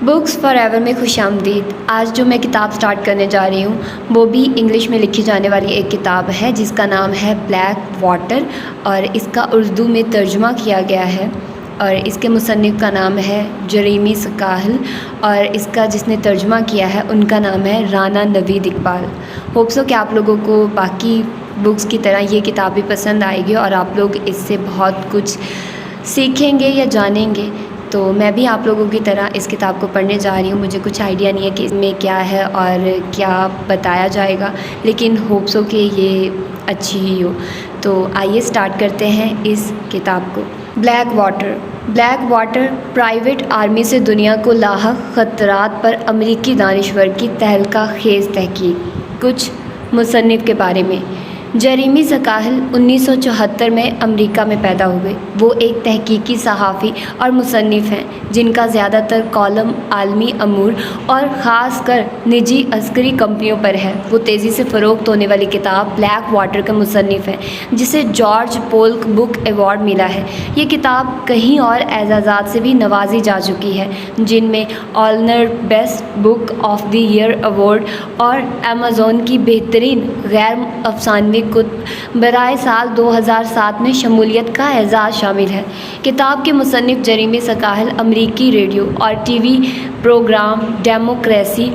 Books for ever میں خوش آمدید۔ آج جو میں کتاب سٹارٹ کرنے جا رہی ہوں وہ بھی انگلش میں لکھی جانے والی ایک کتاب ہے جس کا نام ہے بلیک واٹر، اور اس کا اردو میں ترجمہ کیا گیا ہے، اور اس کے مصنف کا نام ہے جریمی سکاہل، اور اس کا جس نے ترجمہ کیا ہے ان کا نام ہے رانا نوید اقبال۔ ہوپ سو کہ آپ لوگوں کو باقی بکس کی طرح یہ کتاب بھی پسند آئے گی اور آپ لوگ اس سے بہت کچھ سیکھیں گے یا جانیں گے۔ تو میں بھی آپ لوگوں کی طرح اس کتاب کو پڑھنے جا رہی ہوں۔ مجھے کچھ آئیڈیا نہیں ہے کہ اس میں کیا ہے اور کیا بتایا جائے گا، لیکن ہوپ سو کہ یہ اچھی ہی ہو۔ تو آئیے سٹارٹ کرتے ہیں اس کتاب کو۔ Black water. Black water private army سے دنیا کو لاحق خطرات پر امریکی دانشور کی تہلکہ خیز تحقیق۔ کچھ مصنف کے بارے میں۔ جریمی سکاہل 1974 میں امریکہ میں پیدا ہوئے۔ وہ ایک تحقیقی صحافی اور مصنف ہیں جن کا زیادہ تر کالم عالمی امور اور خاص کر نجی عسکری کمپنیوں پر ہے۔ وہ تیزی سے فروخت ہونے والی کتاب بلیک واٹر کے مصنف ہیں جسے جارج پولک بک ایوارڈ ملا ہے۔ یہ کتاب کئی اور اعزازات سے بھی نوازی جا چکی ہے، جن میں آلنر best book of the year award اور ایمیزون کی بہترین غیر افسانوی کتب برائے سال 2007 میں شمولیت کا اعزاز شامل ہے۔ کتاب کے مصنف جریمی سکاہل امریکی ریڈیو اور T V program democracy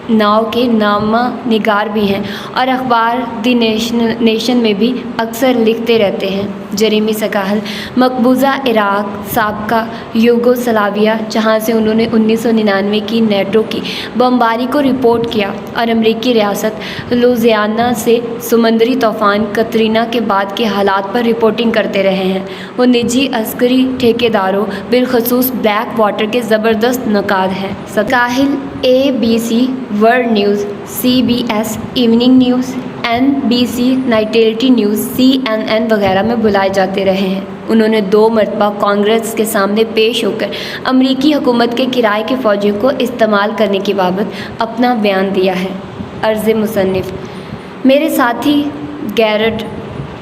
now کے نامہ نگار بھی ہیں اور اخبار دی نیشن میں بھی اکثر لکھتے رہتے ہیں۔ جریمی سکاہل مقبوضہ عراق، سابقہ یوگوسلاویہ، جہاں سے انہوں نے 1999 کی نیٹو کی بمباری کو رپورٹ کیا، اور امریکی ریاست لوزیانا سے سمندری طوفان کترینا کے بعد کے حالات پر رپورٹنگ کرتے رہے ہیں۔ وہ نجی عسکری ٹھیکیداروں بالخصوص بلیک واٹر کے زبردست نقاد ہیں۔ سکاہل ABC world news, CBS evening news, NBC nightly news, CNN وغیرہ میں بلائے جاتے رہے ہیں۔ انہوں نے 2 مرتبہ کانگریس کے سامنے پیش ہو کر امریکی حکومت کے کرائے کے فوجیوں کو استعمال کرنے کی بابت اپنا بیان دیا ہے۔ عرض مصنف۔ میرے ساتھی گیرٹ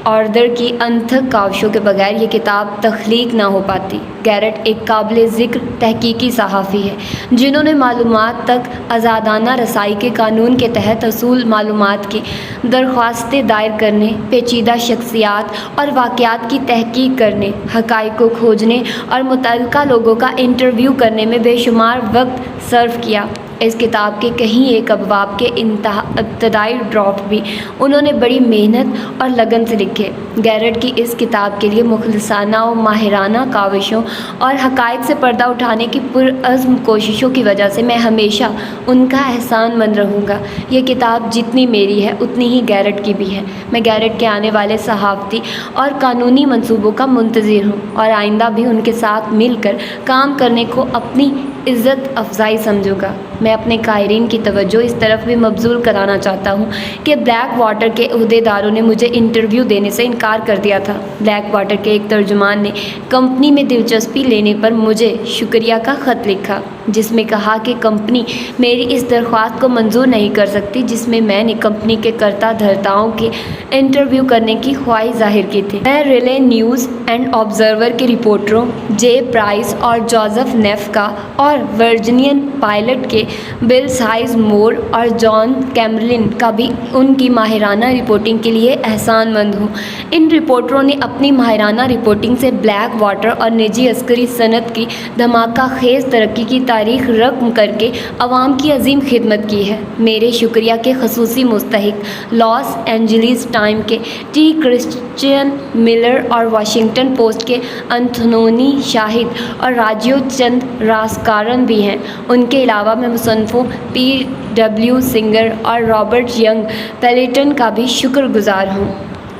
آردر کی انتھک کاوشوں کے بغیر یہ کتاب تخلیق نہ ہو پاتی۔ گیرٹ ایک قابل ذکر تحقیقی صحافی ہے جنہوں نے معلومات تک آزادانہ رسائی کے قانون کے تحت حصول معلومات کی درخواستیں دائر کرنے، پیچیدہ شخصیات اور واقعات کی تحقیق کرنے، حقائق کو کھوجنے اور متعلقہ لوگوں کا انٹرویو کرنے میں بے شمار وقت صرف کیا۔ اس کتاب کے کہیں ایک ابواب کے ابتدائی ڈرافٹ بھی انہوں نے بڑی محنت اور لگن سے لکھے۔ گیرٹ کی اس کتاب کے لیے مخلصانہ و ماہرانہ کاوشوں اور حقائق سے پردہ اٹھانے کی پرعزم کوششوں کی وجہ سے میں ہمیشہ ان کا احسان مند رہوں گا۔ یہ کتاب جتنی میری ہے اتنی ہی گیرٹ کی بھی ہے۔ میں گیرٹ کے آنے والے صحافتی اور قانونی منصوبوں کا منتظر ہوں اور آئندہ بھی ان کے ساتھ مل کر کام کرنے کو اپنی عزت افزائی سمجھوں گا۔ میں اپنے قائرین کی توجہ اس طرف بھی مبذول کرانا چاہتا ہوں کہ بلیک واٹر کے عہدیداروں نے مجھے انٹرویو دینے سے انکار کر دیا تھا۔ بلیک واٹر کے ایک ترجمان نے کمپنی میں دلچسپی لینے پر مجھے شکریہ کا خط لکھا، جس میں کہا کہ کمپنی میری اس درخواست کو منظور نہیں کر سکتی جس میں میں نے کمپنی کے کرتا دھرتاؤں کے انٹرویو کرنے کی خواہش ظاہر کی تھی۔ میں ریلے نیوز اینڈ آبزرور کے رپورٹروں جے پرائس اور جوزف نیف کا اور ورجینین پائلٹ کے بل سائز مور اور جان کیمرلن کا بھی ان کی ماہرانہ رپورٹنگ کے لیے احسان مند ہوں۔ ان رپورٹروں نے اپنی ماہرانہ رپورٹنگ سے بلیک واٹر اور نجی عسکری صنعت کی دھماکہ خیز ترقی کی تاریخ رقم کر کے عوام کی عظیم خدمت کی ہے۔ میرے شکریہ کے خصوصی مستحق لاس اینجلس ٹائم کے ٹی کرسچین ملر اور واشنگٹن پوسٹ کے انتھونی شاہد اور راجیو چند راسکارن بھی ہیں۔ ان کے علاوہ میں مصنفوں PW سنگر اور رابرٹ ینگ پیلیٹن کا بھی شکر گزار ہوں۔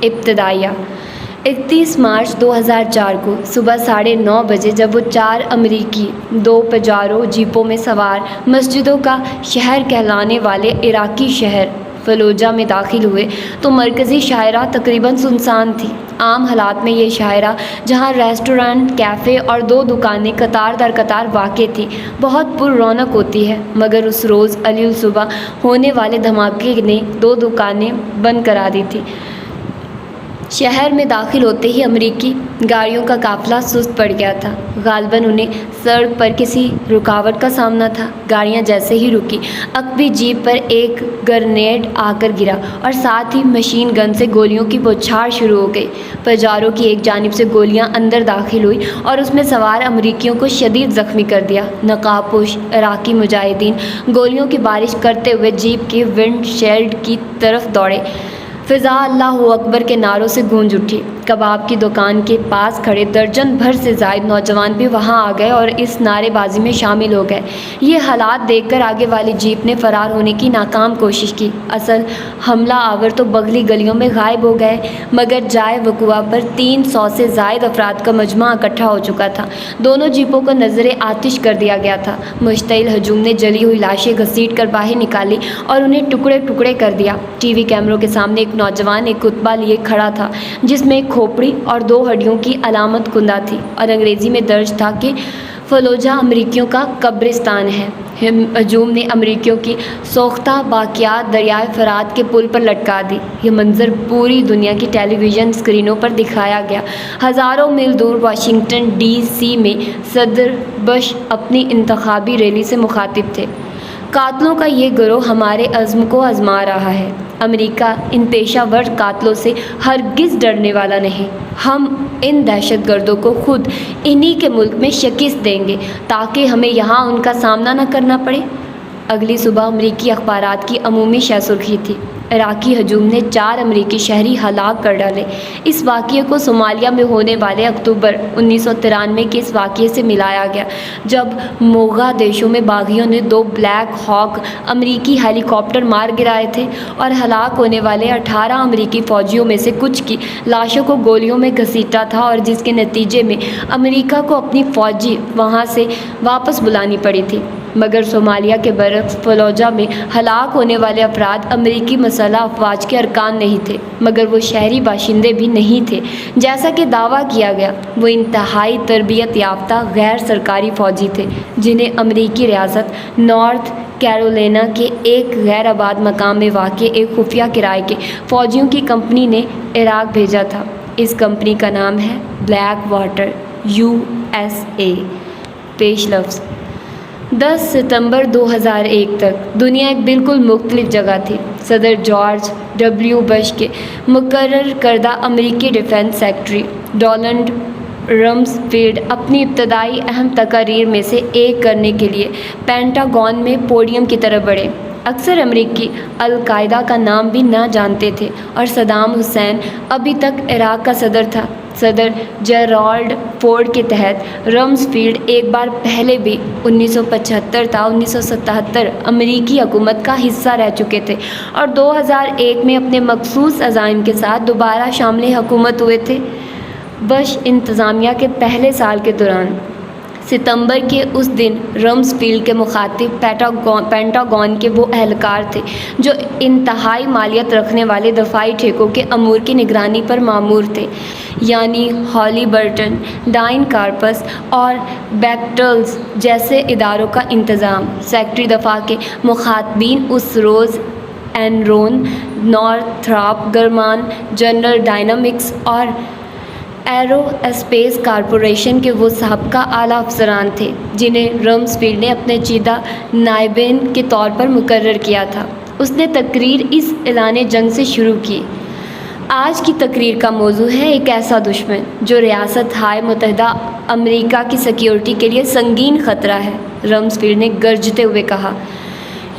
ابتدائیہ 31 مارچ 2004 کو صبح 9:30 بجے جب وہ 4 امریکی 2 پجارو جیپوں میں سوار مسجدوں کا شہر کہلانے والے عراقی شہر فلوجہ میں داخل ہوئے تو مرکزی شاہراہ تقریباً سنسان تھی۔ عام حالات میں یہ شاہراہ، جہاں ریسٹورانٹ، کیفے اور 2 دکانیں قطار در قطار واقع تھیں، بہت پر رونق ہوتی ہے، مگر اس روز علی الصبح ہونے والے دھماکے نے 2 دکانیں بند کرا دی تھیں۔ شہر میں داخل ہوتے ہی امریکی گاڑیوں کا قافلہ سست پڑ گیا تھا۔ غالباً انہیں سڑک پر کسی رکاوٹ کا سامنا تھا۔ گاڑیاں جیسے ہی رکی، عقبی جیپ پر ایک گرنیڈ آ کر گرا اور ساتھ ہی مشین گن سے گولیوں کی بوچھار شروع ہو گئی۔ پجاروں کی ایک جانب سے گولیاں اندر داخل ہوئی اور اس میں سوار امریکیوں کو شدید زخمی کر دیا۔ نقاب پوش عراقی مجاہدین گولیوں کی بارش کرتے ہوئے جیپ کے ونڈ شیلڈ کی طرف دوڑے۔ فضا اللہ اکبر کے نعروں سے گونج اٹھی۔ کباب کی دکان کے پاس کھڑے درجن بھر سے زائد نوجوان بھی وہاں آ گئے اور اس نعرے بازی میں شامل ہو گئے۔ یہ حالات دیکھ کر آگے والی جیپ نے فرار ہونے کی ناکام کوشش کی۔ اصل حملہ آور تو بغلی گلیوں میں غائب ہو گئے، مگر جائے وقوع پر 300 سے زائد افراد کا مجمع اکٹھا ہو چکا تھا۔ دونوں جیپوں کو نظر آتش کر دیا گیا تھا۔ مشتعل ہجوم نے جلی ہوئی لاشیں گھسیٹ کر باہر نکالی اور انہیں ٹکڑے ٹکڑے کر دیا۔ ٹی وی کیمروں کے سامنے ایک نوجوان ایک کتبہ لیے کھڑا تھا جس میں ایک کھوپڑی اور 2 ہڈیوں کی علامت کندہ تھی اور انگریزی میں درج تھا کہ فلوجہ امریکیوں کا قبرستان ہے۔ ہجوم نے امریکیوں کی سوختہ باقیات دریائے فرات کے پل پر لٹکا دی۔ یہ منظر پوری دنیا کی ٹیلی ویژن اسکرینوں پر دکھایا گیا۔ ہزاروں میل دور واشنگٹن ڈی سی میں صدر بش اپنی انتخابی ریلی سے مخاطب تھے۔ قاتلوں کا یہ گروہ ہمارے عزم کو آزما رہا ہے۔ امریکہ ان پیشہ ور قاتلوں سے ہرگز ڈرنے والا نہیں۔ ہم ان دہشت گردوں کو خود انہی کے ملک میں شکست دیں گے تاکہ ہمیں یہاں ان کا سامنا نہ کرنا پڑے۔ اگلی صبح امریکی اخبارات کی عمومی شہ سرخی تھی: عراقی ہجوم نے 4 امریکی شہری ہلاک کر ڈالے۔ اس واقعے کو صومالیہ میں ہونے والے اکتوبر 1993 کے اس واقعے سے ملایا گیا جب موغادیشو میں باغیوں نے 2 بلیک ہاک امریکی ہیلی کاپٹر مار گرائے تھے اور ہلاک ہونے والے 18 امریکی فوجیوں میں سے کچھ کی لاشوں کو گولیوں میں گھسیٹا تھا اور جس کے نتیجے میں امریکہ کو اپنی فوجی وہاں سے واپس بلانی پڑی تھی۔ مگر صومالیہ کے برعکس فلوجہ میں ہلاک ہونے والے افراد امریکی مسلح افواج کے ارکان نہیں تھے، مگر وہ شہری باشندے بھی نہیں تھے جیسا کہ دعویٰ کیا گیا۔ وہ انتہائی تربیت یافتہ غیر سرکاری فوجی تھے جنہیں امریکی ریاست نارتھ کیرولینا کے ایک غیر آباد مقام میں واقع ایک خفیہ کرائے کے فوجیوں کی کمپنی نے عراق بھیجا تھا۔ اس کمپنی کا نام ہے بلیک واٹر USA۔ پیش لفظ: 10 ستمبر 2001 تک دنیا ایک بالکل مختلف جگہ تھی۔ صدر جارج ڈبلیو بش کے مقرر کردہ امریکی ڈیفنس سیکرٹری ڈونلڈ رمزفیلڈ اپنی ابتدائی اہم تقاریر میں سے ایک کرنے کے لیے پینٹاگون میں پوڈیم کی طرف بڑھے۔ اکثر امریکی القاعدہ کا نام بھی نہ جانتے تھے اور صدام حسین ابھی تک عراق کا صدر تھا۔ صدر جیرالڈ فورڈ کے تحت رمزفیلڈ ایک بار پہلے بھی 1975 تا 1977 امریکی حکومت کا حصہ رہ چکے تھے اور 2001 میں اپنے مخصوص عزائم کے ساتھ دوبارہ شامل حکومت ہوئے تھے۔ بش انتظامیہ کے پہلے سال کے دوران ستمبر کے اس دن رمزفیلڈ کے مخاطب پینٹاگون کے وہ اہلکار تھے جو انتہائی مالیت رکھنے والے دفاعی ٹھیکوں کے امور کی نگرانی پر مامور تھے، یعنی ہالی برٹن، ڈائن کارپس اور بیکٹلز جیسے اداروں کا انتظام۔ سیکرٹری دفاع کے مخاطبین اس روز اینرون، نورتھراپ گرمان، جنرل ڈائنامکس اور ایرو اسپیس کارپوریشن کے وہ سابقہ اعلیٰ افسران تھے جنہیں رمزفیلڈ نے اپنے چیدہ نائبین کے طور پر مقرر کیا تھا۔ اس نے تقریر اس اعلان جنگ سے شروع کی: آج کی تقریر کا موضوع ہے ایک ایسا دشمن جو ریاست ہائے متحدہ امریکہ کی سیکیورٹی کے لیے سنگین خطرہ ہے۔ رمزفیلڈ نے گرجتے ہوئے کہا،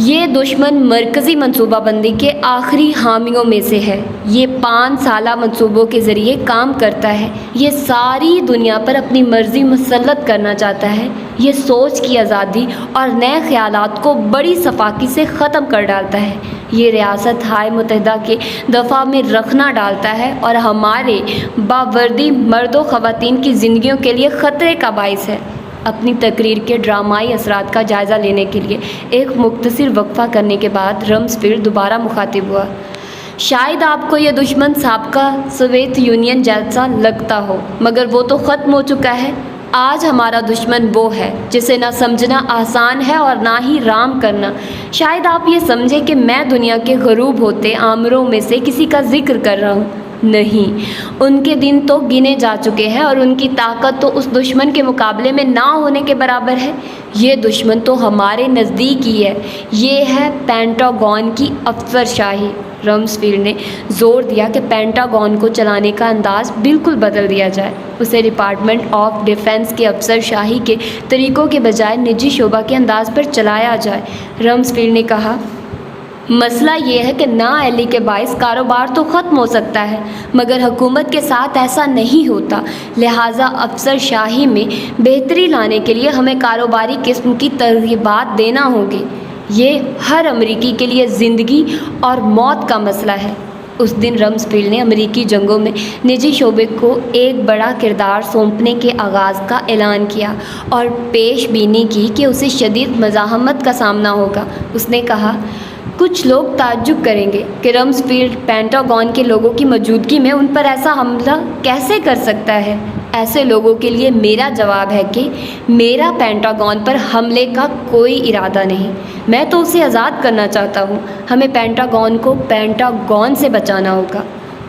یہ دشمن مرکزی منصوبہ بندی کے آخری حامیوں میں سے ہے۔ یہ 5 سالہ منصوبوں کے ذریعے کام کرتا ہے۔ یہ ساری دنیا پر اپنی مرضی مسلط کرنا چاہتا ہے۔ یہ سوچ کی آزادی اور نئے خیالات کو بڑی صفاقی سے ختم کر ڈالتا ہے۔ یہ ریاست ہائے متحدہ کے دفاع میں رخنہ ڈالتا ہے اور ہمارے باوردی مرد و خواتین کی زندگیوں کے لیے خطرے کا باعث ہے۔ اپنی تقریر کے ڈرامائی اثرات کا جائزہ لینے کے لیے ایک مختصر وقفہ کرنے کے بعد رمزفیلڈ دوبارہ مخاطب ہوا: شاید آپ کو یہ دشمن سابقہ سوویت یونین جیسا لگتا ہو، مگر وہ تو ختم ہو چکا ہے۔ آج ہمارا دشمن وہ ہے جسے نہ سمجھنا آسان ہے اور نہ ہی رام کرنا۔ شاید آپ یہ سمجھیں کہ میں دنیا کے غروب ہوتے آمروں میں سے کسی کا ذکر کر رہا ہوں۔ نہیں، ان کے دن تو گنے جا چکے ہیں اور ان کی طاقت تو اس دشمن کے مقابلے میں نہ ہونے کے برابر ہے۔ یہ دشمن تو ہمارے نزدیک ہی ہے، یہ ہے پینٹاگون کی افسر شاہی۔ رمسفیلڈ نے زور دیا کہ پینٹاگون کو چلانے کا انداز بالکل بدل دیا جائے، اسے ڈپارٹمنٹ آف ڈیفنس کے افسر شاہی کے طریقوں کے بجائے نجی شعبہ کے انداز پر چلایا جائے۔ رمسفیلڈ نے کہا، مسئلہ یہ ہے کہ نااہلی کے باعث کاروبار تو ختم ہو سکتا ہے، مگر حکومت کے ساتھ ایسا نہیں ہوتا، لہٰذا افسر شاہی میں بہتری لانے کے لیے ہمیں کاروباری قسم کی ترغیبات دینا ہوگی۔ یہ ہر امریکی کے لیے زندگی اور موت کا مسئلہ ہے۔ اس دن رمسفیلڈ نے امریکی جنگوں میں نجی شعبے کو ایک بڑا کردار سونپنے کے آغاز کا اعلان کیا اور پیش بینی کی کہ اسے شدید مزاحمت کا سامنا ہوگا۔ اس نے کہا، کچھ لوگ تعجب کریں گے کہ رمسفیلڈ پینٹاگون کے لوگوں کی موجودگی میں ان پر ایسا حملہ کیسے کر سکتا ہے۔ ایسے لوگوں کے لیے میرا جواب ہے کہ میرا پینٹاگون پر حملے کا کوئی ارادہ نہیں، میں تو اسے آزاد کرنا چاہتا ہوں۔ ہمیں پینٹاگون کو پینٹاگون سے بچانا ہوگا۔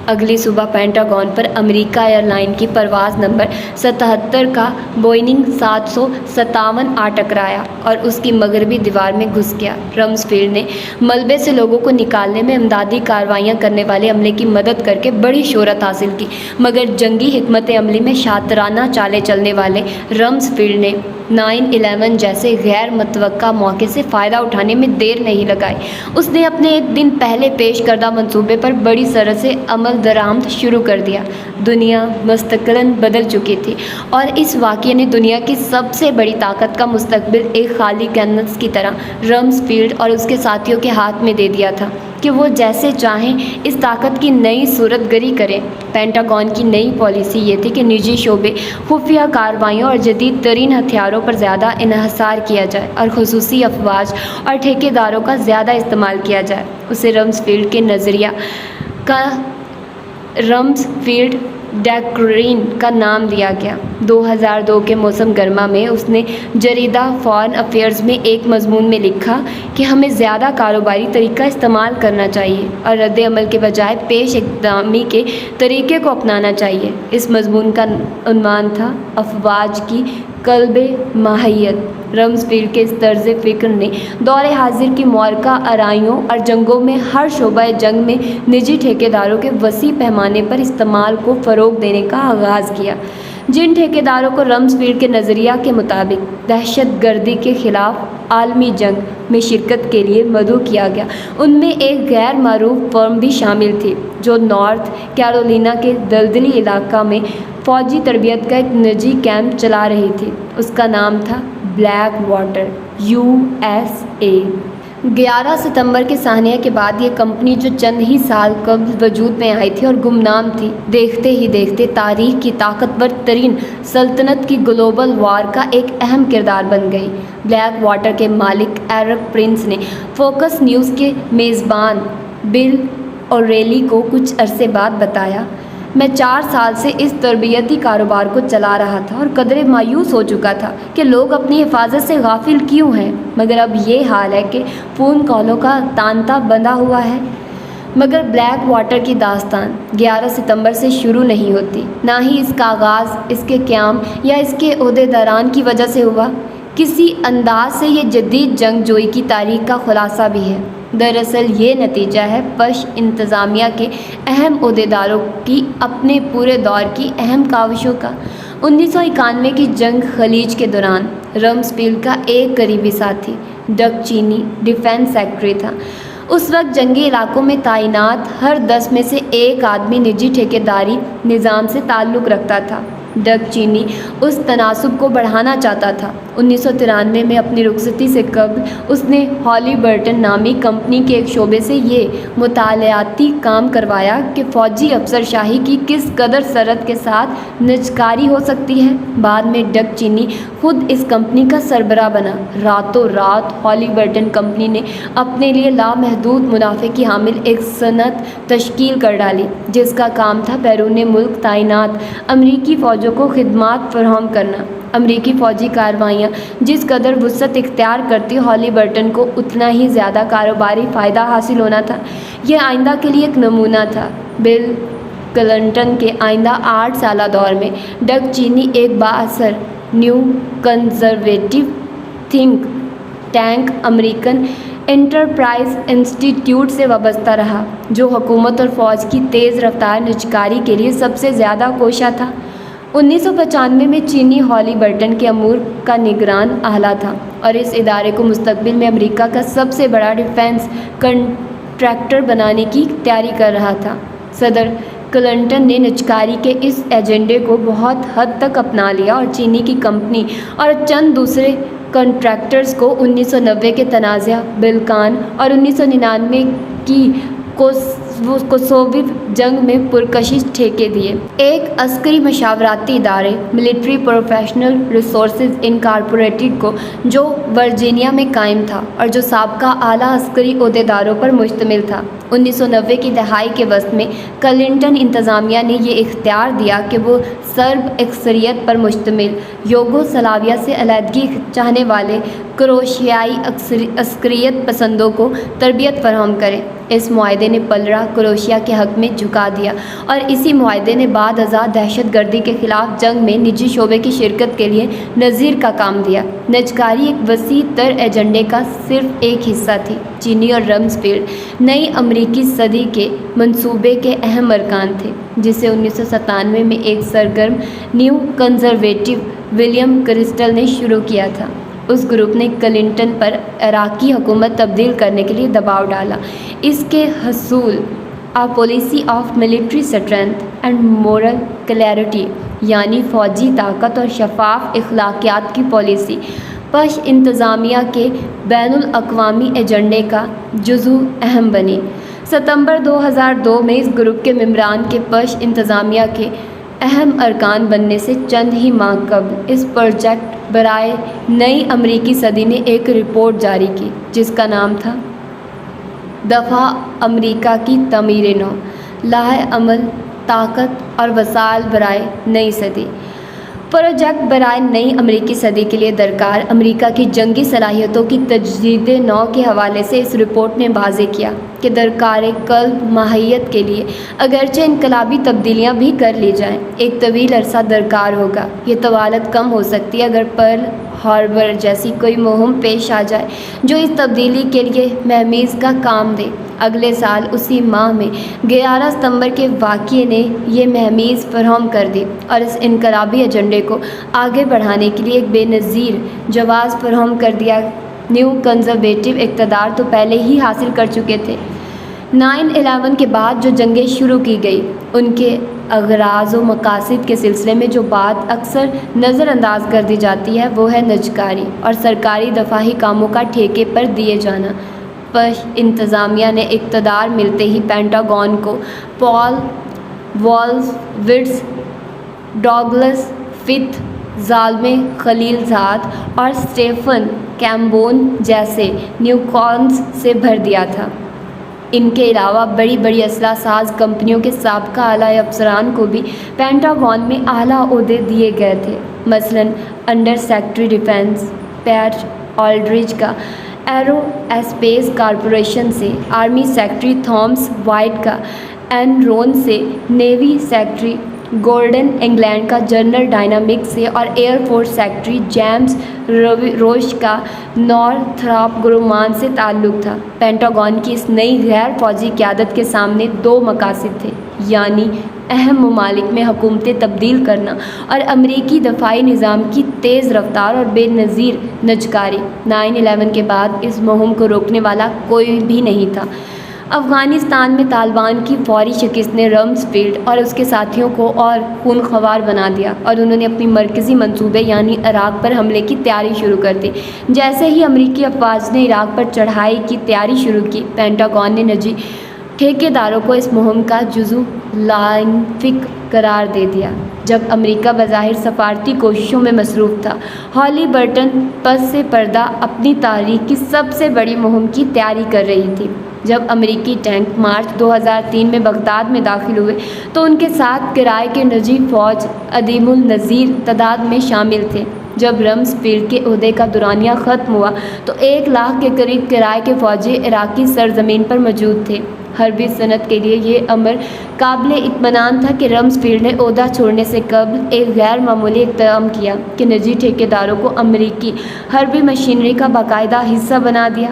اگلی صبح پینٹاگون پر امریکہ ایئر لائن کی پرواز نمبر 77 کا بوئنگ 757 آ ٹکرایا اور اس کی مغربی دیوار میں گھس گیا۔ رمسفیلڈ نے ملبے سے لوگوں کو نکالنے میں امدادی کارروائیاں کرنے والے عملے کی مدد کر کے بڑی شہرت حاصل کی، مگر جنگی حکمت عملی میں شاطرانہ چالیں چلنے والے رمسفیلڈ نے 9/11 جیسے غیر متوقع موقع سے فائدہ اٹھانے میں دیر نہیں لگائی۔ اس نے اپنے ایک دن پہلے پیش کردہ منصوبے پر بڑی سرعت سے عمل درآمد شروع کر دیا۔ دنیا مستقلاً بدل چکی تھی اور اس واقعے نے دنیا کی سب سے بڑی طاقت کا مستقبل ایک خالی کینوس کی طرح رمسفیلڈ اور اس کے ساتھیوں کے ہاتھ میں دے دیا تھا کہ وہ جیسے چاہیں اس طاقت کی نئی صورت گری کریں۔ پینٹاگون کی نئی پالیسی یہ تھی کہ نجی شعبے، خفیہ کارروائیوں اور جدید ترین ہتھیاروں پر زیادہ انحصار کیا جائے اور خصوصی افواج اور ٹھیکیداروں کا زیادہ استعمال کیا جائے۔ اسے رمسفیلڈ کے نظریہ کا رمسفیلڈ ڈاکٹرین کا نام دیا گیا۔ 2002 کے موسم گرما میں اس نے جریدہ فارن افیئرز میں ایک مضمون میں لکھا کہ ہمیں زیادہ کاروباری طریقہ استعمال کرنا چاہیے اور رد عمل کے بجائے پیش اقدامی کے طریقے کو اپنانا چاہیے۔ اس مضمون کا عنوان تھا افواج کی قلب ماہیت۔ رمسفیلڈ کے اس طرز فکر نے دور حاضر کی معرکہ آرائیوں اور جنگوں میں ہر شعبہ جنگ میں نجی ٹھیکیداروں کے وسیع پیمانے پر استعمال کو فروغ دینے کا آغاز کیا۔ جن ٹھیکیداروں کو رمسفیلڈ کے نظریہ کے مطابق دہشت گردی کے خلاف عالمی جنگ میں شرکت کے لیے مدعو کیا گیا، ان میں ایک غیر معروف فرم بھی شامل تھی جو نارتھ کیرولینا کے دلدلی علاقہ میں فوجی تربیت کا ایک نجی کیمپ چلا رہی تھی۔ اس کا نام تھا بلیک واٹر USA۔ 11 ستمبر کے سانحہ کے بعد یہ کمپنی جو چند ہی سال قبل وجود میں آئی تھی اور گمنام تھی، دیکھتے ہی دیکھتے تاریخ کی طاقتور ترین سلطنت کی گلوبل وار کا ایک اہم کردار بن گئی۔ بلیک واٹر کے مالک ایرک پرنس نے فوکس نیوز کے میزبان بل اوریلی کو کچھ عرصے بعد بتایا، میں 4 سال سے اس تربیتی کاروبار کو چلا رہا تھا اور قدرے مایوس ہو چکا تھا کہ لوگ اپنی حفاظت سے غافل کیوں ہیں، مگر اب یہ حال ہے کہ فون کالوں کا تانتا بندھا ہوا ہے۔ مگر بلیک واٹر کی داستان 11 ستمبر سے شروع نہیں ہوتی، نہ ہی اس کا آغاز اس کے قیام یا اس کے عہدیداران کی وجہ سے ہوا۔ کسی انداز سے یہ جدید جنگ جوئی کی تاریخ کا خلاصہ بھی ہے۔ دراصل یہ نتیجہ ہے بش انتظامیہ کے اہم عہدیداروں کی اپنے پورے دور کی اہم کاوشوں کا۔ 1991 کی جنگ خلیج کے دوران رمسفیلڈ کا ایک قریبی ساتھی ڈک چینی ڈیفنس سیکرٹری تھا۔ اس وقت جنگی علاقوں میں تعینات ہر 10 میں سے ایک آدمی نجی ٹھیکیداری نظام سے تعلق رکھتا تھا۔ ڈک چینی اس تناسب کو بڑھانا چاہتا تھا۔ 1993 میں اپنی رخصتی سے قبل اس نے ہالی برٹن نامی کمپنی کے ایک شعبے سے یہ مطالعاتی کام کروایا کہ فوجی افسر شاہی کی کس قدر سرعت کے ساتھ نجکاری ہو سکتی ہے۔ بعد میں ڈک چینی خود اس کمپنی کا سربراہ بنا۔ راتوں رات ہالی برٹن کمپنی نے اپنے لیے لامحدود منافع کی حامل ایک صنعت تشکیل کر ڈالی جس کا کام تھا بیرون ملک تعینات امریکی فوجوں کو خدمات فراہم کرنا۔ امریکی فوجی کارروائیاں جس قدر وسعت اختیار کرتی، ہالی برٹن کو اتنا ہی زیادہ کاروباری فائدہ حاصل ہونا تھا۔ یہ آئندہ کے لیے ایک نمونہ تھا۔ بل کلنٹن کے آئندہ 8 سالہ دور میں ڈگ چینی ایک بااثر new conservative think tank American enterprise institute سے وابستہ رہا، جو حکومت اور فوج کی تیز رفتار نجکاری کے لیے سب سے زیادہ کوشاں تھا۔ 1995 میں چینی ہالی برٹن کے امور کا نگران اعلیٰ تھا اور اس ادارے کو مستقبل میں امریکہ کا سب سے بڑا ڈیفنس کنٹریکٹر بنانے کی تیاری کر رہا تھا۔ صدر کلنٹن نے نجکاری کے اس ایجنڈے کو بہت حد تک اپنا لیا اور چینی کی کمپنی اور چند دوسرے کنٹریکٹرز کو 1990 کے تنازع بالکان اور 1999 کی کوسوو جنگ میں پرکشش ٹھیکے دیے۔ ایک عسکری مشاورتی ادارے ملٹری پروفیشنل ریسورسز انکارپوریٹڈ کو جو ورجینیا میں قائم تھا اور جو سابقہ اعلیٰ عسکری عہدیداروں پر مشتمل تھا۔ 1990 کی دہائی کے وسط میں کلنٹن انتظامیہ نے یہ اختیار دیا کہ وہ سرب اکثریت پر مشتمل یوگوسلاویہ سے علیحدگی چاہنے والے کروشیائی عسکریت پسندوں کو تربیت فراہم کرے۔ اس معاہدے نے پلڑا کروشیا کے حق میں جھکا دیا اور اسی معاہدے نے بعد ازاں دہشت گردی کے خلاف جنگ میں نجی شعبے کی شرکت کے لیے نظیر کا کام دیا۔ نجکاری ایک وسیع تر ایجنڈے کا صرف ایک حصہ تھی۔ چینی اور رمزفیلڈ نئی امریکی صدی کے منصوبے کے اہم ارکان تھے، جسے 1997 میں ایک سرگرم نیو کنزرویٹو ولیم کرسٹل نے شروع کیا تھا۔ اس گروپ نے کلنٹن پر عراقی حکومت تبدیل کرنے کے لیے دباؤ ڈالا۔ اس کے حصول "a policy of military strength and moral clarity" یعنی فوجی طاقت اور شفاف اخلاقیات کی پالیسی، بش انتظامیہ کے بین الاقوامی ایجنڈے کا جزو اہم بنی۔ ستمبر 2002 میں اس گروپ کے ممبران کے بش انتظامیہ کے اہم ارکان بننے سے چند ہی ماہ قبل اس پروجیکٹ برائے نئی امریکی صدی نے ایک رپورٹ جاری کی، جس کا نام تھا دفاع امریکہ کی تعمیر نو، لاہ عمل طاقت اور وسائل برائے نئی صدی۔ پروجیکٹ برائے نئی امریکی صدی کے لیے درکار امریکہ کی جنگی صلاحیتوں کی تجدید نو کے حوالے سے اس رپورٹ نے واضح کیا کہ درکار قلب ماہیت کے لیے اگرچہ انقلابی تبدیلیاں بھی کر لی جائیں، ایک طویل عرصہ درکار ہوگا۔ یہ طوالت کم ہو سکتی ہے اگر پرل ہاربر جیسی کوئی مہم پیش آ جائے جو اس تبدیلی کے لیے مہمیز کا کام دے۔ اگلے سال اسی ماہ میں 11 ستمبر کے واقعے نے یہ مہمیز فراہم کر دی اور اس انقلابی ایجنڈے کو آگے بڑھانے کے لیے ایک بے نظیر جواز فراہم کر دیا۔ نیو کنزرویٹو اقتدار تو پہلے ہی حاصل کر چکے تھے۔ 9/11 کے بعد جو جنگیں شروع کی گئی، ان کے اغراض و مقاصد کے سلسلے میں جو بات اکثر نظر انداز کر دی جاتی ہے وہ ہے نجکاری اور سرکاری دفاعی کاموں کا ٹھیکے پر دیے جانا۔ بش انتظامیہ نے اقتدار ملتے ہی پینٹاگون کو پال وولفسوٹز، ڈاگلس ففتھ، زالمے خلیل زاد اور سٹیفن کیمبون جیسے نیوکونز سے بھر دیا تھا۔ ان کے علاوہ بڑی بڑی اسلحہ ساز کمپنیوں کے سابقہ اعلیٰ افسران کو بھی پینٹاگون میں اعلیٰ عہدے دیے گئے تھے۔ مثلاً انڈر سیکرٹری ڈیفنس پیٹ آلڈرچ کا ایرو اسپیس کارپوریشن سے، آرمی سیکرٹری تھامس وائٹ کا اینرون سے، نیوی سیکرٹری گورڈن انگلینڈ کا جنرل ڈائنامکس سے اور ایئر فورس سیکرٹری جیمز روش کا نورتھراپ گرومان سے تعلق تھا۔ پینٹاگون کی اس نئی غیر فوجی قیادت کے سامنے دو مقاصد تھے، یعنی اہم ممالک میں حکومتیں تبدیل کرنا اور امریکی دفاعی نظام کی تیز رفتار اور بے نظیر نجکاری۔ 9/11 کے بعد اس مہم کو روکنے والا کوئی بھی نہیں تھا۔ افغانستان میں طالبان کی فوری شکست نے رمزفیلڈ اور اس کے ساتھیوں کو اور خونخوار بنا دیا اور انہوں نے اپنی مرکزی منصوبے یعنی عراق پر حملے کی تیاری شروع کر دی۔ جیسے ہی امریکی افواج نے عراق پر چڑھائی کی تیاری شروع کی، پینٹاگون نے نجی ٹھیکیداروں کو اس مہم کا جزو لائنفک قرار دے دیا۔ جب امریکہ بظاہر سفارتی کوششوں میں مصروف تھا، ہالی برٹن پس سے پردہ اپنی تاریخ کی سب سے بڑی مہم کی تیاری کر رہی تھی۔ جب امریکی ٹینک مارچ 2003 میں بغداد میں داخل ہوئے تو ان کے ساتھ کرائے کے نجی فوج عدیم النظیر تعداد میں شامل تھے۔ جب رمزفیلڈ کے عہدے کا دورانیہ ختم ہوا تو 1 لاکھ کے قریب کرائے کے فوجی عراقی سرزمین پر موجود تھے۔ حربی صنعت کے لیے یہ امر قابل اطمینان تھا کہ رمزفیلڈ نے عہدہ چھوڑنے سے قبل ایک غیر معمولی اقدام کیا کہ نجی ٹھیکیداروں کو امریکی حربی مشینری کا باقاعدہ حصہ بنا دیا۔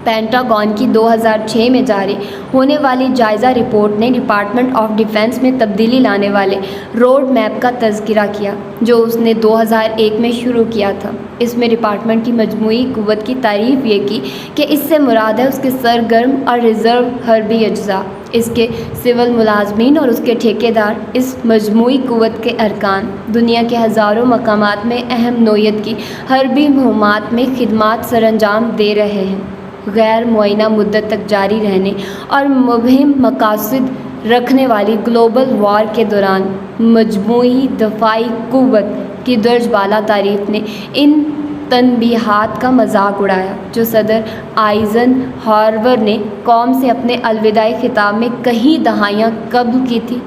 پینٹاگون کی 2006 میں جاری ہونے والی جائزہ رپورٹ نے ڈپارٹمنٹ آف ڈیفنس میں تبدیلی لانے والے روڈ میپ کا تذکرہ کیا جو اس نے 2001 میں شروع کیا تھا۔ اس میں ڈپارٹمنٹ کی مجموعی قوت کی تعریف یہ کی کہ اس سے مراد ہے اس کے سرگرم اور ریزرو حربی اجزاء، اس کے سول ملازمین اور اس کے ٹھیکیدار۔ اس مجموعی قوت کے ارکان دنیا کے ہزاروں مقامات میں اہم نوعیت کی حربی مہمات میں خدمات سر انجام دے رہے ہیں۔ غیر معینہ مدت تک جاری رہنے اور مبہم مقاصد رکھنے والی گلوبل وار کے دوران مجموعی دفاعی قوت کی درج بالا تعریف نے ان تنبیہات کا مذاق اڑایا جو صدر آئزن ہاور نے قوم سے اپنے الوداعی خطاب میں کئی دہائیاں قبل کی تھی۔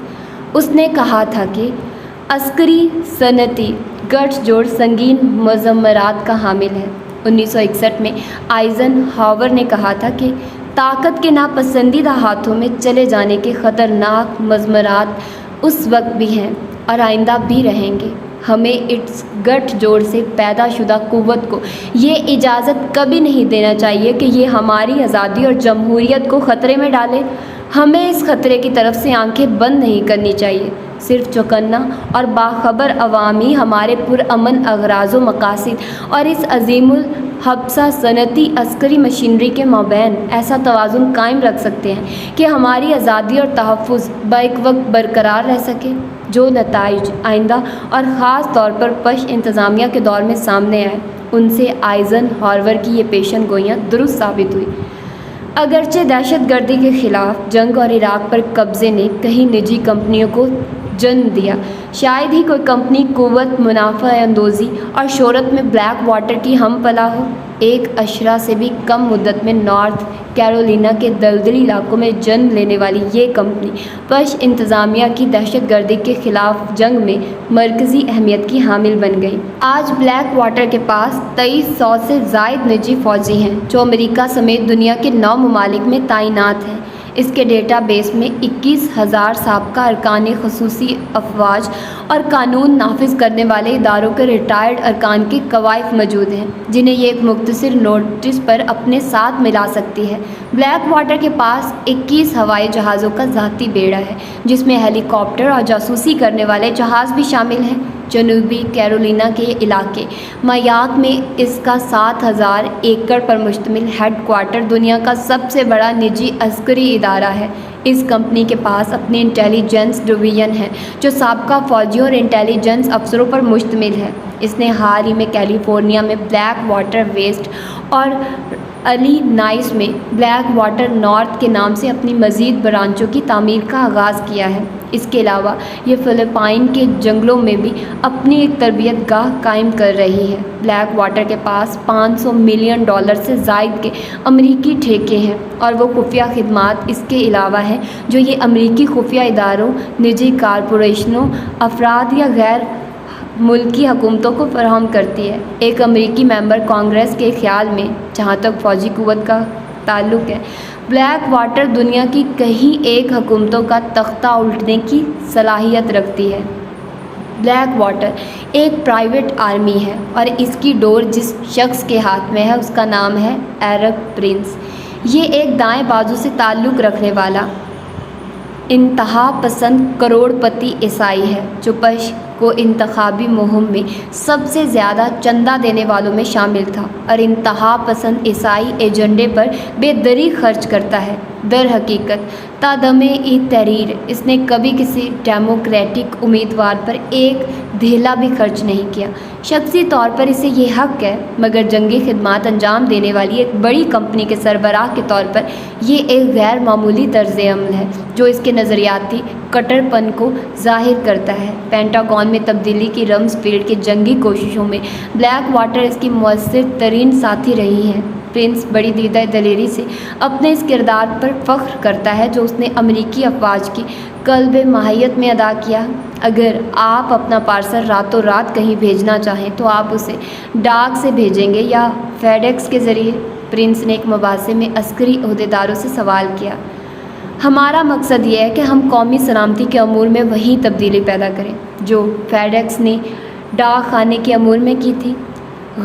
اس نے کہا تھا کہ عسکری صنعتی گٹھ جوڑ سنگین مضمرات کا حامل ہے۔ 1961 میں آئزن ہاور نے کہا تھا کہ طاقت کے ناپسندیدہ ہاتھوں میں چلے جانے کے خطرناک مضمرات اس وقت بھی ہیں اور آئندہ بھی رہیں گے۔ ہمیں اس گٹھ جوڑ سے پیدا شدہ قوت کو یہ اجازت کبھی نہیں دینا چاہیے کہ یہ ہماری آزادی اور جمہوریت کو خطرے میں ڈالے۔ ہمیں اس خطرے کی طرف سے آنکھیں بند نہیں کرنی چاہیے۔ صرف چوکنا اور باخبر عوامی ہمارے پرامن اغراض و مقاصد اور اس عظیم الحبسہ صنعتی عسکری مشینری کے مابین ایسا توازن قائم رکھ سکتے ہیں کہ ہماری آزادی اور تحفظ بیک وقت برقرار رہ سکے۔ جو نتائج آئندہ اور خاص طور پر بش انتظامیہ کے دور میں سامنے آئے ان سے آئزن ہاور کی یہ پیشن گوئیاں درست ثابت ہوئی۔ اگرچہ دہشت گردی کے خلاف جنگ اور عراق پر قبضے نے کئی نجی کمپنیوں کو جنم دیا، شاید ہی کوئی کمپنی قوت، منافع اندوزی اور شہرت میں بلیک واٹر کی ہم پلا ہو۔ ایک اشرہ سے بھی کم مدت میں نارتھ کیرولینا کے دلدلی علاقوں میں جنم لینے والی یہ کمپنی بش انتظامیہ کی دہشت گردی کے خلاف جنگ میں مرکزی اہمیت کی حامل بن گئی۔ آج بلیک واٹر کے پاس 2300 سے زائد نجی فوجی ہیں جو امریکہ سمیت دنیا کے 9 ممالک میں تعینات ہیں۔ اس کے ڈیٹا بیس میں 21,000 سابقہ ارکان خصوصی افواج اور قانون نافذ کرنے والے اداروں کے ریٹائرڈ ارکان کے قوائف موجود ہیں جنہیں یہ ایک مختصر نوٹس پر اپنے ساتھ ملا سکتی ہے۔ بلیک واٹر کے پاس 21 ہوائی جہازوں کا ذاتی بیڑا ہے جس میں ہیلی کاپٹر اور جاسوسی کرنے والے جہاز بھی شامل ہیں۔ جنوبی کیرولینا کے علاقے میاک میں اس کا 7,000 ایکڑ پر مشتمل ہیڈ کوارٹر دنیا کا سب سے بڑا نجی عسکری ادارہ ہے۔ اس کمپنی کے پاس اپنی انٹیلیجنس ڈویژن ہے جو سابقہ فوجیوں اور انٹیلیجنس افسروں پر مشتمل ہے۔ اس نے حال ہی میں کیلیفورنیا میں بلیک واٹر ویسٹ اور علی نائس میں بلیک واٹر نارتھ کے نام سے اپنی مزید برانچوں کی تعمیر کا آغاز کیا ہے۔ اس کے علاوہ یہ فلپائن کے جنگلوں میں بھی اپنی ایک تربیت گاہ قائم کر رہی ہے۔ بلیک واٹر کے پاس $500 ملین سے زائد کے امریکی ٹھیکے ہیں اور وہ خفیہ خدمات اس کے علاوہ ہیں جو یہ امریکی خفیہ اداروں، نجی کارپوریشنوں، افراد یا غیر ملکی حکومتوں کو فراہم کرتی ہے۔ ایک امریکی ممبر کانگریس کے خیال میں جہاں تک فوجی قوت کا تعلق ہے، بلیک واٹر دنیا کی کہیں ایک حکومتوں کا تختہ الٹنے کی صلاحیت رکھتی ہے۔ بلیک واٹر ایک پرائیویٹ آرمی ہے اور اس کی ڈور جس شخص کے ہاتھ میں ہے اس کا نام ہے ایرک پرنس۔ یہ ایک دائیں بازو سے تعلق رکھنے والا انتہا پسند کروڑ پتی عیسائی ہے جو بش کو انتخابی مہم میں سب سے زیادہ چندہ دینے والوں میں شامل تھا اور انتہا پسند عیسائی ایجنڈے پر بے دری خرچ کرتا ہے۔ در حقیقت تا دم تحریر اس نے کبھی کسی ڈیموکریٹک امیدوار پر ایک دھیلا بھی خرچ نہیں کیا۔ شخصی طور پر اسے یہ حق ہے، مگر جنگی خدمات انجام دینے والی ایک بڑی کمپنی کے سربراہ کے طور پر یہ ایک غیر معمولی طرز عمل ہے جو اس کے نظریاتی کٹر پن کو ظاہر کرتا ہے۔ پینٹاگون میں تبدیلی کی رمزفیلڈ کی جنگی کوششوں میں بلیک واٹر اس کی مؤثر ترین ساتھی رہی ہے۔ پرنس بڑی دیدہ دلیری سے اپنے اس کردار پر فخر کرتا ہے جو اس نے امریکی افواج کی قلب ماہیت میں ادا کیا۔ اگر آپ اپنا پارسل راتوں رات کہیں بھیجنا چاہیں تو آپ اسے ڈاک سے بھیجیں گے یا فیڈ ایکس کے ذریعے؟ پرنس نے ایک مباحثے میں عسکری عہدیداروں سے سوال کیا۔ ہمارا مقصد یہ ہے کہ ہم قومی سلامتی کے امور میں وہی تبدیلی پیدا کریں جو فیڈیکس نے ڈاک خانے کے امور میں کی تھی۔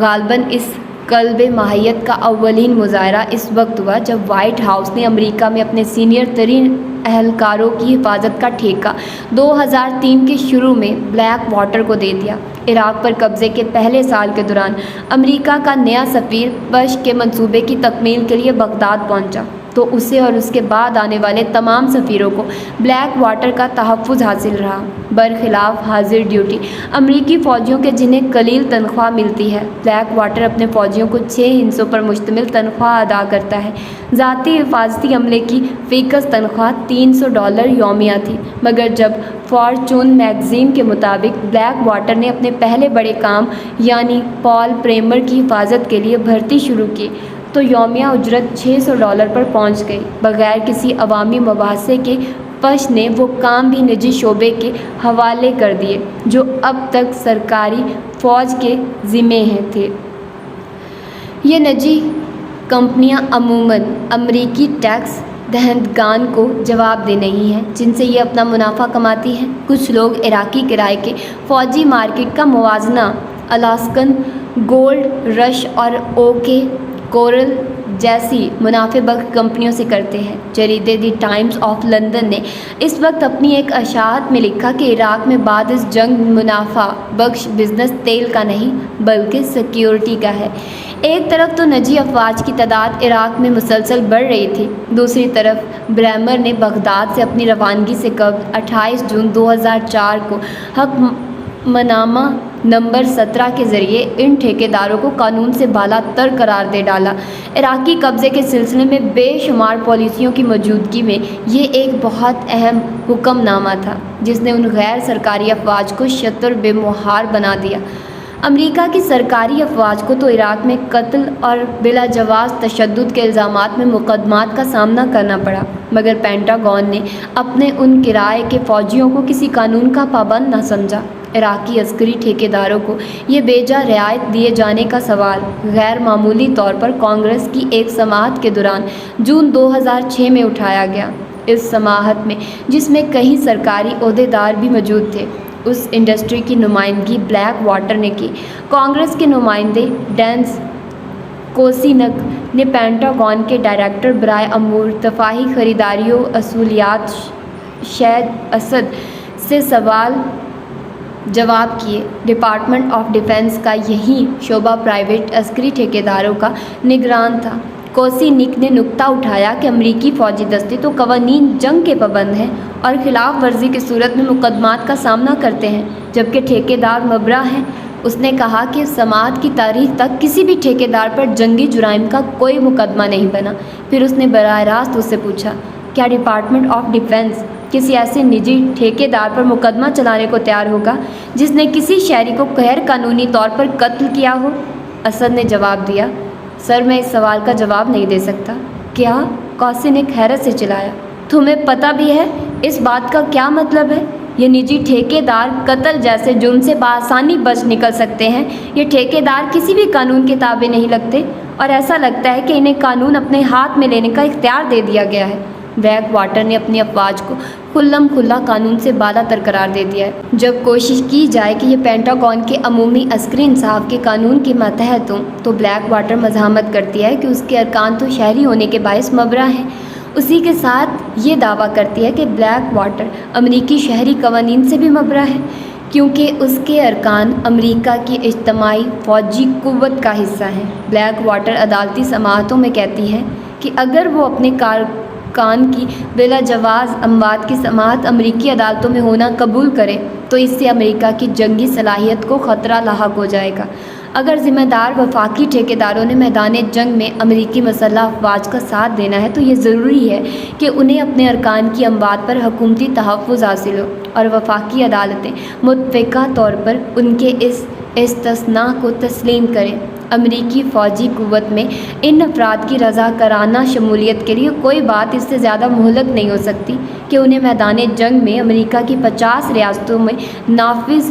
غالباً اس قلب ماہیت کا اولین مظاہرہ اس وقت ہوا جب وائٹ ہاؤس نے امریکہ میں اپنے سینئر ترین اہلکاروں کی حفاظت کا ٹھیکہ 2003 کے شروع میں بلیک واٹر کو دے دیا۔ عراق پر قبضے کے پہلے سال کے دوران امریکہ کا نیا سفیر بش کے منصوبے کی تکمیل کے لیے بغداد پہنچا تو اسے اور اس کے بعد آنے والے تمام سفیروں کو بلیک واٹر کا تحفظ حاصل رہا، برخلاف حاضر ڈیوٹی امریکی فوجیوں کے جنہیں قلیل تنخواہ ملتی ہے۔ بلیک واٹر اپنے فوجیوں کو 6 حصوں پر مشتمل تنخواہ ادا کرتا ہے۔ ذاتی حفاظتی عملے کی فیکس تنخواہ $300 یومیہ تھی، مگر جب فارچون میگزین کے مطابق بلیک واٹر نے اپنے پہلے بڑے کام یعنی پال پریمر کی حفاظت کے لیے بھرتی شروع کی تو یومیہ اجرت $600 پر پہنچ گئی۔ بغیر کسی عوامی مباحثے کے بش نے وہ کام بھی نجی شعبے کے حوالے کر دیے جو اب تک سرکاری فوج کے ذمے تھے۔ یہ نجی کمپنیاں عموماً امریکی ٹیکس دہندگان کو جواب دہ نہیں ہیں جن سے یہ اپنا منافع کماتی ہیں۔ کچھ لوگ عراقی کرائے کے فوجی مارکیٹ کا موازنہ الاسکن گولڈ رش اور اوکے کورل جیسی منافع بخش کمپنیوں سے کرتے ہیں۔ جریدے دی ٹائمز آف لندن نے اس وقت اپنی ایک اشاعت میں لکھا کہ عراق میں بعد از جنگ منافع بخش بزنس تیل کا نہیں بلکہ سیکیورٹی کا ہے۔ ایک طرف تو نجی افواج کی تعداد عراق میں مسلسل بڑھ رہی تھی، دوسری طرف بریمر نے بغداد سے اپنی روانگی سے قبل 28 جون 2004 کو حکم نامہ نمبر 17 کے ذریعے ان ٹھیکیداروں کو قانون سے بالا تر قرار دے ڈالا۔ عراقی قبضے کے سلسلے میں بے شمار پالیسیوں کی موجودگی میں یہ ایک بہت اہم حکم نامہ تھا جس نے ان غیر سرکاری افواج کو شتر بے مہار بنا دیا۔ امریکہ کی سرکاری افواج کو تو عراق میں قتل اور بلا جواز تشدد کے الزامات میں مقدمات کا سامنا کرنا پڑا، مگر پینٹاگون نے اپنے ان کرائے کے فوجیوں کو کسی قانون کا پابند نہ سمجھا۔ عراقی عسکری ٹھیکیداروں کو یہ بیجا رعایت دیے جانے کا سوال غیر معمولی طور پر کانگریس کی ایک سماعت کے دوران جون 2006 میں اٹھایا گیا۔ اس سماعت میں جس میں کئی سرکاری عہدیدار بھی موجود تھے، اس انڈسٹری کی نمائندگی بلیک واٹر نے کی۔ کانگریس کے نمائندے ڈینس کوسینک نے پینٹاگون کے ڈائریکٹر برائے امور دفاعی خریداریوں اصولیات شید اسد سے سوال جواب کیے۔ ڈپارٹمنٹ آف ڈیفنس کا یہی شعبہ پرائیویٹ عسکری ٹھیکیداروں کا نگران تھا۔ کوسینک نے نکتہ اٹھایا کہ امریکی فوجی دستے تو قوانین جنگ کے پابند ہیں اور خلاف ورزی کی صورت میں مقدمات کا سامنا کرتے ہیں جبکہ ٹھیکیدار مبرا ہیں۔ اس نے کہا کہ سماعت کی تاریخ تک کسی بھی ٹھیکیدار پر جنگی جرائم کا کوئی مقدمہ نہیں بنا۔ پھر اس نے براہ راست اس سے پوچھا، کیا ڈپارٹمنٹ آف ڈیفنس کسی ایسے نجی ٹھیکیدار پر مقدمہ چلانے کو تیار ہوگا جس نے کسی شہری کو غیر قانونی طور پر قتل کیا ہو؟ اسد نے جواب دیا، سر میں اس سوال کا جواب نہیں دے سکتا۔ کیا؟ کوسینک حیرت سے چلایا، تمہیں پتہ بھی ہے اس بات کا کیا مطلب ہے؟ یہ نجی ٹھیکیدار قتل جیسے جرم سے بآسانی بچ نکل سکتے ہیں۔ یہ ٹھیکیدار کسی بھی قانون کے تابع نہیں لگتے اور ایسا لگتا ہے کہ انہیں قانون اپنے ہاتھ میں لینے کا اختیار دے دیا گیا ہے۔ بلیک واٹر نے اپنی افواج کو کھلم کھلا قانون سے بالا تر قرار دے دیا ہے۔ جب کوشش کی جائے کہ یہ پینٹاگون کے عمومی عسکری انصاف کے قانون کے ماتحت ہوں تو بلیک واٹر مزاحمت کرتی ہے کہ اس کے ارکان تو شہری ہونے کے باعث مبرا ہیں۔ اسی کے ساتھ یہ دعویٰ کرتی ہے کہ بلیک واٹر امریکی شہری قوانین سے بھی مبرا ہے کیونکہ اس کے ارکان امریکہ کی اجتماعی فوجی قوت کا حصہ ہیں۔ بلیک واٹر عدالتی سماعتوں میں کہتی ہے کہ اگر وہ اپنے کارکن کی بلا جواز اموات کی سماعت امریکی عدالتوں میں ہونا قبول کرے تو اس سے امریکہ کی جنگی صلاحیت کو خطرہ لاحق ہو جائے گا۔ اگر ذمہ دار وفاقی ٹھیکیداروں نے میدان جنگ میں امریکی مسلح افواج کا ساتھ دینا ہے تو یہ ضروری ہے کہ انہیں اپنے ارکان کی اموات پر حکومتی تحفظ حاصل ہو اور وفاقی عدالتیں متفقہ طور پر ان کے اس استثناء کو تسلیم کریں۔ امریکی فوجی قوت میں ان افراد کی رضاکارانہ شمولیت کے لیے کوئی بات اس سے زیادہ مہلک نہیں ہو سکتی کہ انہیں میدان جنگ میں امریکہ کی 50 ریاستوں میں نافذ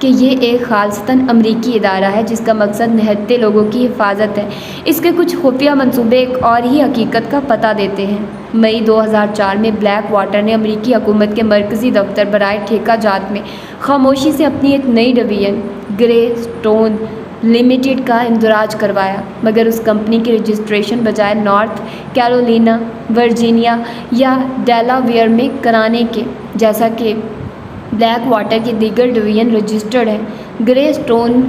کہ یہ ایک خالصتاً امریکی ادارہ ہے جس کا مقصد نہتے لوگوں کی حفاظت ہے۔ اس کے کچھ خفیہ منصوبے ایک اور ہی حقیقت کا پتہ دیتے ہیں۔ مئی 2004 میں بلیک واٹر نے امریکی حکومت کے مرکزی دفتر برائے ٹھیکہ جات میں خاموشی سے اپنی ایک نئی ڈویژن گرے اسٹون لمیٹڈ کا اندراج کروایا، مگر اس کمپنی کی رجسٹریشن بجائے نارتھ کیرولینا، ورجینیا یا ڈیلاویئر میں کرانے کے، جیسا کہ بلیک واٹر کی دیگر ڈویژن رجسٹرڈ ہے، گرے اسٹون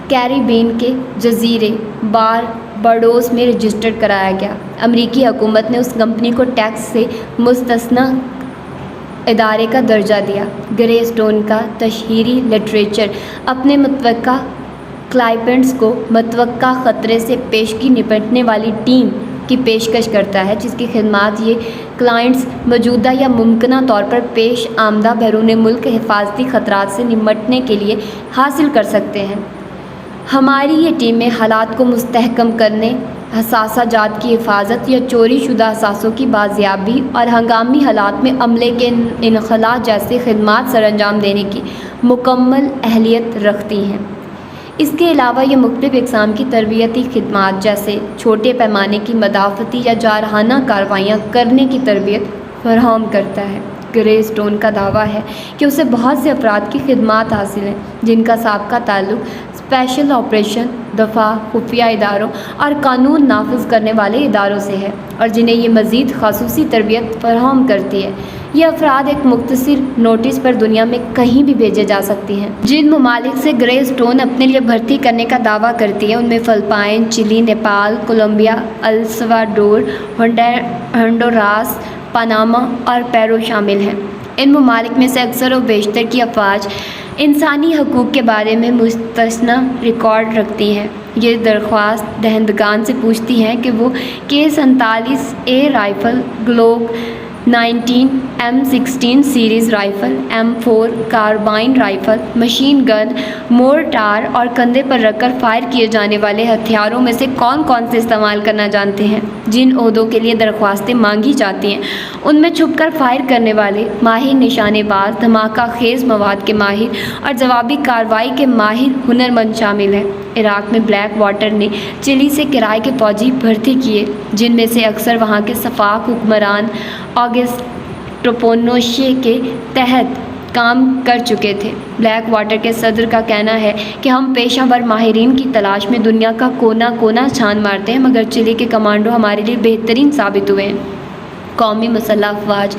کیریبین کے جزیرے بارباڈوس میں رجسٹرڈ کرایا گیا۔ امریکی حکومت نے اس کمپنی کو ٹیکس سے مستثنی ادارے کا درجہ دیا۔ گرے اسٹون کا تشہیری لٹریچر اپنے متوقع کلائنٹس کو متوقع خطرے سے پیشگی نپٹنے والی ٹیم کی پیشکش کرتا ہے، جس کی خدمات یہ کلائنٹس موجودہ یا ممکنہ طور پر پیش آمدہ بیرون ملک حفاظتی خطرات سے نمٹنے کے لیے حاصل کر سکتے ہیں۔ ہماری یہ ٹیمیں حالات کو مستحکم کرنے، حساسہ جات کی حفاظت یا چوری شدہ اثاثوں کی بازیابی اور ہنگامی حالات میں عملے کے انخلاء جیسی خدمات سر انجام دینے کی مکمل اہلیت رکھتی ہیں۔ اس کے علاوہ یہ مختلف اقسام کی تربیتی خدمات جیسے چھوٹے پیمانے کی مدافعتی یا جارحانہ کارروائیاں کرنے کی تربیت فراہم کرتا ہے۔ گرے اسٹون کا دعویٰ ہے کہ اسے بہت سے افراد کی خدمات حاصل ہیں جن کا سابقہ تعلق اسپیشل آپریشن، دفاع، خفیہ اداروں اور قانون نافذ کرنے والے اداروں سے ہے، اور جنہیں یہ مزید خصوصی تربیت فراہم کرتی ہے۔ یہ افراد ایک مختصر نوٹس پر دنیا میں کہیں بھی بھیجے جا سکتی ہیں۔ جن ممالک سے گرے اسٹون اپنے لیے بھرتی کرنے کا دعویٰ کرتی ہے ان میں فلپائن، چلی، نیپال، کولمبیا، السلواڈور، ہنڈوراس، پاناما اور پیرو شامل ہیں۔ ان ممالک میں سے اکثر و بیشتر کی افواج انسانی حقوق کے بارے میں مستثنی ریکارڈ رکھتی ہیں۔ یہ درخواست دہندگان سے پوچھتی ہیں کہ وہ K47A rifle, Glock 19 M16 series rifle, M4 carbine rifle, machine gun, mortar اور کندھے پر رکھ کر فائر کیے جانے والے ہتھیاروں میں سے کون سے استعمال کرنا جانتے ہیں۔ جن عہدوں کے لیے درخواستیں مانگی جاتی ہیں ان میں چھپ کر فائر کرنے والے، ماہر نشانے باز، دھماکہ خیز مواد کے ماہر اور جوابی کارروائی کے ماہر ہنرمند شامل ہیں۔ عراق میں بلیک واٹر نے چلی سے کرائے کے فوجی بھرتی کیے، جن میں سے اکثر وہاں کے سفاک حکمران آگسٹو پینوشے کے تحت کام کر چکے تھے۔ بلیک واٹر کے صدر کا کہنا ہے کہ ہم پیشہ ور ماہرین کی تلاش میں دنیا کا کونا کونا چھان مارتے ہیں، مگر چلی کے کمانڈو ہمارے لیے بہترین ثابت ہوئے ہیں۔ قومی مسلح افواج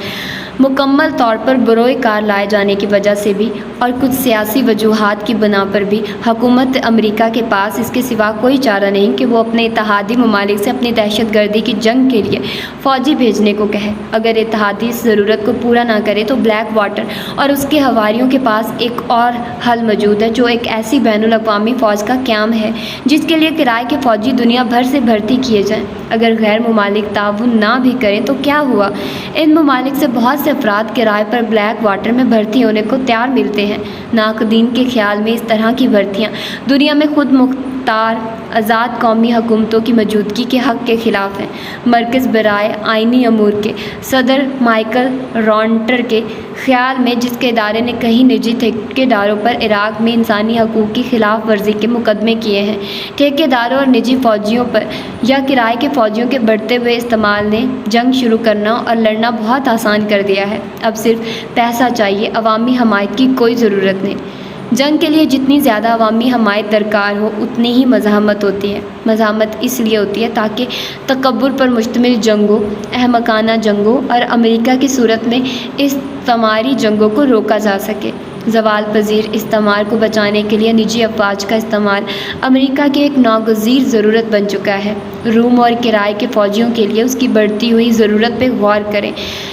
مکمل طور پر بروئے کار لائے جانے کی وجہ سے بھی اور کچھ سیاسی وجوہات کی بنا پر بھی حکومت امریکہ کے پاس اس کے سوا کوئی چارہ نہیں کہ وہ اپنے اتحادی ممالک سے اپنی دہشت گردی کی جنگ کے لیے فوجی بھیجنے کو کہے۔ اگر اتحادی اس ضرورت کو پورا نہ کرے تو بلیک واٹر اور اس کے حواریوں کے پاس ایک اور حل موجود ہے، جو ایک ایسی بین الاقوامی فوج کا قیام ہے جس کے لیے کرائے کے فوجی دنیا بھر سے بھرتی کیے جائیں۔ اگر غیر ممالک تعاون نہ بھی کریں تو کیا ہوا؟ ان ممالک سے بہت سے افراد کرائے پر بلیک واٹر میں بھرتی ہونے کو تیار ملتے ہیں۔ ناقدین کے خیال میں اس طرح کی بھرتیاں دنیا میں خود مختار آزاد قومی حکومتوں کی موجودگی کے حق کے خلاف ہیں۔ مرکز برائے آئینی امور کے صدر مائیکل رانٹر کے خیال میں جس کے ادارے نے کئی نجی ٹھیکیداروں پر عراق میں انسانی حقوق کی خلاف ورزی کے مقدمے کیے ہیں، ٹھیکیداروں اور نجی فوجیوں پر یا کرائے کے فوجیوں کے بڑھتے ہوئے استعمال نے جنگ شروع کرنا اور لڑنا بہت آسان کر دیا ہے۔ اب صرف پیسہ چاہیے، عوامی حمایت کی کوئی ضرورت نہیں۔ جنگ کے لیے جتنی زیادہ عوامی حمایت درکار ہو اتنی ہی مزاحمت ہوتی ہے۔ مزاحمت اس لیے ہوتی ہے تاکہ تکبر پر مشتمل جنگوں، احمقانہ جنگوں اور امریکہ کی صورت میں استعماری جنگوں کو روکا جا سکے۔ زوال پذیر استعمار کو بچانے کے لیے نجی افواج کا استعمال امریکہ کی ایک ناگزیر ضرورت بن چکا ہے۔ روم اور کرائے کے فوجیوں کے لیے اس کی بڑھتی ہوئی ضرورت پہ غور کریں۔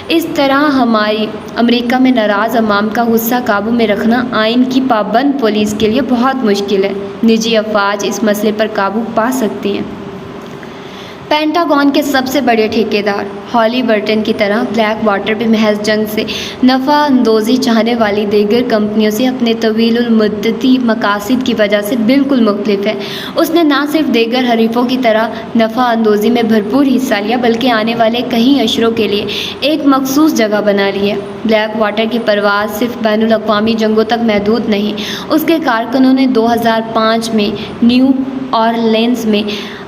اس طرح ہماری امریکہ میں ناراض عوام کا غصہ قابو میں رکھنا آئین کی پابند پولیس کے لیے بہت مشکل ہے۔ نجی افواج اس مسئلے پر قابو پا سکتی ہیں۔ پینٹاگون کے سب سے بڑے ٹھیکیدار ہالی برٹن کی طرح بلیک واٹر بھی محض جنگ سے نفع اندوزی چاہنے والی دیگر کمپنیوں سے اپنے طویل المدتی مقاصد کی وجہ سے بالکل مختلف ہے۔ اس نے نہ صرف دیگر حریفوں کی طرح نفع اندوزی میں بھرپور حصہ لیا بلکہ آنے والے کئی اشروں کے لیے ایک مخصوص جگہ بنا لی ہے۔ بلیک واٹر کی پرواز صرف بین الاقوامی جنگوں تک محدود نہیں، اس کے کارکنوں نے 2005 میں نیو اورلینز میں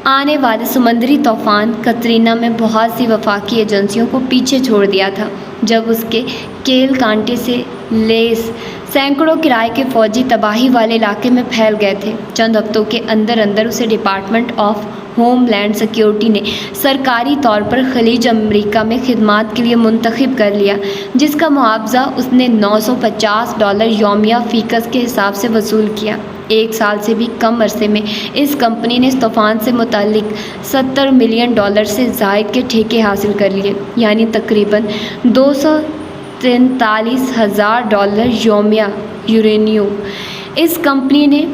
آنے والے سمندری طوفان کترینا میں بہت سی وفاقی ایجنسیوں کو پیچھے چھوڑ دیا تھا، جب اس کے کیل کانٹی سے لیس سینکڑوں کرائے کے فوجی تباہی والے علاقے میں پھیل گئے تھے۔ چند ہفتوں کے اندر اندر اسے department of homeland security نے سرکاری طور پر خلیج امریکہ میں خدمات کے لیے منتخب کر لیا، جس کا معاوضہ اس نے $950 یومیہ فیکس کے حساب سے وصول کیا۔ ایک سال سے بھی کم عرصے میں اس کمپنی نے اس طوفان سے متعلق $70 ملین سے زائد کے ٹھیکے حاصل کر لیے، یعنی تقریباً $243,000 یومیہ یورینیم۔ اس کمپنی نے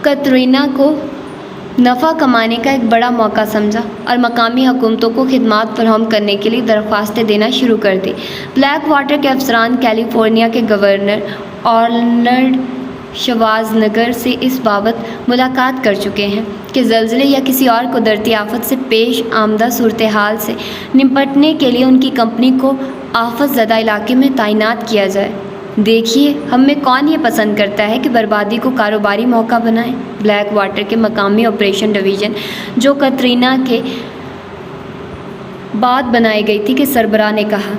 کترینا کو نفع کمانے کا ایک بڑا موقع سمجھا اور مقامی حکومتوں کو خدمات فراہم کرنے کے لیے درخواستیں دینا شروع کر دی۔ بلیک واٹر کے افسران کیلیفورنیا کے گورنر آرنلڈ شوارزنگر سے اس بابت ملاقات کر چکے ہیں کہ زلزلے یا کسی اور قدرتی آفت سے پیش آمدہ صورتحال سے نمٹنے کے لیے ان کی کمپنی کو آفت زدہ علاقے میں تعینات کیا جائے۔ دیکھیے، ہم میں کون یہ پسند کرتا ہے کہ بربادی کو کاروباری موقع بنائیں؟ بلیک واٹر کے مقامی آپریشن ڈویژن، جو کترینا کے بعد بنائی گئی تھی، کے سربراہ نے کہا،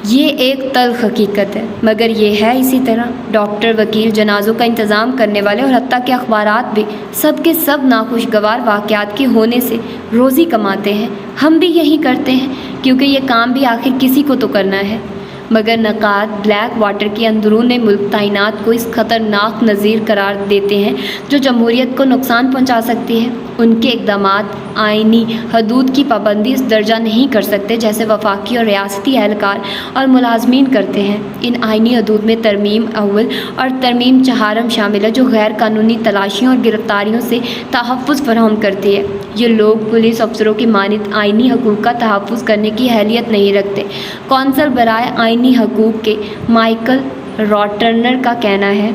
یہ ایک تلخ حقیقت ہے، مگر یہ ہے اسی طرح۔ ڈاکٹر، وکیل، جنازوں کا انتظام کرنے والے اور حتیٰ کہ اخبارات بھی سب کے سب ناخوشگوار واقعات کے ہونے سے روزی کماتے ہیں۔ ہم بھی یہی کرتے ہیں، کیونکہ یہ کام بھی آخر کسی کو تو کرنا ہے۔ مگر نقاد بلیک واٹر کی اندرون ملک تعینات کو اس خطرناک نظیر قرار دیتے ہیں جو جمہوریت کو نقصان پہنچا سکتی ہے۔ ان کے اقدامات آئینی حدود کی پابندی اس درجہ نہیں کر سکتے جیسے وفاقی اور ریاستی اہلکار اور ملازمین کرتے ہیں۔ ان آئینی حدود میں ترمیم اول اور ترمیم چہارم شامل ہے، جو غیر قانونی تلاشیوں اور گرفتاریوں سے تحفظ فراہم کرتی ہے۔ یہ لوگ پولیس افسروں کی مانند آئینی حقوق کا تحفظ کرنے کی اہلیت نہیں رکھتے۔ کونسل برائے آئینی حقوق کے مائیکل راٹنر کا کہنا ہے،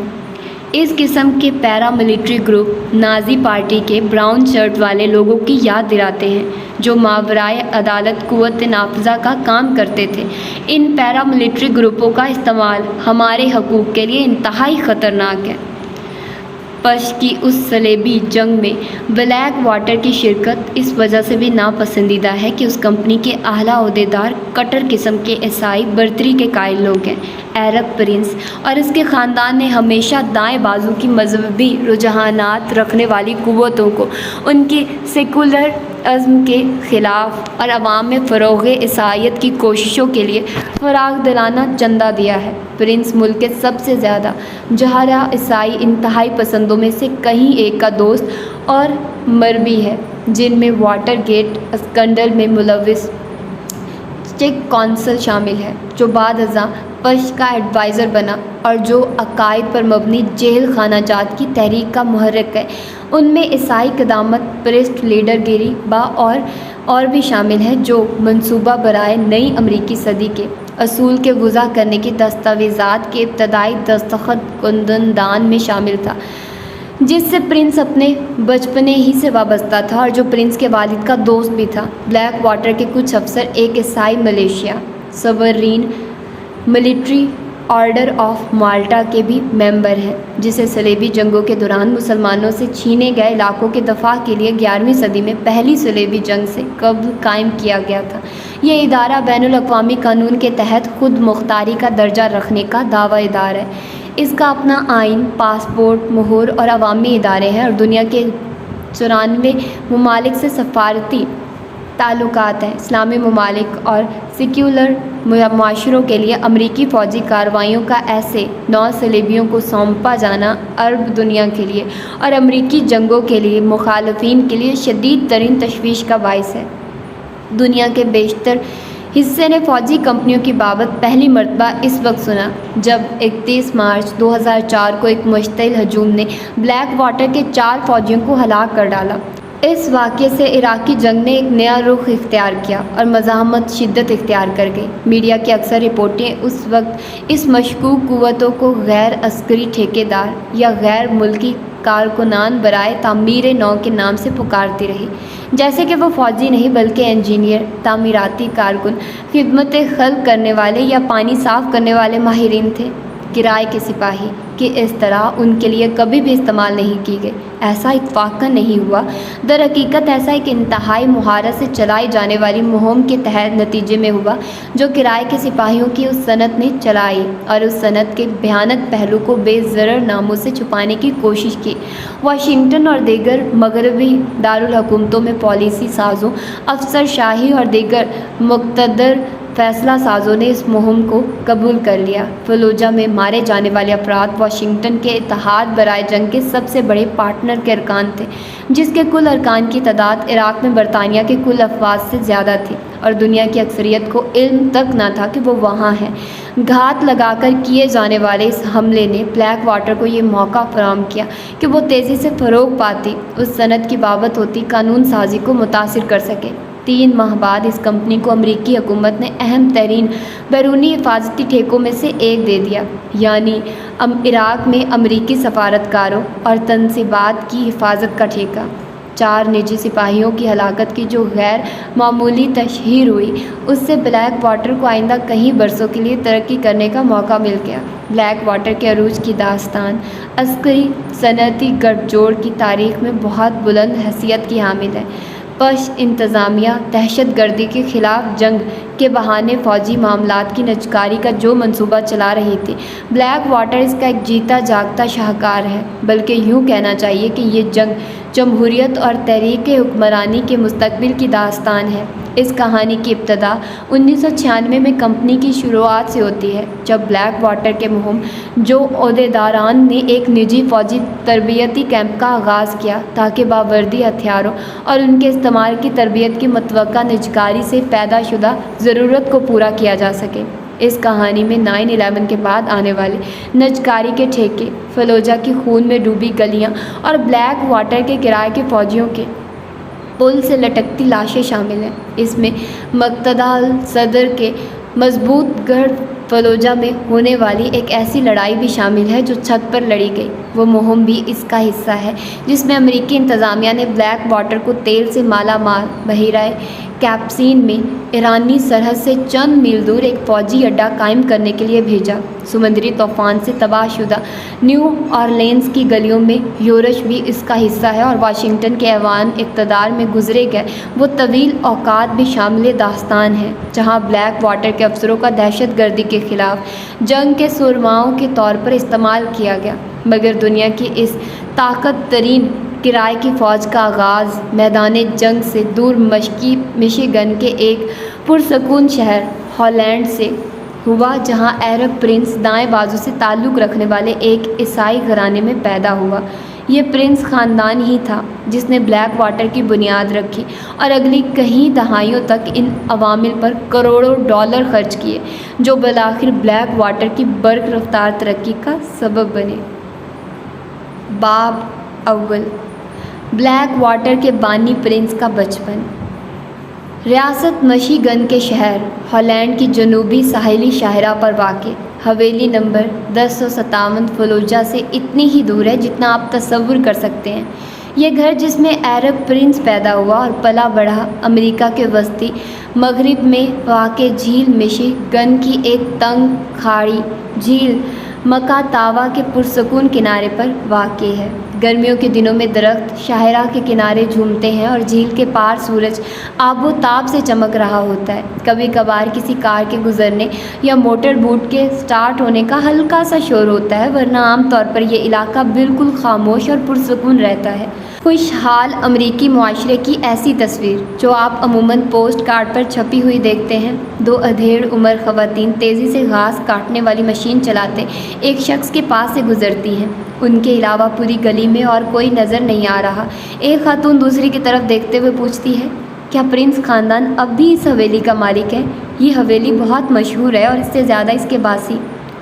اس قسم کے پیرا ملٹری گروپ نازی پارٹی کے براؤن شرٹ والے لوگوں کی یاد دلاتے ہیں جو ماورائے عدالت قوت نافذہ کا کام کرتے تھے۔ ان پیرا ملٹری گروپوں کا استعمال ہمارے حقوق کے لیے انتہائی خطرناک ہے۔ پش کی اس صلیبی جنگ میں بلیک واٹر کی شرکت اس وجہ سے بھی ناپسندیدہ ہے کہ اس کمپنی کے اعلیٰ عہدیدار کٹر قسم کے عیسائی برتری کے قائل لوگ ہیں۔ عرب پرنس اور اس کے خاندان نے ہمیشہ دائیں بازو کی مذہبی رجحانات رکھنے والی قوتوں کو ان کی سیکولر ازم کے خلاف اور عوام میں فروغ عیسائیت کی کوششوں کے لیے فراغ دلانہ چندہ دیا ہے۔ پرنس ملک کے سب سے زیادہ جہرا عیسائی انتہائی پسندوں میں سے کہیں ایک کا دوست اور مربی ہے، جن میں واٹر گیٹ اسکینڈل میں ملوث چیک کونسل شامل ہے، جو بعد ازاں پش کا ایڈوائزر بنا اور جو عقائد پر مبنی جیل خانہ جات کی تحریک کا محرک ہے۔ ان میں عیسائی قدامت پرست لیڈر گیری با اور بھی شامل ہیں، جو منصوبہ برائے نئی امریکی صدی کے اصول کے وضع کرنے کی دستاویزات کے ابتدائی دستخط کنندگان میں شامل تھا، جس سے پرنس اپنے بچپنے ہی سے وابستہ تھا اور جو پرنس کے والد کا دوست بھی تھا۔ بلیک واٹر کے کچھ افسر ایک عیسائی militia sovereign military order of Malta کے بھی ممبر ہیں، جسے صلیبی جنگوں کے دوران مسلمانوں سے چھینے گئے علاقوں کے دفاع کے لیے 11ویں صدی میں پہلی صلیبی جنگ سے قبل قائم کیا گیا تھا۔ یہ ادارہ بین الاقوامی قانون کے تحت خود مختاری کا درجہ رکھنے کا دعویٰ دار ہے۔ اس کا اپنا آئین، پاسپورٹ، مہر اور عوامی ادارے ہیں اور دنیا کے 94 ممالک سے سفارتی تعلقات ہیں۔ اسلامی ممالک اور سیکولر معاشروں کے لیے امریکی فوجی کارروائیوں کا ایسے 9 صلیبیوں کو سونپا جانا عرب دنیا کے لیے اور امریکی جنگوں کے لیے مخالفین کے لیے شدید ترین تشویش کا باعث ہے۔ دنیا کے بیشتر حصے نے فوجی کمپنیوں کی بابت پہلی مرتبہ اس وقت سنا جب 31 مارچ 2004 کو ایک مشتعل ہجوم نے بلیک واٹر کے 4 فوجیوں کو ہلاک کر ڈالا۔ اس واقعے سے عراق کی جنگ نے ایک نیا رخ اختیار کیا اور مزاحمت شدت اختیار کر گئی۔ میڈیا کی اکثر رپورٹیں اس وقت اس مشکوک قوتوں کو غیر عسکری ٹھیکیدار یا غیر ملکی کارکنان برائے تعمیر نو کے نام سے پکارتی رہی، جیسے کہ وہ فوجی نہیں بلکہ انجینئر، تعمیراتی کارکن، خدمت خلق کرنے والے یا پانی صاف کرنے والے ماہرین تھے۔ کرائے کے سپاہی کی اصطلاح ان کے لیے کبھی بھی استعمال نہیں کی گئی۔ ایسا اتفاقاً نہیں ہوا، در حقیقت ایسا ایک انتہائی مہارت سے چلائی جانے والی مہم کے تحت نتیجے میں ہوا جو کرائے کے سپاہیوں کی اس صنعت نے چلائی اور اس صنعت کے بھیانک پہلو کو بے ضرر ناموں سے چھپانے کی کوشش کی۔ واشنگٹن اور دیگر مغربی دارالحکومتوں میں پالیسی سازوں، افسر شاہی اور دیگر مقتدر فیصلہ سازوں نے اس مہم کو قبول کر لیا۔ فلوجہ میں مارے جانے والے افراد واشنگٹن کے اتحاد برائے جنگ کے سب سے بڑے پارٹنر کے ارکان تھے، جس کے کل ارکان کی تعداد عراق میں برطانیہ کے کل افواج سے زیادہ تھی، اور دنیا کی اکثریت کو علم تک نہ تھا کہ وہ وہاں ہیں۔ گھات لگا کر کیے جانے والے اس حملے نے بلیک واٹر کو یہ موقع فراہم کیا کہ وہ تیزی سے فروغ پاتی اس صنعت کی بابت ہوتی قانون سازی کو متاثر کر سکے۔ 3 ماہ بعد اس کمپنی کو امریکی حکومت نے اہم ترین بیرونی حفاظتی ٹھیکوں میں سے ایک دے دیا، یعنی عراق میں امریکی سفارتکاروں اور تنصیبات کی حفاظت کا ٹھیکہ۔ 4 نجی سپاہیوں کی ہلاکت کی جو غیر معمولی تشہیر ہوئی، اس سے بلیک واٹر کو آئندہ کئی برسوں کے لیے ترقی کرنے کا موقع مل گیا۔ بلیک واٹر کے عروج کی داستان عسکری صنعتی گٹھ جوڑ کی تاریخ میں بہت بلند حیثیت کی حامل ہے۔ پش انتظامیہ دہشت گردی کے خلاف جنگ کے بہانے فوجی معاملات کی نجکاری کا جو منصوبہ چلا رہی تھی، بلیک واٹر اس کا ایک جیتا جاگتا شاہکار ہے، بلکہ یوں کہنا چاہیے کہ یہ جنگ جمہوریت اور تحریک حکمرانی کے مستقبل کی داستان ہے۔ اس کہانی کی ابتدا 1996 میں کمپنی کی شروعات سے ہوتی ہے، جب بلیک واٹر کے مہم جو عہدیداران نے ایک نجی فوجی تربیتی کیمپ کا آغاز کیا تاکہ باوردی ہتھیاروں اور ان کے استعمال کی تربیت کی متوقع نجکاری سے پیدا شدہ ضرورت کو پورا کیا جا سکے۔ اس کہانی میں 9/11 کے بعد آنے والے نجکاری کے ٹھیکے، فلوجہ کی خون میں ڈوبی گلیاں اور بلیک واٹر کے کرائے کے فوجیوں کے پل سے لٹکتی لاشیں شامل ہیں۔ اس میں مقتدہ الصدر کے مضبوط گڑھ فلوجہ میں ہونے والی ایک ایسی لڑائی بھی شامل ہے جو چھت پر لڑی گئی۔ وہ مہم بھی اس کا حصہ ہے جس میں امریکی انتظامیہ نے بلیک واٹر کو تیل سے مالا مال بحیرہ کیسپیئن میں ایرانی سرحد سے چند میل دور ایک فوجی اڈہ قائم کرنے کے لیے بھیجا۔ سمندری طوفان سے تباہ شدہ نیو اورلینز کی گلیوں میں یورش بھی اس کا حصہ ہے، اور واشنگٹن کے ایوان اقتدار میں گزرے گئے وہ طویل اوقات بھی شامل داستان ہے جہاں بلیک واٹر کے افسروں کا دہشت گردی کے خلاف جنگ کے سرماؤں کے طور پر استعمال کیا گیا۔ مگر دنیا کی اس طاقت ترین کرائے کی فوج کا آغاز میدان جنگ سے دور مشیگن کے ایک پرسکون شہر ہالینڈ سے ہوا، جہاں عرب پرنس دائیں بازو سے تعلق رکھنے والے ایک عیسائی گھرانے میں پیدا ہوا۔ یہ پرنس خاندان ہی تھا جس نے بلیک واٹر کی بنیاد رکھی اور اگلی کئی دہائیوں تک ان عوامل پر کروڑوں ڈالر خرچ کیے جو بالآخر بلیک واٹر کی برق رفتار ترقی کا سبب بنے۔ باب اول، بلیک واٹر کے بانی پرنس کا بچپن۔ ریاست مشیگن کے شہر ہالینڈ کی جنوبی ساحلی شاہراہ پر واقع حویلی نمبر 1057 فلوجہ سے اتنی ہی دور ہے جتنا آپ تصور کر سکتے ہیں۔ یہ گھر جس میں عرب پرنس پیدا ہوا اور پلا بڑھا، امریکہ کے وسطی مغرب میں واقع جھیل مشیگن کی ایک تنگ کھاڑی جھیل مکاتاوا کے پرسکون کنارے پر واقع ہے۔ گرمیوں کے دنوں میں درخت شاہراہ کے کنارے جھومتے ہیں اور جھیل کے پار سورج آب و تاب سے چمک رہا ہوتا ہے۔ کبھی کبھار کسی کار کے گزرنے یا موٹر بوٹ کے سٹارٹ ہونے کا ہلکا سا شور ہوتا ہے، ورنہ عام طور پر یہ علاقہ بالکل خاموش اور پرسکون رہتا ہے۔ خوشحال امریکی معاشرے کی ایسی تصویر جو آپ عموماً پوسٹ کارڈ پر چھپی ہوئی دیکھتے ہیں۔ 2 ادھیڑ عمر خواتین تیزی سے گھاس کاٹنے والی مشین چلاتے ایک شخص کے پاس سے گزرتی ہیں۔ ان کے علاوہ پوری گلی میں اور کوئی نظر نہیں آ رہا۔ ایک خاتون دوسری کی طرف دیکھتے ہوئے پوچھتی ہے، کیا پرنس خاندان اب بھی اس حویلی کا مالک ہے؟ یہ حویلی بہت مشہور ہے اور اس سے زیادہ اس کے باسی۔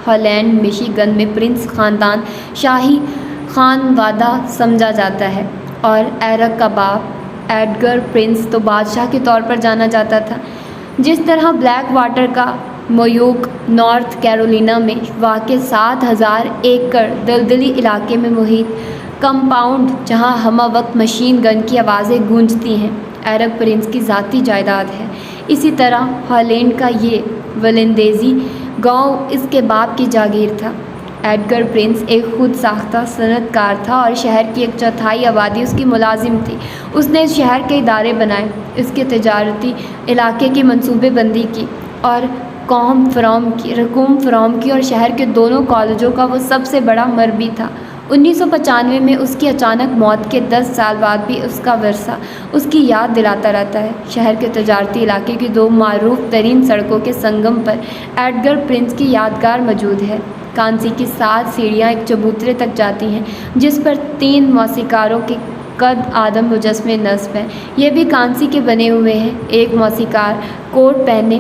ہالینڈ مشیگن میں پرنس خاندان شاہی خانوادہ سمجھا جاتا ہے اور ایرک کا باپ ایڈگر پرنس تو بادشاہ کے طور پر جانا جاتا تھا۔ جس طرح بلیک واٹر کا میوک نارتھ کیرولینا میں واقع 7,000 ایکڑ دلدلی علاقے میں محیط کمپاؤنڈ جہاں ہمہ وقت مشین گن کی آوازیں گونجتی ہیں ایرک پرنس کی ذاتی جائیداد ہے، اسی طرح ہالینڈ کا یہ ولندیزی گاؤں اس کے باپ کی جاگیر تھا۔ ایڈگر پرنس ایک خود ساختہ صنعت کار تھا اور شہر کی 1/4 آبادی اس کی ملازم تھی۔ اس نے اس شہر کے ادارے بنائے، اس کے تجارتی علاقے کی منصوبے بندی کی اور رقوم فراہم کی اور شہر کے دونوں کالجوں کا وہ سب سے بڑا مربی تھا۔ 1995 میں اس کی اچانک موت کے 10 سال بعد بھی اس کا ورثہ اس کی یاد دلاتا رہتا ہے۔ شہر کے تجارتی علاقے کی 2 معروف ترین سڑکوں کے سنگم پر ایڈگر پرنس کی یادگار موجود ہے۔ کانسی کی 7 سیڑھیاں ایک چبوترے تک جاتی ہیں جس پر 3 موسیقاروں کے قد آدم مجسمے نصب ہیں۔ یہ بھی کانسی کے بنے ہوئے ہیں۔ ایک موسیقار کوٹ پہنے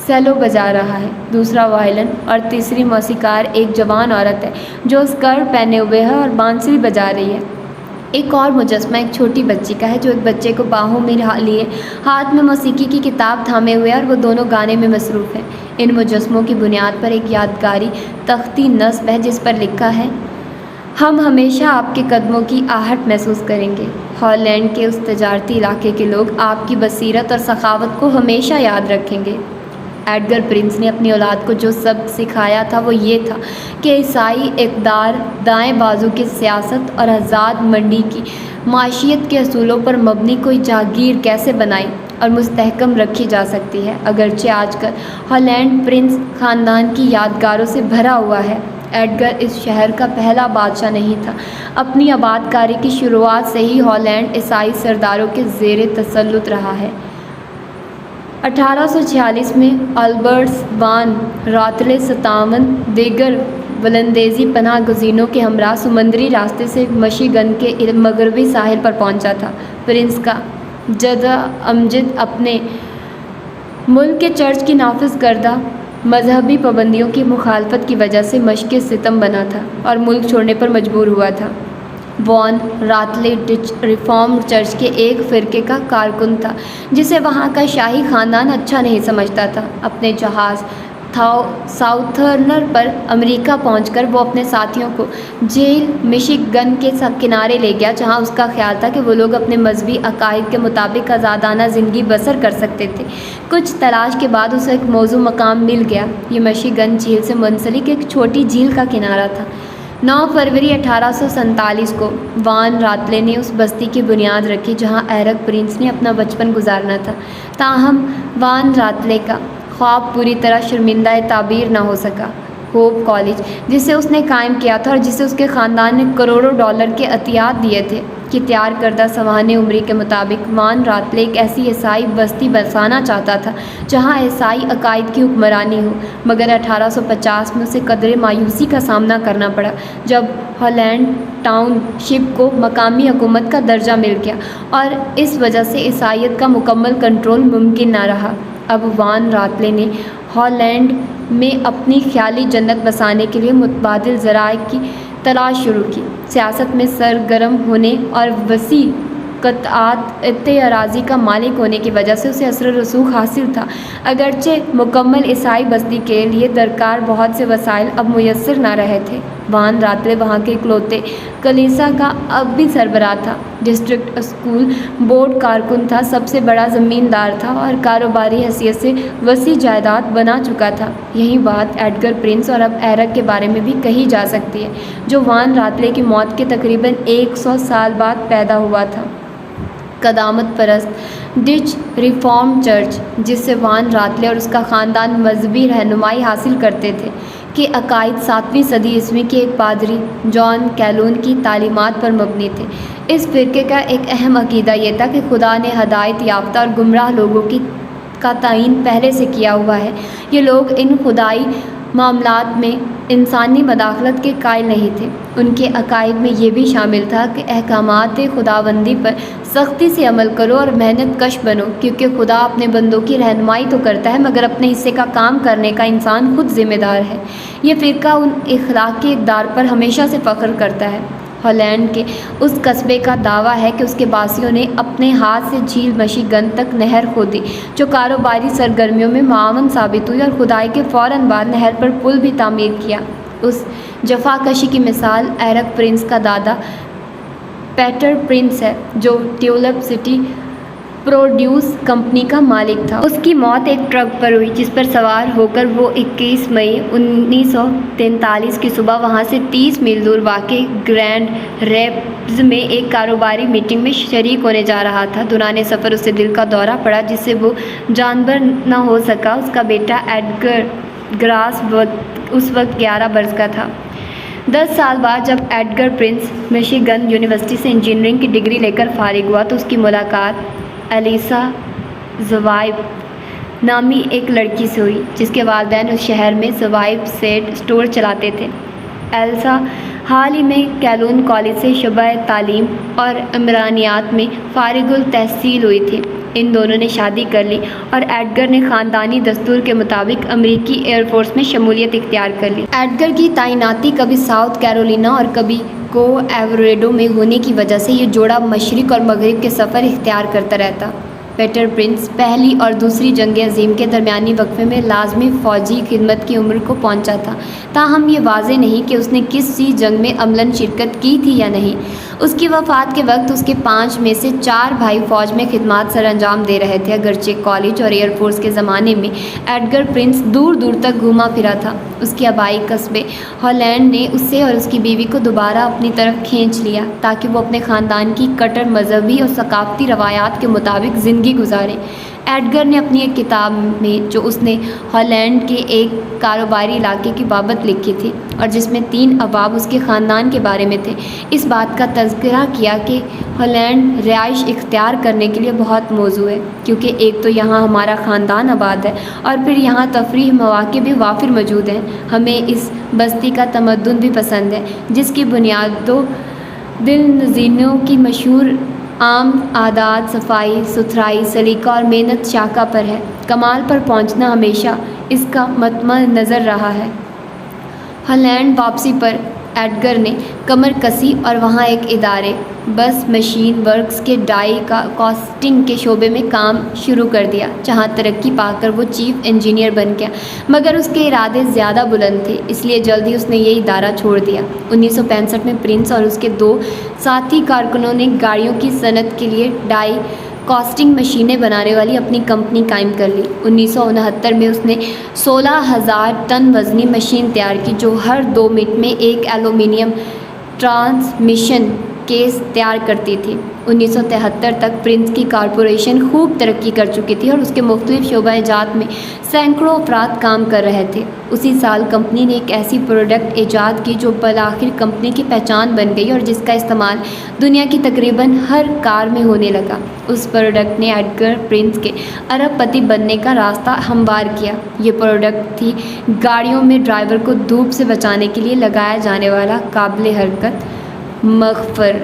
سیلو بجا رہا ہے، دوسرا وائلن اور تیسری موسیقار ایک جوان عورت ہے جو اسکرٹ پہنے ہوئے ہے اور بانسری بجا رہی ہے۔ ایک اور مجسمہ ایک چھوٹی بچی کا ہے جو ایک بچے کو باہوں میں لیے ہاتھ میں موسیقی کی کتاب تھامے ہوئے اور وہ دونوں گانے میں مصروف ہیں۔ ان مجسموں کی بنیاد پر ایک یادگاری تختی نصب ہے جس پر لکھا ہے، ہم ہمیشہ آپ کے قدموں کی آہٹ محسوس کریں گے۔ ہالینڈ کے اس تجارتی علاقے کے لوگ آپ کی بصیرت اور سخاوت کو ہمیشہ یاد رکھیں گے۔ ایڈگر پرنس نے اپنی اولاد کو جو سبق سکھایا تھا وہ یہ تھا کہ عیسائی اقدار دائیں بازو کی سیاست اور آزاد منڈی کی معیشت کے اصولوں پر مبنی کوئی جاگیر کیسے بنائی اور مستحکم رکھی جا سکتی ہے۔ اگرچہ آج کل ہالینڈ پرنس خاندان کی یادگاروں سے بھرا ہوا ہے، ایڈگر اس شہر کا پہلا بادشاہ نہیں تھا۔ اپنی آباد کاری کی شروعات سے ہی ہالینڈ عیسائی سرداروں کے زیر تسلط رہا ہے۔ 1846 میں البرٹس وان راتلے 57 دیگر ولندیزی پناہ گزینوں کے ہمراہ سمندری راستے سے مشیگن کے مغربی ساحل پر پہنچا تھا۔ پرنس کا جدہ امجد اپنے ملک کے چرچ کی نافذ کردہ مذہبی پابندیوں کی مخالفت کی وجہ سے مشق ستم بنا تھا اور ملک چھوڑنے پر مجبور ہوا تھا۔ وان راتلے ڈچ ریفارم چرچ کے ایک فرقے کا کارکن تھا جسے وہاں کا شاہی خاندان اچھا نہیں سمجھتا تھا۔ اپنے جہاز ساؤتھرنر پر امریکہ پہنچ کر وہ اپنے ساتھیوں کو جیل مشیگن کے کنارے لے گیا جہاں اس کا خیال تھا کہ وہ لوگ اپنے مذہبی عقائد کے مطابق آزادانہ زندگی بسر کر سکتے تھے۔ کچھ تلاش کے بعد اسے ایک موزوں مقام مل گیا۔ یہ مشیگن جھیل سے منسلک ایک چھوٹی جھیل کا کنارہ تھا۔ 9 فروری 1847 کو وان راتلے نے اس بستی کی بنیاد رکھی جہاں ایرک پرنس نے اپنا بچپن گزارنا تھا۔ تاہم وان راتلے کا خواب پوری طرح شرمندہ تعبیر نہ ہو سکا۔ ہوپ کالج جسے اس نے قائم کیا تھا اور جسے اس کے خاندان نے کروڑوں ڈالر کے عطیات دیے تھے کی تیار کردہ سوانح عمری کے مطابق وان راتلے ایک ایسی عیسائی بستی بسانا چاہتا تھا جہاں عیسائی عقائد کی حکمرانی ہو، مگر 1850 میں اسے قدرے مایوسی کا سامنا کرنا پڑا جب ہالینڈ ٹاؤن شپ کو مقامی حکومت کا درجہ مل گیا اور اس وجہ سے عیسائیت کا مکمل کنٹرول ممکن نہ رہا۔ اب وان راتلے نے ہالینڈ میں اپنی خیالی جنت بسانے کے لیے متبادل ذرائع کی تلاش شروع کی۔ سیاست میں سرگرم ہونے اور وسیع قطعات اراضی کا مالک ہونے کی وجہ سے اسے اثر و رسوخ حاصل تھا۔ اگرچہ مکمل عیسائی بستی کے لیے درکار بہت سے وسائل اب میسر نہ رہے تھے، وان راتلے وہاں کے اکلوتے کلیسا کا اب بھی سربراہ تھا، ڈسٹرکٹ اسکول بورڈ کارکن تھا، سب سے بڑا زمیندار تھا اور کاروباری حیثیت سے وسیع جائیداد بنا چکا تھا۔ یہی بات ایڈگر پرنس اور اب ایرک کے بارے میں بھی کہی جا سکتی ہے جو وان راتلے کی موت کے تقریباً 100 سال بعد پیدا ہوا تھا۔ قدامت پرست ڈچ ریفارم چرچ جس سے وان راتلے اور اس کا خاندان مذہبی رہنمائی حاصل کرتے تھے کے عقائد 7ویں صدی عیسوی کے ایک پادری جان کیلون کی تعلیمات پر مبنی تھے۔ اس فرقے کا ایک اہم عقیدہ یہ تھا کہ خدا نے ہدایت یافتہ اور گمراہ لوگوں کا تعین پہلے سے کیا ہوا ہے۔ یہ لوگ ان خدائی معاملات میں انسانی مداخلت کے قائل نہیں تھے۔ ان کے عقائد میں یہ بھی شامل تھا کہ احکامات خداوندی پر سختی سے عمل کرو اور محنت کش بنو، کیونکہ خدا اپنے بندوں کی رہنمائی تو کرتا ہے مگر اپنے حصے کا کام کرنے کا انسان خود ذمہ دار ہے۔ یہ فرقہ ان اخلاقی اقدار پر ہمیشہ سے فخر کرتا ہے۔ ہالینڈ کے اس قصبے کا دعویٰ ہے کہ اس کے باسیوں نے اپنے ہاتھ سے جھیل مشیگن تک نہر کھودی، جو کاروباری سرگرمیوں میں معاون ثابت ہوئی، اور کھدائی کے فوراً بعد نہر پر پل بھی تعمیر کیا۔ اس جفاکشی کی مثال ایرک پرنس کا دادا پیٹر پرنس ہے، جو ٹیولپ سٹی پروڈیوس کمپنی کا مالک تھا۔ اس کی موت ایک ٹرک پر ہوئی جس پر سوار ہو کر وہ 21 مئی 1943 کی صبح وہاں سے 30 میل دور واقع گرینڈ ریپڈز میں ایک کاروباری میٹنگ میں شریک ہونے جا رہا تھا۔ دوران سفر اسے دل کا دورہ پڑا جس سے وہ جانبر نہ ہو سکا۔ اس کا بیٹا ایڈگر گراس اس وقت 11 برس کا تھا۔ 10 سال بعد جب ایڈگر پرنس مشیگن یونیورسٹی سے انجینئرنگ کی ڈگری لے کر فارغ ہوا تو اس کی ملاقات ایلیسا زوائب نامی ایک لڑکی سے ہوئی جس کے والدین اس شہر میں زوائب سیڈ اسٹور چلاتے تھے۔ ایلسا حال ہی میں کیلون کالج سے شعبہ تعلیم اور عمرانیات میں فارغ التحصیل ہوئی تھی۔ ان دونوں نے شادی کر لی اور ایڈگر نے خاندانی دستور کے مطابق امریکی ایئر فورس میں شمولیت اختیار کر لی۔ ایڈگر کی تعیناتی کبھی ساؤتھ کیرولینا اور کبھی کولیراڈو میں ہونے کی وجہ سے یہ جوڑا مشرق اور مغرب کے سفر اختیار کرتا رہتا۔ پیٹر پرنس پہلی اور دوسری جنگ عظیم کے درمیانی وقفے میں لازمی فوجی خدمت کی عمر کو پہنچا تھا، تاہم یہ واضح نہیں کہ اس نے کسی جنگ میں عملاً شرکت کی تھی یا نہیں۔ اس کی وفات کے وقت اس کے 5 میں سے 4 بھائی فوج میں خدمات سر انجام دے رہے تھے۔ اگرچہ کالج اور ایئر فورس کے زمانے میں ایڈگر پرنس دور دور تک گھوما پھرا تھا، اس کے آبائی قصبے ہالینڈ نے اسے اور اس کی بیوی کو دوبارہ اپنی طرف کھینچ لیا تاکہ وہ اپنے خاندان کی کٹر مذہبی اور ثقافتی روایات کے مطابق زندگی گزارے۔ ایڈگر نے اپنی ایک کتاب میں جو اس نے ہالینڈ کے ایک کاروباری علاقے کی بابت لکھی تھی اور جس میں 3 ابواب اس کے خاندان کے بارے میں تھے، اس بات کا تذکرہ کیا کہ ہالینڈ رہائش اختیار کرنے کے لیے بہت موزوں ہے، کیونکہ ایک تو یہاں ہمارا خاندان آباد ہے اور پھر یہاں تفریح مواقع بھی وافر موجود ہیں۔ ہمیں اس بستی کا تمدن بھی پسند ہے جس کی بنیاد دل نشینوں کی مشہور عام عادات، صفائی ستھرائی، سلیقہ اور محنت شاخہ پر ہے۔ کمال پر پہنچنا ہمیشہ اس کا مطمع نظر رہا ہے۔ ہالینڈ واپسی پر ایڈگر نے کمر کسی اور وہاں ایک ادارے بس مشین ورکس کے ڈائی کاسٹنگ کے شعبے میں کام شروع کر دیا، جہاں ترقی پا کر وہ چیف انجینئر بن گیا، مگر اس کے ارادے زیادہ بلند تھے، اس لیے جلد ہی اس نے یہ ادارہ چھوڑ دیا۔ 1965 میں پرنس اور اس کے 2 ساتھی کارکنوں نے گاڑیوں کی صنعت کے لیے ڈائی کاسٹنگ مشینیں بنانے والی اپنی کمپنی قائم کر لی۔ 1969 میں اس نے 16,000 ٹن وزنی مشین تیار کی جو ہر 2 منٹ میں ایک ایلومینیم ٹرانسمیشن کیس تیار کرتی تھی۔ 1973 تک پرنس کی کارپوریشن خوب ترقی کر چکی تھی اور اس کے مختلف شعبہ جات میں سینکڑوں افراد کام کر رہے تھے۔ اسی سال کمپنی نے ایک ایسی پروڈکٹ ایجاد کی جو بالآخر کمپنی کی پہچان بن گئی اور جس کا استعمال دنیا کی تقریباً ہر کار میں ہونے لگا۔ اس پروڈکٹ نے ایڈگر پرنس کے ارب پتی بننے کا راستہ ہموار کیا۔ یہ پروڈکٹ تھی گاڑیوں میں ڈرائیور کو دھوپ سے بچانے کے لیے لگایا جانے والا قابل حرکت مغفر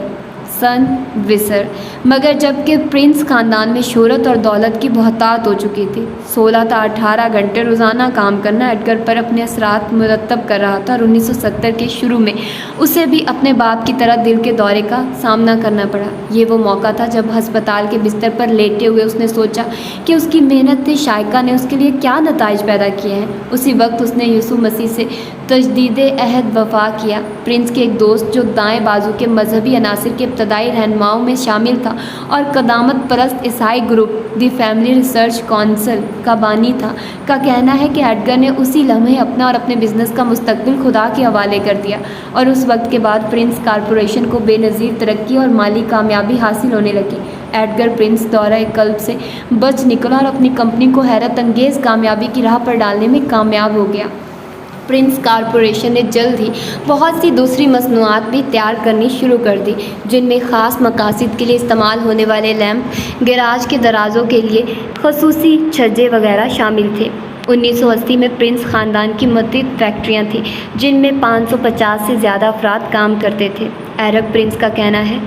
سن ویسر۔ مگر جب کہ پرنس خاندان میں شہرت اور دولت کی بہتات ہو چکی تھی، 16 تا 18 گھنٹے روزانہ کام کرنا ایڈگر پر اپنے اثرات مرتب کر رہا تھا اور 1970 کے شروع میں اسے بھی اپنے باپ کی طرح دل کے دورے کا سامنا کرنا پڑا۔ یہ وہ موقع تھا جب ہسپتال کے بستر پر لیٹے ہوئے اس نے سوچا کہ اس کی محنت شائقہ نے اس کے لیے کیا نتائج پیدا کیے ہیں۔ اسی وقت اس نے یسوع مسیح سے تجدید عہد وفا کیا۔ پرنس کے ایک دوست جو دائیں بازو کے مذہبی عناصر کے ابتدائی رہنماؤں میں شامل تھا اور قدامت پرست عیسائی group the family research council کا بانی تھا، کا کہنا ہے کہ ایڈگر نے اسی لمحے اپنا اور اپنے بزنس کا مستقبل خدا کے حوالے کر دیا اور اس وقت کے بعد پرنس کارپوریشن کو بے نظیر ترقی اور مالی کامیابی حاصل ہونے لگی۔ ایڈگر پرنس دورہ قلب سے بچ نکلا اور اپنی کمپنی کو حیرت انگیز کامیابی کی راہ پر ڈالنے میں کامیاب ہو گیا۔ پرنس کارپوریشن نے جلد ہی بہت سی دوسری مصنوعات بھی تیار کرنی شروع کر دی، جن میں خاص مقاصد کے لیے استعمال ہونے والے لیمپ، گیراج کے درازوں کے لیے خصوصی چھجے وغیرہ شامل تھے۔ 1980 میں پرنس خاندان کی متعدد فیکٹریاں تھیں جن میں 550 سے زیادہ افراد کام کرتے تھے۔ ایرک پرنس کا کہنا ہے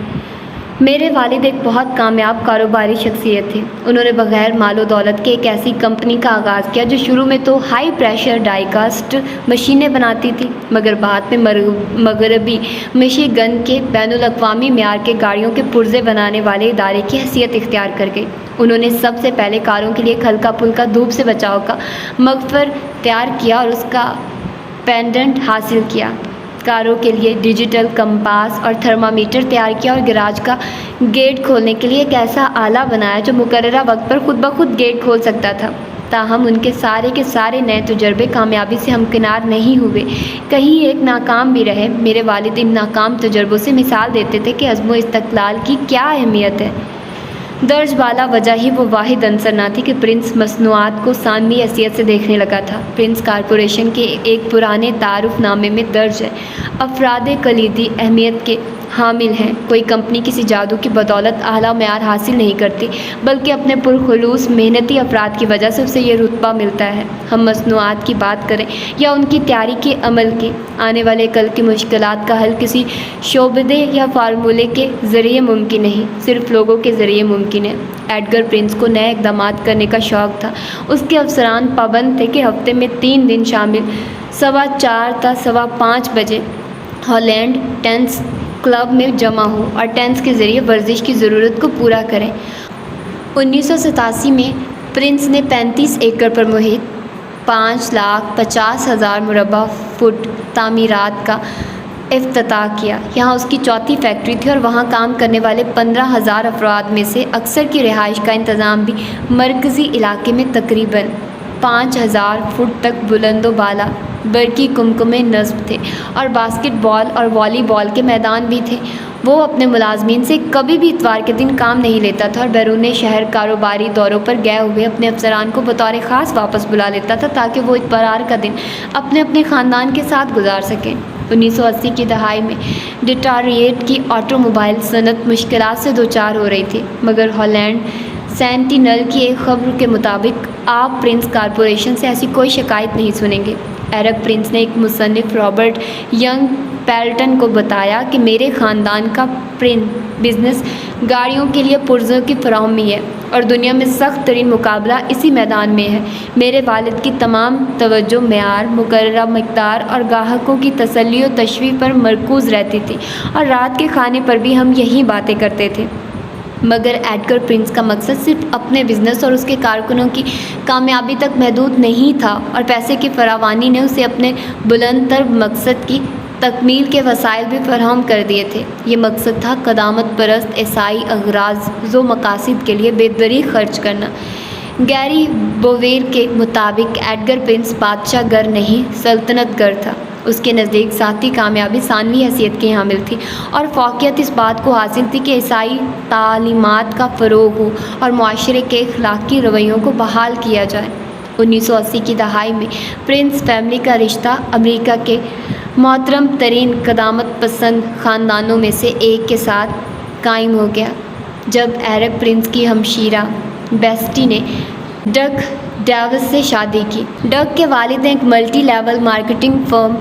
میرے والد ایک بہت کامیاب کاروباری شخصیت تھے۔ انہوں نے بغیر مال و دولت کے ایک ایسی کمپنی کا آغاز کیا جو شروع میں تو ہائی پریشر ڈائی کاسٹ مشینیں بناتی تھی، مگر بعد میں مغربی مشیگن کے بین الاقوامی معیار کے گاڑیوں کے پرزے بنانے والے ادارے کی حیثیت اختیار کر گئی۔ انہوں نے سب سے پہلے کاروں کے لیے ایک ہلکا پھلکا دھوپ سے بچاؤ کا مغفر تیار کیا اور اس کا پیٹنٹ حاصل کیا۔ کاروں کے لیے ڈیجیٹل کمپاس اور تھرمامیٹر تیار کیا اور گیراج کا گیٹ کھولنے کے لیے ایک ایسا آلہ بنایا جو مقررہ وقت پر خود بخود گیٹ کھول سکتا تھا۔ تاہم ان کے سارے نئے تجربے کامیابی سے ہمکنار نہیں ہوئے، کہیں ایک ناکام بھی رہے۔ میرے والد ان ناکام تجربوں سے مثال دیتے تھے کہ عزم و استقلال کی کیا اہمیت ہے۔ درج بالا وجہ ہی وہ واحد عنصر نہ تھی کہ پرنس مصنوعات کو ثانوی حیثیت سے دیکھنے لگا تھا۔ پرنس کارپوریشن کے ایک پرانے تعارف نامے میں درج ہے: افراد کلیدی اہمیت کے حامل ہیں۔ کوئی کمپنی کسی جادو کی بدولت اعلیٰ معیار حاصل نہیں کرتی، بلکہ اپنے پرخلوص محنتی افراد کی وجہ سے اسے یہ رتبہ ملتا ہے۔ ہم مصنوعات کی بات کریں یا ان کی تیاری کے عمل کی، آنے والے کل کی مشکلات کا حل کسی شعبدے یا فارمولے کے ذریعے ممکن نہیں، صرف لوگوں کے ذریعے ممکن ہے۔ ایڈگر پرنس کو نئے اقدامات کرنے کا شوق تھا۔ اس کے افسران پابند تھے کہ ہفتے میں 3 دن شامل 4:15 تا 5:15 بجے ہالینڈ ٹینس کلب میں جمع ہوں اور ٹینس کے ذریعے ورزش کی ضرورت کو پورا کریں۔ 1987 میں پرنس نے 35 ایکڑ پر محیط 5,50,000 مربع فٹ تعمیرات کا افتتاح کیا۔ یہاں اس کی چوتھی فیکٹری تھی اور وہاں کام کرنے والے 15,000 افراد میں سے اکثر کی رہائش کا انتظام بھی مرکزی علاقے میں تقریباً 5,000 فٹ تک بلند و بالا برقی کمکمے نصب تھے اور باسکٹ بال اور والی بال کے میدان بھی تھے۔ وہ اپنے ملازمین سے کبھی بھی اتوار کے دن کام نہیں لیتا تھا اور بیرون شہر کاروباری دوروں پر گئے ہوئے اپنے افسران کو بطور خاص واپس بلا لیتا تھا تاکہ وہ اتوار کا دن اپنے خاندان کے ساتھ گزار سکیں۔ 1980 کی دہائی میں ڈیٹرائٹ کی آٹو موبائل صنعت مشکلات سے دوچار ہو رہی تھی، مگر ہالینڈ سینٹینل کی ایک خبر کے مطابق آپ پرنس کارپوریشن سے ایسی کوئی شکایت نہیں سنیں گے۔ ایرک پرنس نے ایک مصنف رابرٹ ینگ پیلٹن کو بتایا کہ میرے خاندان کا بزنس گاڑیوں کے لیے پرزوں کی فراہمی ہے اور دنیا میں سخت ترین مقابلہ اسی میدان میں ہے۔ میرے والد کی تمام توجہ معیار، مقررہ مقدار اور گاہکوں کی تسلی و تشویق پر مرکوز رہتی تھی، اور رات کے کھانے پر بھی ہم یہی باتیں کرتے تھے۔ مگر ایڈگر پرنس کا مقصد صرف اپنے بزنس اور اس کے کارکنوں کی کامیابی تک محدود نہیں تھا، اور پیسے کی فراوانی نے اسے اپنے بلند تر مقصد کی تکمیل کے وسائل بھی فراہم کر دیے تھے۔ یہ مقصد تھا قدامت پرست عیسائی اغراض و مقاصد کے لیے بے دریغ خرچ کرنا۔ گیری بوویر کے مطابق ایڈگر پرنس بادشاہ گر نہیں، سلطنت گر تھا۔ اس کے نزدیک ذاتی کامیابی ثانوی حیثیت کی حامل تھی، اور فوقیت اس بات کو حاصل تھی کہ عیسائی تعلیمات کا فروغ ہو اور معاشرے کے اخلاقی رویوں کو بحال کیا جائے۔ 1980 کی دہائی میں پرنس فیملی کا رشتہ امریکہ کے محترم ترین قدامت پسند خاندانوں میں سے ایک کے ساتھ قائم ہو گیا، جب ایرک پرنس کی ہمشیرہ بیسٹی نے ڈگ ڈیوس سے شادی کی۔ ڈگ کے والد نے ایک ملٹی لیول مارکیٹنگ فرم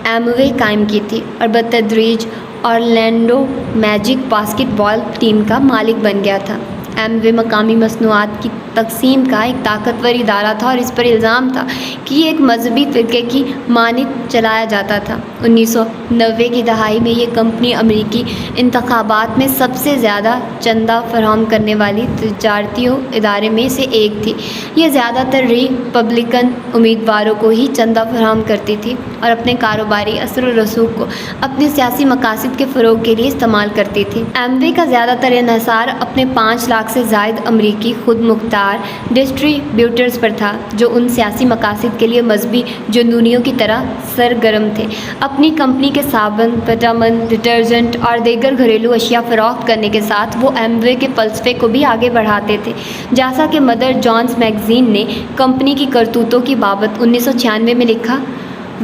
ایموے قائم کی تھی اور بتدریج اورلینڈو میجک باسکٹ بال ٹیم کا مالک بن گیا تھا۔ ایموے مقامی مصنوعات کی تقسیم کا ایک طاقتور ادارہ تھا اور اس پر الزام تھا کہ یہ ایک مذہبی فرقے کی مانند چلایا جاتا تھا۔ 1990 کی دہائی میں یہ کمپنی امریکی انتخابات میں سب سے زیادہ چندہ فراہم کرنے والی تجارتی ادارے میں سے ایک تھی۔ یہ زیادہ تر ریپبلکن امیدواروں کو ہی چندہ فراہم کرتی تھی اور اپنے کاروباری اثر و رسوخ کو اپنے سیاسی مقاصد کے فروغ کے لیے استعمال کرتی تھی۔ ایموے کا زیادہ تر انحصار اپنے 5 لاکھ سے زائد امریکی خود مختار ڈسٹری بیوٹرز پر تھا، جو ان سیاسی مقاصد کے لیے مذہبی جنونیوں کی طرح سرگرم تھے۔ اپنی کمپنی کے صابن، وٹامن، ڈٹرجنٹ اور دیگر گھریلو اشیاء فروخت کرنے کے ساتھ وہ ایموے کے فلسفے کو بھی آگے بڑھاتے تھے۔ جیسا کہ مدر جونز میگزین نے کمپنی کی کرتوتوں کی بابت 1996 میں لکھا،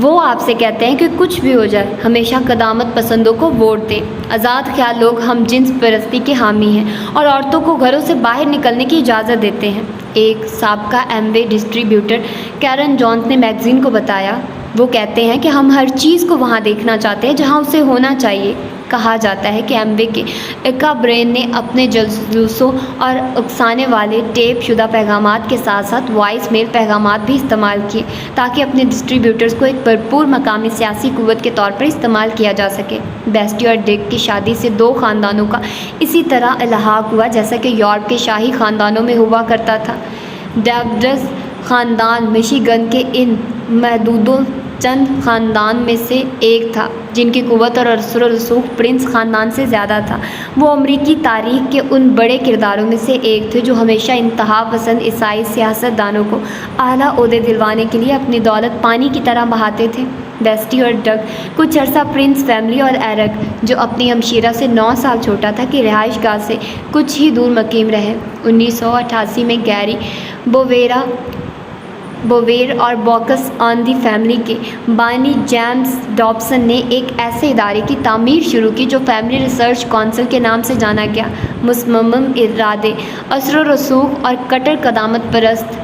وہ آپ سے کہتے ہیں کہ کچھ بھی ہو جائے، ہمیشہ قدامت پسندوں کو ووٹ دیں۔ آزاد خیال لوگ ہم جنس پرستی کے حامی ہیں اور عورتوں کو گھروں سے باہر نکلنے کی اجازت دیتے ہیں۔ ایک سابقہ ایموے ڈسٹری بیوٹر کیرن جونز نے میگزین کو بتایا، وہ کہتے ہیں کہ ہم ہر چیز کو وہاں دیکھنا چاہتے ہیں جہاں اسے ہونا چاہیے۔ کہا جاتا ہے کہ ایم وے کے اکابرین نے اپنے جلوسوں اور اکسانے والے ٹیپ شدہ پیغامات کے ساتھ ساتھ وائس میل پیغامات بھی استعمال کیے تاکہ اپنے ڈسٹریبیوٹرز کو ایک بھرپور مقامی سیاسی قوت کے طور پر استعمال کیا جا سکے۔ بیسٹی اور ڈگ کی شادی سے دو خاندانوں کا اسی طرح الحاق ہوا جیسا کہ یورپ کے شاہی خاندانوں میں ہوا کرتا تھا۔ ڈیوڈز خاندان مشیگن کے ان محدودوں چند خاندان میں سے ایک تھا جن کی قوت اور اثر و رسوخ پرنس خاندان سے زیادہ تھا۔ وہ امریکی تاریخ کے ان بڑے کرداروں میں سے ایک تھے جو ہمیشہ انتہا پسند عیسائی سیاست دانوں کو اعلیٰ عہدے دلوانے کے لیے اپنی دولت پانی کی طرح بہاتے تھے۔ بیسٹی اور ڈگ کچھ عرصہ پرنس فیملی اور ایرک جو اپنی ہمشیرہ سے 9 سال چھوٹا تھا کی رہائش گاہ سے کچھ ہی دور مقیم رہے۔ 1988 میں گیری بوویر اور باکس آن دی فیملی کے بانی جیمز ڈابسن نے ایک ایسے ادارے کی تعمیر شروع کی جو فیملی ریسرچ کونسل کے نام سے جانا گیا۔ مصمم ارادے، اثر و رسوخ اور کٹر قدامت پرست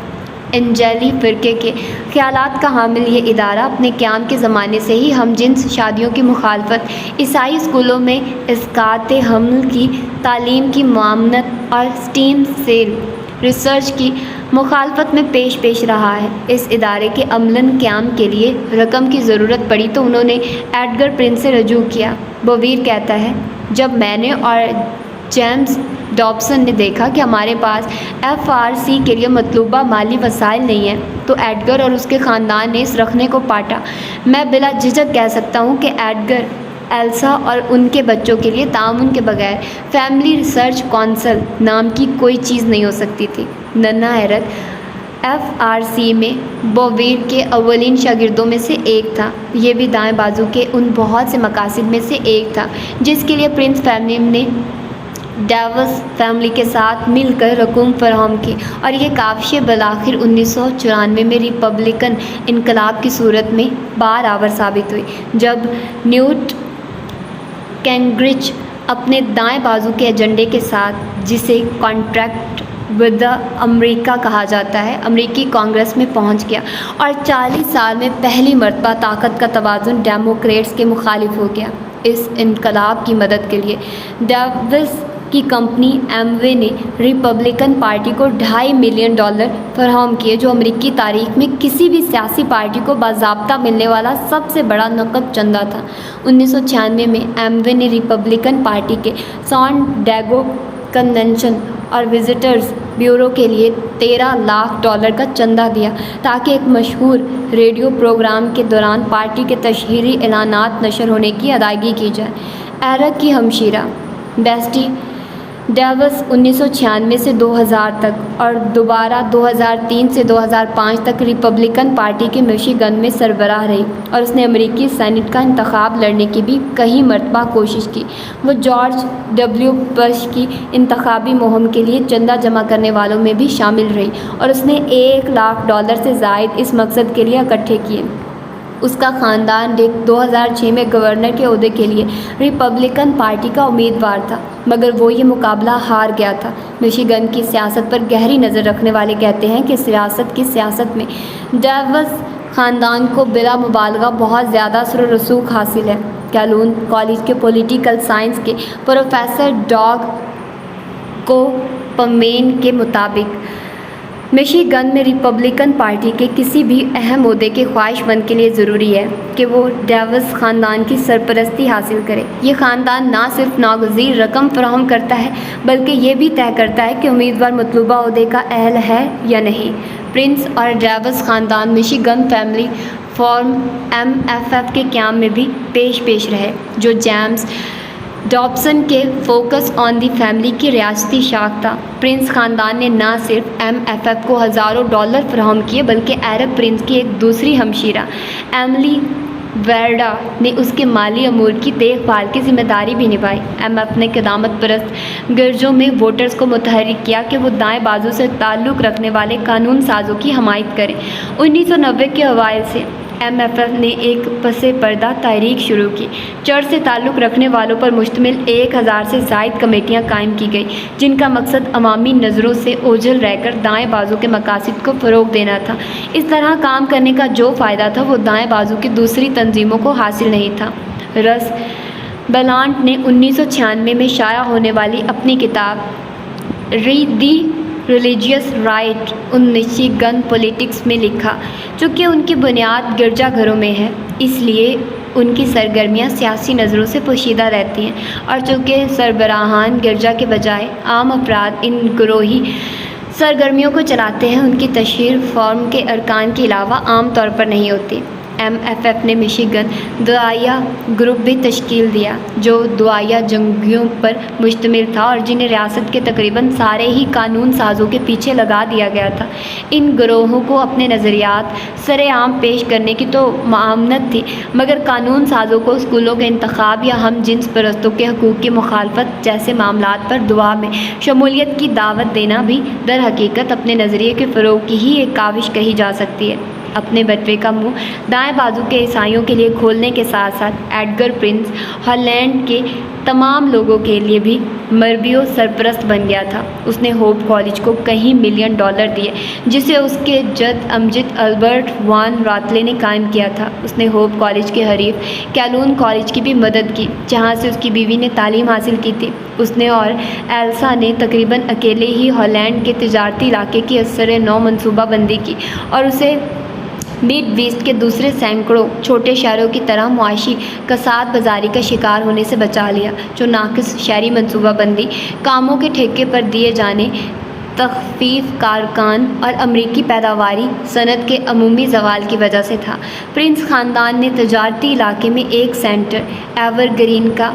انجیلی فرقے کے خیالات کا حامل یہ ادارہ اپنے قیام کے زمانے سے ہی ہم جنس شادیوں کی مخالفت، عیسائی اسکولوں میں اسقاط حمل کی تعلیم کی ممانعت اور اسٹیم سیل ریسرچ کی مخالفت میں پیش رہا ہے۔ اس ادارے کے عملاً قیام کے لیے رقم کی ضرورت پڑی تو انہوں نے ایڈگر پرنس سے رجوع کیا۔ بوویر کہتا ہے، جب میں نے اور جیمز ڈابسن نے دیکھا کہ ہمارے پاس FRC کے لیے مطلوبہ مالی وسائل نہیں ہیں تو ایڈگر اور اس کے خاندان نے اس رکھنے کو پاٹا۔ میں بلا جھجک کہہ سکتا ہوں کہ ایڈگر، ایلسا اور ان کے بچوں کے لیے تعاون کے بغیر فیملی ریسرچ کونسل نام کی کوئی چیز نہیں ہو سکتی تھی۔ ننا ایرک FRC میں بوویر کے اولین شاگردوں میں سے ایک تھا۔ یہ بھی دائیں بازو کے ان بہت سے مقاصد میں سے ایک تھا جس کے لیے پرنس فیملی نے ڈیوس فیملی کے ساتھ مل کر رقوم فراہم کی، اور یہ کاوشیں بالآخر 1994 میں ریپبلکن انقلاب کی صورت میں بار ثابت ہوئی جب نیوٹ گنگرچ اپنے دائیں بازو کے ایجنڈے کے ساتھ، جسے کانٹریکٹ ود امریکہ کہا جاتا ہے، امریکی کانگریس میں پہنچ گیا اور 40 سال میں پہلی مرتبہ طاقت کا توازن ڈیموکریٹس کے مخالف ہو گیا۔ اس انقلاب کی مدد کے لیے ڈیوس کی کمپنی ایم وے نے ریپبلکن پارٹی کو $2.5 ملین فراہم کیے، جو امریکی تاریخ میں کسی بھی سیاسی پارٹی کو باضابطہ ملنے والا سب سے بڑا نقد چندہ تھا۔ 1996 میں ایم وے نے ریپبلکن پارٹی کے سان ڈیگو کنونشن اور وزٹرز بیورو کے لیے $13 لاکھ کا چندہ دیا تاکہ ایک مشہور ریڈیو پروگرام کے دوران پارٹی کے تشہیری اعلانات نشر ہونے کی ادائیگی کی جائے۔ ایرک کی ہمشیرہ بیسٹی ڈیوس 1996 سے 2000 تک اور دوبارہ 2003 سے 2005 تک ریپبلکن پارٹی کے مشیگن میں سربراہ رہی، اور اس نے امریکی سینٹ کا انتخاب لڑنے کی بھی کئی مرتبہ کوشش کی۔ وہ جارج ڈبلیو بش کی انتخابی مہم کے لیے چندہ جمع کرنے والوں میں بھی شامل رہی، اور اس نے $1 لاکھ سے زائد اس مقصد کے لیے اکٹھے کیے۔ اس کا خاندان ڈک 2006 میں گورنر کے عہدے کے لیے ریپبلکن پارٹی کا امیدوار تھا، مگر وہ یہ مقابلہ ہار گیا تھا۔ مشیگن کی سیاست پر گہری نظر رکھنے والے کہتے ہیں کہ ریاست کی سیاست میں ڈیوس خاندان کو بلا مبالغہ بہت زیادہ اثر و رسوخ حاصل ہے۔ کیلون کالج کے پولیٹیکل سائنس کے پروفیسر ڈاگ کوپمین کے مطابق مشیگن میں ریپبلکن پارٹی کے کسی بھی اہم عہدے کے خواہش مند کے لیے ضروری ہے کہ وہ ڈیوس خاندان کی سرپرستی حاصل کرے۔ یہ خاندان نہ صرف ناگزیر رقم فراہم کرتا ہے بلکہ یہ بھی طے کرتا ہے کہ امیدوار مطلوبہ عہدے کا اہل ہے یا نہیں۔ پرنس اور ڈیوس خاندان مشیگن فیملی فورم MFF کے قیام میں بھی پیش رہے، جو جیمز ڈابسن کے فوکس آن دی فیملی کی ریاستی شاخ تھا۔ پرنس خاندان نے نہ صرف MFF کو ہزاروں ڈالر فراہم کیے بلکہ ایرک پرنس کی ایک دوسری ہمشیرہ ایملی ویرڈا نے اس کے مالی امور کی دیکھ بھال کی ذمہ داری بھی نبھائی۔ MF نے قدامت پرست گرجوں میں ووٹرز کو متحرک کیا کہ وہ دائیں بازو سے تعلق رکھنے والے قانون سازوں کی حمایت کریں۔ 1990 کے اوائل سے MFF نے ایک پس پردہ تحریک شروع کی۔ چرچ سے تعلق رکھنے والوں پر مشتمل 1000 سے زائد کمیٹیاں قائم کی گئی جن کا مقصد عوامی نظروں سے اوجھل رہ کر دائیں بازو کے مقاصد کو فروغ دینا تھا۔ اس طرح کام کرنے کا جو فائدہ تھا وہ دائیں بازو کی دوسری تنظیموں کو حاصل نہیں تھا۔ رس بلانٹ نے 1996 میں شائع ہونے والی اپنی کتاب read the religious right in Michigan politics میں لکھا، چونکہ ان کی بنیاد گرجا گھروں میں ہے اس لیے ان کی سرگرمیاں سیاسی نظروں سے پوشیدہ رہتی ہیں، اور چونکہ سربراہان گرجا کے بجائے عام افراد ان گروہی سرگرمیوں کو چلاتے ہیں، ان کی تشہیر فورم کے ارکان کے علاوہ عام طور پر نہیں ہوتی۔ MFF نے مشیگن دعائیہ گروپ بھی تشکیل دیا جو دعائیہ جنگیوں پر مشتمل تھا اور جنہیں ریاست کے تقریباً سارے ہی قانون سازوں کے پیچھے لگا دیا گیا تھا۔ ان گروہوں کو اپنے نظریات سر عام پیش کرنے کی تو ممانعت تھی، مگر قانون سازوں کو اسکولوں کے انتخاب یا ہم جنس پرستوں کے حقوق کی مخالفت جیسے معاملات پر دعا میں شمولیت کی دعوت دینا بھی در حقیقت اپنے نظریے کے فروغ کی ہی ایک کاوش کہی جا سکتی ہے۔ اپنے بٹوے کا منہ دائیں بازو کے عیسائیوں کے لیے کھولنے کے ساتھ ساتھ ایڈگر پرنس ہالینڈ کے تمام لوگوں کے لیے بھی مربی و سرپرست بن گیا تھا۔ اس نے ہوپ کالج کو کئی ملین ڈالر دیے جسے اس کے جد امجد البرٹ وان راتلے نے قائم کیا تھا۔ اس نے ہوپ کالج کے حریف کیلون کالج کی بھی مدد کی جہاں سے اس کی بیوی نے تعلیم حاصل کی تھی۔ اس نے اور ایلسا نے تقریباً اکیلے ہی ہالینڈ کے تجارتی علاقے کی اثر نو منصوبہ بندی کی اور اسے مڈ ویسٹ کے دوسرے سینکڑوں چھوٹے شہروں کی طرح معاشی کساد بازاری کا شکار ہونے سے بچا لیا جو ناقص شہری منصوبہ بندی، کاموں کے ٹھیکے پر دیے جانے، تخفیف کارکان اور امریکی پیداواری صنعت کے عمومی زوال کی وجہ سے تھا۔ پرنس خاندان نے تجارتی علاقے میں ایک سینٹر ایور گرین کا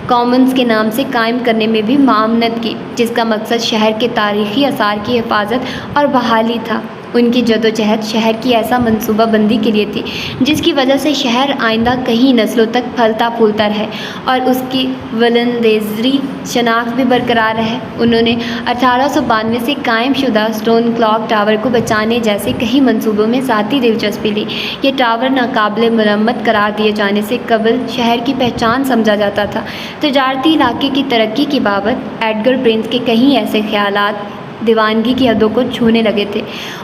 کامنز کے نام سے قائم کرنے میں بھی معاونت کی جس کا مقصد شہر کے تاریخی آثار کی حفاظت اور بحالی تھا۔ ان کی جدوجہد شہر کی ایسا منصوبہ بندی کے لیے تھی جس کی وجہ سے شہر آئندہ کئی نسلوں تک پھلتا پھولتا رہے اور اس کی ولندیزری شناخت بھی برقرار رہے۔ انہوں نے 1892 سے قائم شدہ اسٹون کلاک ٹاور کو بچانے جیسے کئی منصوبوں میں ذاتی دلچسپی لی۔ یہ ٹاور ناقابل مرمت قرار دیے جانے سے قبل شہر کی پہچان سمجھا جاتا تھا۔ تجارتی علاقے کی ترقی کی بابت ایڈگر پرنس کے کئی ایسے خیالات دیوانگی کی حدوں کو چھونے لگے تھے۔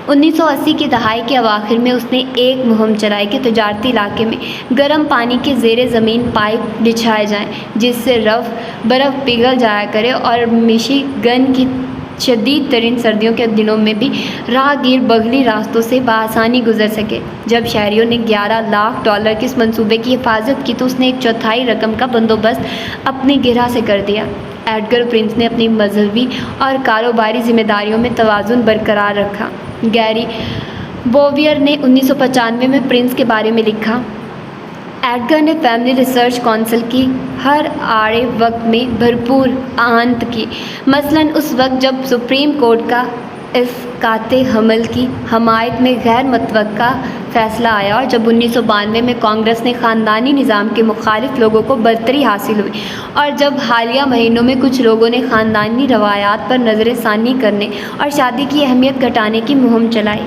1980 کی دہائی کے اواخر میں اس نے ایک مہم چلائی کہ تجارتی علاقے میں گرم پانی کے زیر زمین پائپ بچھائے جائیں جس سے برف پگھل جایا کرے اور مشیگن کی شدید ترین سردیوں کے دنوں میں بھی راہگیر بغلی راستوں سے بآسانی گزر سکے۔ جب شہریوں نے $11 لاکھ کے اس منصوبے کی حفاظت کی تو اس نے 1/4 رقم کا بندوبست اپنی گرہ سے کر دیا۔ ایڈگر پرنس نے اپنی مذہبی اور کاروباری ذمہ داریوں میں توازن برقرار رکھا۔ گیری بوویر نے 1995 میں پرنس کے بارے میں لکھا، ایڈگر نے فیملی ریسرچ کونسل کی ہر آڑے وقت میں بھرپور اعانت کی، مثلاً اس وقت جب سپریم کورٹ کا اسقاط حمل کی حمایت میں غیر متوقع فیصلہ آیا اور جب 1992 میں کانگریس نے خاندانی نظام کے مخالف لوگوں کو برتری حاصل ہوئی اور جب حالیہ مہینوں میں کچھ لوگوں نے خاندانی روایات پر نظر ثانی کرنے اور شادی کی اہمیت گھٹانے کی مہم چلائی۔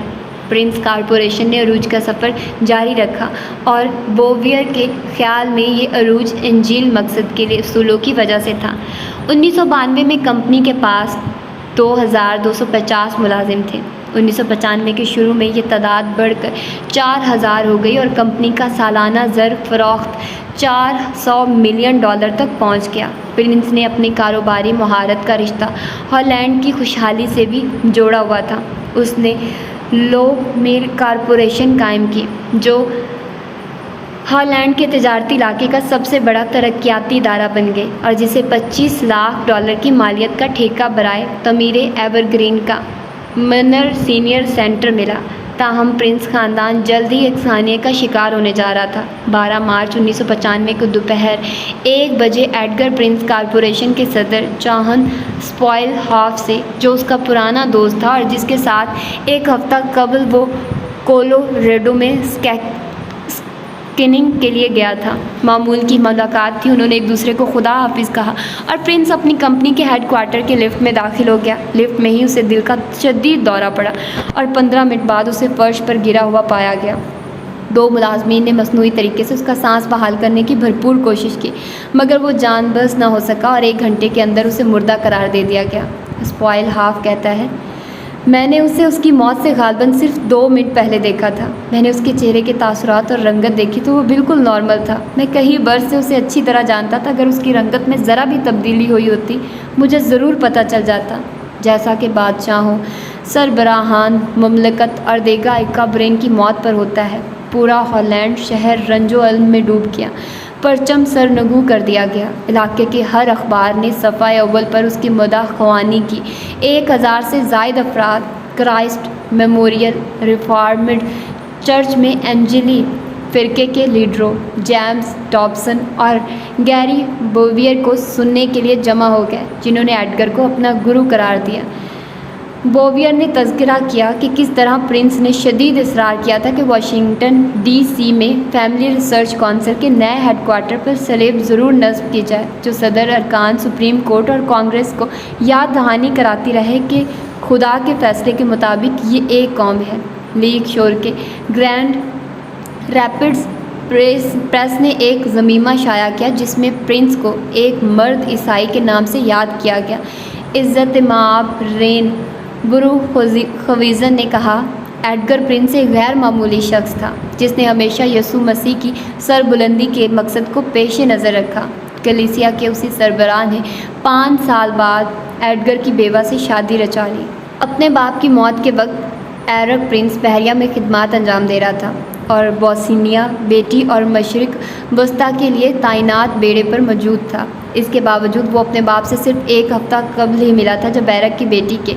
پرنس کارپوریشن نے عروج کا سفر جاری رکھا اور بوویر کے خیال میں یہ عروج انجیل مقصد کے اصولوں کی وجہ سے تھا۔ 1992 میں کمپنی کے پاس 2250 ملازم تھے۔ 1995 کے شروع میں یہ تعداد بڑھ کر 4000 ہو گئی اور کمپنی کا سالانہ زر فروخت $400 ملین تک پہنچ گیا۔ پرنس نے اپنی کاروباری مہارت کا رشتہ ہالینڈ کی خوشحالی سے بھی جوڑا ہوا تھا۔ اس نے لو میل کارپوریشن قائم کی جو ہالینڈ کے تجارتی علاقے کا سب سے بڑا ترقیاتی ادارہ بن گئی اور جسے $25 لاکھ کی مالیت کا ٹھیکہ برائے تعمیر ایور گرین کا منر سینئر سینٹر ملا۔ تاہم پرنس خاندان جلد ہی ایک سانحے کا شکار ہونے جا رہا تھا۔ 12 مارچ 1995 کو دوپہر 1 بجے ایڈگر پرنس کارپوریشن کے صدر جوہن اسپوائل ہاف سے جو اس کا پرانا دوست تھا اور جس کے ساتھ ایک ہفتہ قبل وہ کولوریڈو میں اسکیننگ کے لیے گیا تھا، معمول کی ملاقات تھی۔ انہوں نے ایک دوسرے کو خدا حافظ کہا اور پرنس اپنی کمپنی کے ہیڈ کوارٹر کے لفٹ میں داخل ہو گیا۔ لفٹ میں ہی اسے دل کا شدید دورہ پڑا اور 15 منٹ بعد اسے فرش پر گرا ہوا پایا گیا۔ 2 ملازمین نے مصنوعی طریقے سے اس کا سانس بحال کرنے کی بھرپور کوشش کی مگر وہ جان بحث نہ ہو سکا اور 1 گھنٹے کے اندر اسے مردہ قرار دے دیا گیا۔ اسپوائل ہاف کہتا ہے، میں نے اسے اس کی موت سے غالباً صرف 2 منٹ پہلے دیکھا تھا۔ میں نے اس کے چہرے کے تاثرات اور رنگت دیکھی تو وہ بالکل نارمل تھا۔ میں کئی برس سے اسے اچھی طرح جانتا تھا۔ اگر اس کی رنگت میں ذرا بھی تبدیلی ہوئی ہوتی مجھے ضرور پتہ چل جاتا۔ جیسا کہ بادشاہوں، سربراہان مملکت اور دیگر اکابرین کی موت پر ہوتا ہے، پورا ہالینڈ شہر رنج و الم میں ڈوب گیا۔ پرچم سرنگو کر دیا گیا۔ علاقے کے ہر اخبار نے صفحہ اول پر اس کی مداح خوانی کی۔ 1000 سے زائد افراد کرائسٹ میموریل ریفارمڈ چرچ میں اینجلی فرقے کے لیڈروں جیمز ڈابسن اور گیری بوویئر کو سننے کے لیے جمع ہو گئے، جنہوں نے ایڈگر کو اپنا گرو قرار دیا۔ بوویئر نے تذکرہ کیا کہ کس طرح پرنس نے شدید اصرار کیا تھا کہ واشنگٹن ڈی سی میں فیملی ریسرچ کونسل کے نئے ہیڈ کوارٹر پر سلیب ضرور نصب کی جائے، جو صدر ارکان سپریم کورٹ اور کانگریس کو یاد دہانی کراتی رہے کہ خدا کے فیصلے کے مطابق یہ ایک قوم ہے۔ لیک شور کے گرینڈ ریپڈز پریس نے ایک ضمیمہ شائع کیا جس میں پرنس کو ایک مرد عیسائی کے نام سے یاد کیا گیا۔ عزت مآب رین برو خویزن نے کہا، ایڈگر پرنس ایک غیر معمولی شخص تھا جس نے ہمیشہ یسوع مسیح کی سربلندی کے مقصد کو پیش نظر رکھا۔ کلیسیا کے اسی سربراہ نے 5 سال بعد ایڈگر کی بیوہ سے شادی رچا لی۔ اپنے باپ کی موت کے وقت ایرک پرنس بحریہ میں خدمات انجام دے رہا تھا اور بوسنیا بیٹی اور مشرق وسطیٰ کے لیے تعینات بیڑے پر موجود تھا۔ اس کے باوجود وہ اپنے باپ سے صرف 1 ہفتہ قبل ہی ملا تھا جب ایرک کی بیٹی کے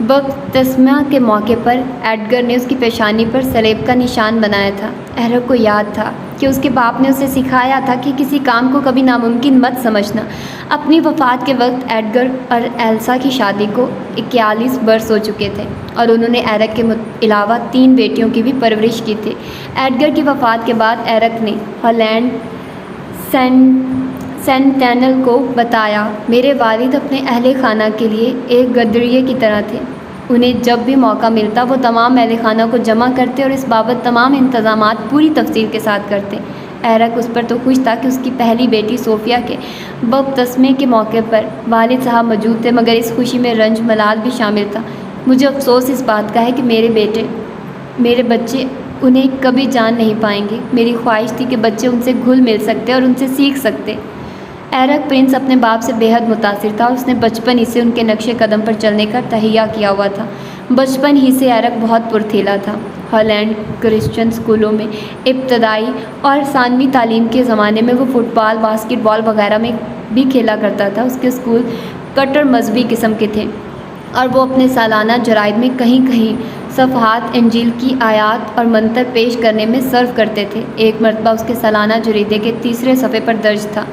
بپتسمہ کے موقع پر ایڈگر نے اس کی پیشانی پر سلیب کا نشان بنایا تھا۔ ایرک کو یاد تھا کہ اس کے باپ نے اسے سکھایا تھا کہ کسی کام کو کبھی ناممکن مت سمجھنا۔ اپنی وفات کے وقت ایڈگر اور ایلسا کی شادی کو 41 برس ہو چکے تھے اور انہوں نے ایرک کے علاوہ 3 بیٹیوں کی بھی پرورش کی تھی۔ ایڈگر کی وفات کے بعد ایرک نے ہالینڈ سینٹینل کو بتایا، میرے والد اپنے اہل خانہ کے لیے ایک گدڑیے کی طرح تھے۔ انہیں جب بھی موقع ملتا وہ تمام اہل خانہ کو جمع کرتے اور اس بابت تمام انتظامات پوری تفصیل کے ساتھ کرتے۔ ایرک اس پر تو خوش تھا کہ اس کی پہلی بیٹی صوفیہ کے بپتسمے کے موقع پر والد صاحب موجود تھے، مگر اس خوشی میں رنج ملال بھی شامل تھا۔ مجھے افسوس اس بات کا ہے کہ میرے بچے انہیں کبھی جان نہیں پائیں گے۔ میری خواہش تھی کہ بچے ان سے گھل مل سکتے اور ان سے سیکھ سکتے۔ ایرک پرنس اپنے باپ سے بے حد متاثر تھا اور اس نے بچپن ہی سے ان کے نقش قدم پر چلنے کا تہیہ کیا ہوا تھا۔ بچپن ہی سے ایرک بہت پرتیلا تھا۔ ہالینڈ کرسچن اسکولوں میں ابتدائی اور ثانوی تعلیم کے زمانے میں وہ فٹ بال، باسکٹ بال وغیرہ میں بھی کھیلا کرتا تھا۔ اس کے اسکول کٹر مذہبی قسم کے تھے اور وہ اپنے سالانہ جرائد میں کہیں کہیں صفحات انجیل کی آیات اور منتر پیش کرنے میں صرف کرتے تھے۔ ایک مرتبہ اس کے سالانہ جریدے کے 3 صفحے پر درج تھا،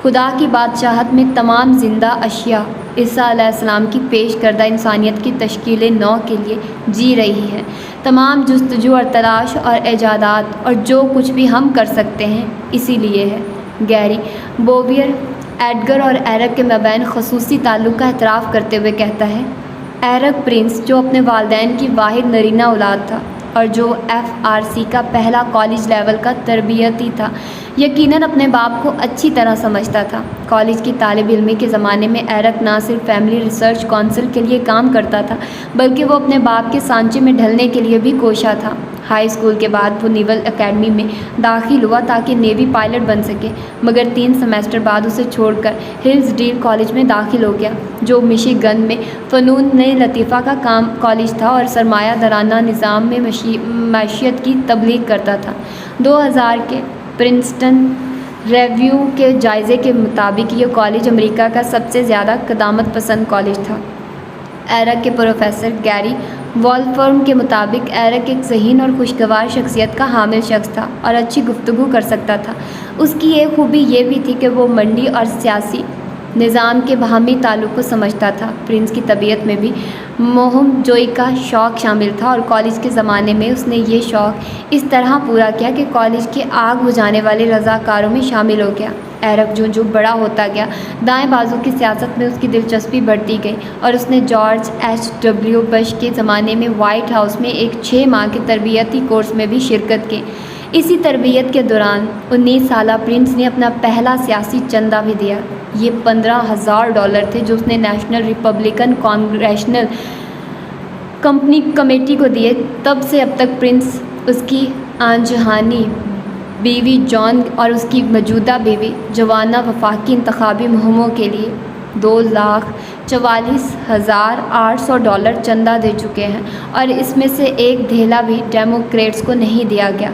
خدا کی بادشاہت میں تمام زندہ اشیاء عیسیٰ علیہ السلام کی پیش کردہ انسانیت کی تشکیل نو کے لیے جی رہی ہیں۔ تمام جستجو اور تلاش اور ایجادات اور جو کچھ بھی ہم کر سکتے ہیں اسی لیے ہے۔ گیری بوویئر ایڈگر اور ایرک کے مابین خصوصی تعلق کا اعتراف کرتے ہوئے کہتا ہے، ایرک پرنس جو اپنے والدین کی واحد نرینہ اولاد تھا اور جو FRC کا پہلا کالج لیول کا تربیتی تھا، یقیناً اپنے باپ کو اچھی طرح سمجھتا تھا۔ کالج کی طالب علمی کے زمانے میں ایرک نہ صرف فیملی ریسرچ کونسل کے لیے کام کرتا تھا بلکہ وہ اپنے باپ کے سانچے میں ڈھلنے کے لیے بھی کوشاں تھا۔ ہائی اسکول کے بعد وہ نیول اکیڈمی میں داخل ہوا تاکہ نیوی پائلٹ بن سکے، مگر 3 سیمسٹر بعد اسے چھوڑ کر ہلز ڈیل کالج میں داخل ہو گیا، جو مشیگن میں فنون لطیفہ کا کالج تھا اور سرمایہ دارانہ نظام میں معیشت کی تبلیغ کرتا تھا۔ 2000 کے پرنسٹن ریویو کے جائزے کے مطابق یہ کالج امریکہ کا سب سے زیادہ قدامت پسند کالج تھا۔ ایرک کے پروفیسر گیری والفرم کے مطابق ایرک ایک ذہین اور خوشگوار شخصیت کا حامل شخص تھا اور اچھی گفتگو کر سکتا تھا۔ اس کی ایک خوبی یہ بھی تھی کہ وہ منڈی اور سیاسی نظام کے باہمی تعلق کو سمجھتا تھا۔ پرنس کی طبیعت میں بھی مہم جوئی کا شوق شامل تھا اور کالج کے زمانے میں اس نے یہ شوق اس طرح پورا کیا کہ کالج کے آگ بجھانے والے رضاکاروں میں شامل ہو گیا۔ ایرک جو بڑا ہوتا گیا، دائیں بازو کی سیاست میں اس کی دلچسپی بڑھتی گئی اور اس نے جارج H.W. بش کے زمانے میں وائٹ ہاؤس میں ایک 6 ماہ کے تربیتی کورس میں بھی شرکت کی۔ اسی تربیت کے دوران 19 سالہ پرنس نے اپنا پہلا سیاسی چندہ بھی دیا۔ یہ $15,000 تھے جو اس نے national Republican congressional company committee کو دیے۔ تب سے اب تک پرنس، اس کی آنجہانی بیوی جان اور اس کی موجودہ بیوی جوانا وفاقی انتخابی مہموں کے لیے $2,44,800 چندہ دے چکے ہیں، اور اس میں سے ایک دھیلا بھی ڈیموکریٹس کو نہیں دیا گیا۔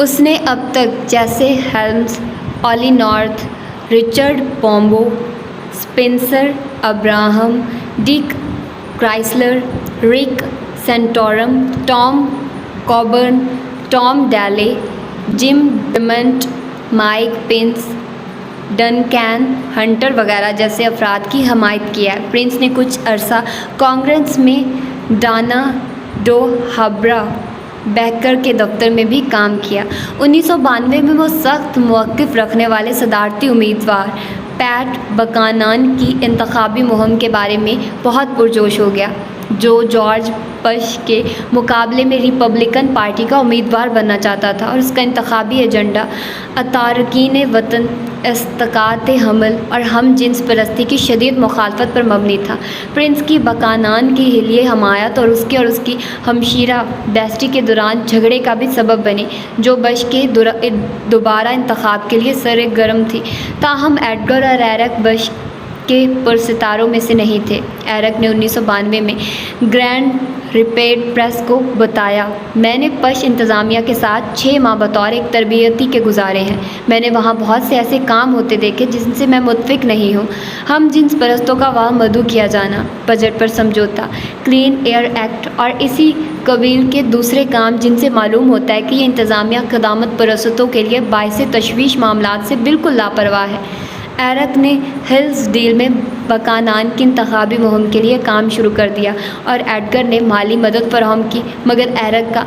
اس نے اب تک جیسے ہیلمز، اولی نارتھ، رچرڈ پومبو، اسپنسر ابراہم، ڈک کرائسلر، رک سینٹورم، ٹام کوبرن، ٹام ڈیلے، جم ڈمنٹ، مائک پینس، ڈنکین ہنٹر وغیرہ جیسے افراد کی حمایت کی ہے۔ پرنس نے کچھ عرصہ کانگریس میں ڈانا ڈو ہبرا بیکر کے دفتر میں بھی کام کیا۔ 1992 میں وہ سخت موقف رکھنے والے صدارتی امیدوار پیٹ بکانان کی انتخابی مہم کے بارے میں بہت پرجوش ہو گیا، جو جارج بش کے مقابلے میں ریپبلکن پارٹی کا امیدوار بننا چاہتا تھا، اور اس کا انتخابی ایجنڈا تارکین وطن، اسقاط حمل اور ہم جنس پرستی کی شدید مخالفت پر مبنی تھا۔ پرنس کی بکانان کے لیے حمایت اور اس کی ہمشیرہ بیسٹی کے دوران جھگڑے کا بھی سبب بنی، جو بش کے دوبارہ انتخاب کے لیے سرگرم تھی۔ تاہم ایڈگر اور ایرک بش کے پرستاروں میں سے نہیں تھے۔ ایرک نے 1992 میں گرینڈ ریپیڈ پریس کو بتایا، میں نے بش انتظامیہ کے ساتھ 6 ماہ بطور ایک تربیتی کے گزارے ہیں۔ میں نے وہاں بہت سے ایسے کام ہوتے دیکھے جن سے میں متفق نہیں ہوں۔ ہم جنس پرستوں کا وہاں مدعو کیا جانا، بجٹ پر سمجھوتا، کلین ایئر ایکٹ اور اسی قبیل کے دوسرے کام جن سے معلوم ہوتا ہے کہ یہ انتظامیہ قدامت پرستوں کے لیے باعث تشویش معاملات سے بالکل لاپرواہ ہے۔ ایرک نے ہلز ڈیل میں بکانان کی انتخابی مہم کے لیے کام شروع کر دیا، اور ایڈگر نے مالی مدد فراہم کی، مگر ایرک کا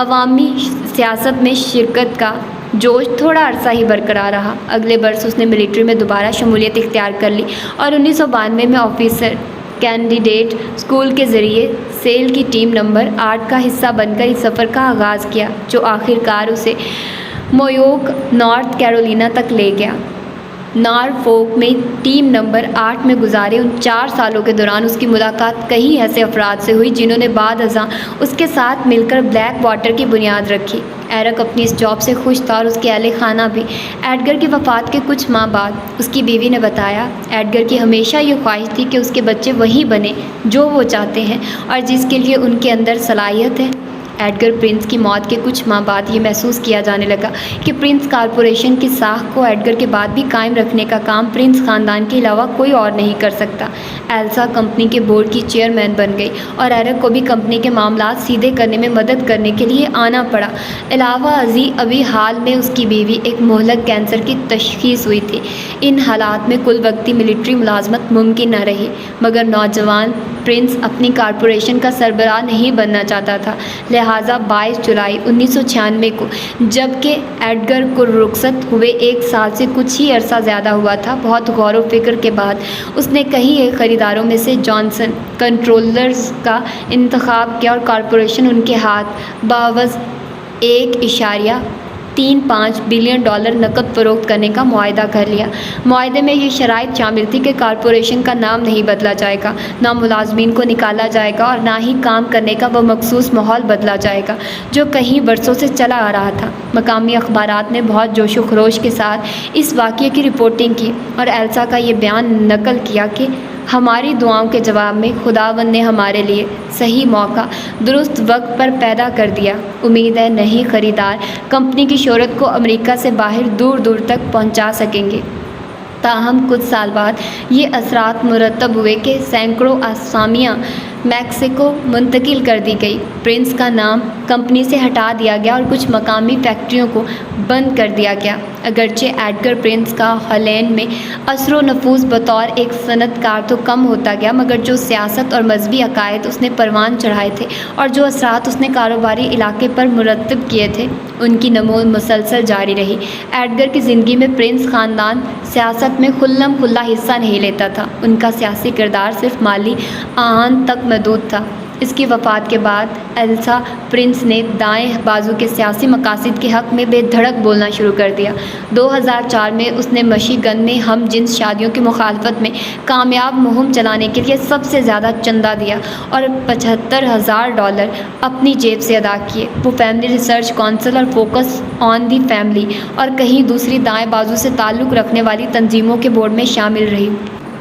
عوامی سیاست میں شرکت کا جوش تھوڑا عرصہ ہی برقرار رہا۔ اگلے برس اس نے ملٹری میں دوبارہ شمولیت اختیار کر لی، اور 1992 میں آفیسر کینڈیڈیٹ اسکول کے ذریعے سیل کی ٹیم نمبر 8 کا حصہ بن کر اس سفر کا آغاز کیا، جو آخر کار اسے مویوک، نارتھ کیرولینا تک لے گیا۔ نارفولک میں ٹیم نمبر 8 میں گزارے ان 4 سالوں کے دوران اس کی ملاقات کئی ایسے افراد سے ہوئی جنہوں نے بعد ازاں اس کے ساتھ مل کر بلیک واٹر کی بنیاد رکھی۔ ایرک اپنی اس جاب سے خوش تھا، اور اس کے اہل خانہ بھی۔ ایڈگر کی وفات کے کچھ ماہ بعد اس کی بیوی نے بتایا، ایڈگر کی ہمیشہ یہ خواہش تھی کہ اس کے بچے وہی بنیں جو وہ چاہتے ہیں اور جس کے لیے ان کے اندر صلاحیت ہے۔ ایڈگر پرنس کی موت کے کچھ ماہ بعد یہ محسوس کیا جانے لگا کہ پرنس کارپوریشن کی ساکھ کو ایڈگر کے بعد بھی قائم رکھنے کا کام پرنس خاندان کے علاوہ کوئی اور نہیں کر سکتا۔ ایلسا کمپنی کے بورڈ کی چیئرمین بن گئی، اور ایرک کو بھی کمپنی کے معاملات سیدھے کرنے میں مدد کرنے کے لیے آنا پڑا۔ علاوہ ازیں ابھی حال میں اس کی بیوی ایک مہلک کینسر کی تشخیص ہوئی تھی۔ ان حالات میں کل وقتی ملٹری ملازمت ممکن نہ رہی، مگر نوجوان پرنس اپنی کارپوریشن کا سربراہ نہیں بننا چاہتا تھا، لہٰذا 22 جولائی 1996 کو، جب کہ ایڈگر کو رخصت ہوئے 1 سال سے کچھ ہی عرصہ زیادہ ہوا تھا، بہت غور و فکر کے بعد اس نے کئی ایک خریداروں میں سے جانسن کنٹرولرز کا انتخاب کیا، اور کارپوریشن ان کے ہاتھ بعوض $1.35 بلین نقد فروخت کرنے کا معاہدہ کر لیا۔ معاہدے میں یہ شرائط شامل تھی کہ کارپوریشن کا نام نہیں بدلا جائے گا، نہ ملازمین کو نکالا جائے گا، اور نہ ہی کام کرنے کا وہ مخصوص ماحول بدلا جائے گا جو کئی برسوں سے چلا آ رہا تھا۔ مقامی اخبارات نے بہت جوش و خروش کے ساتھ اس واقعے کی رپورٹنگ کی، اور ایلسا کا یہ بیان نقل کیا کہ ہماری دعاؤں کے جواب میں خداوند نے ہمارے لیے صحیح موقع درست وقت پر پیدا کر دیا۔ امید ہے نئی خریدار کمپنی کی شہرت کو امریکہ سے باہر دور دور تک پہنچا سکیں گے۔ تاہم کچھ سال بعد یہ اثرات مرتب ہوئے کہ سینکڑوں اسامیاں میکسیکو منتقل کر دی گئی، پرنس کا نام کمپنی سے ہٹا دیا گیا، اور کچھ مقامی فیکٹریوں کو بند کر دیا گیا۔ اگرچہ ایڈگر پرنس کا ہالینڈ میں اثر و نفوذ بطور ایک صنعت کار تو کم ہوتا گیا، مگر جو سیاست اور مذہبی عقائد اس نے پروان چڑھائے تھے اور جو اثرات اس نے کاروباری علاقے پر مرتب کیے تھے، ان کی نمو مسلسل جاری رہی۔ ایڈگر کی زندگی میں پرنس خاندان سیاست میں کھلم کھلا حصہ نہیں لیتا تھا، ان کا سیاسی کردار صرف مالی اعان تک محدود تھا۔ اس کی وفات کے بعد ایلسا پرنس نے دائیں بازو کے سیاسی مقاصد کے حق میں بے دھڑک بولنا شروع کر دیا۔ 2004 میں اس نے مشیگن میں ہم جنس شادیوں کی مخالفت میں کامیاب مہم چلانے کے لیے سب سے زیادہ چندہ دیا اور $75,000 اپنی جیب سے ادا کیے۔ وہ فیملی ریسرچ کونسل اور فوکس آن دی فیملی اور کہیں دوسری دائیں بازو سے تعلق رکھنے والی تنظیموں کے بورڈ میں شامل رہی۔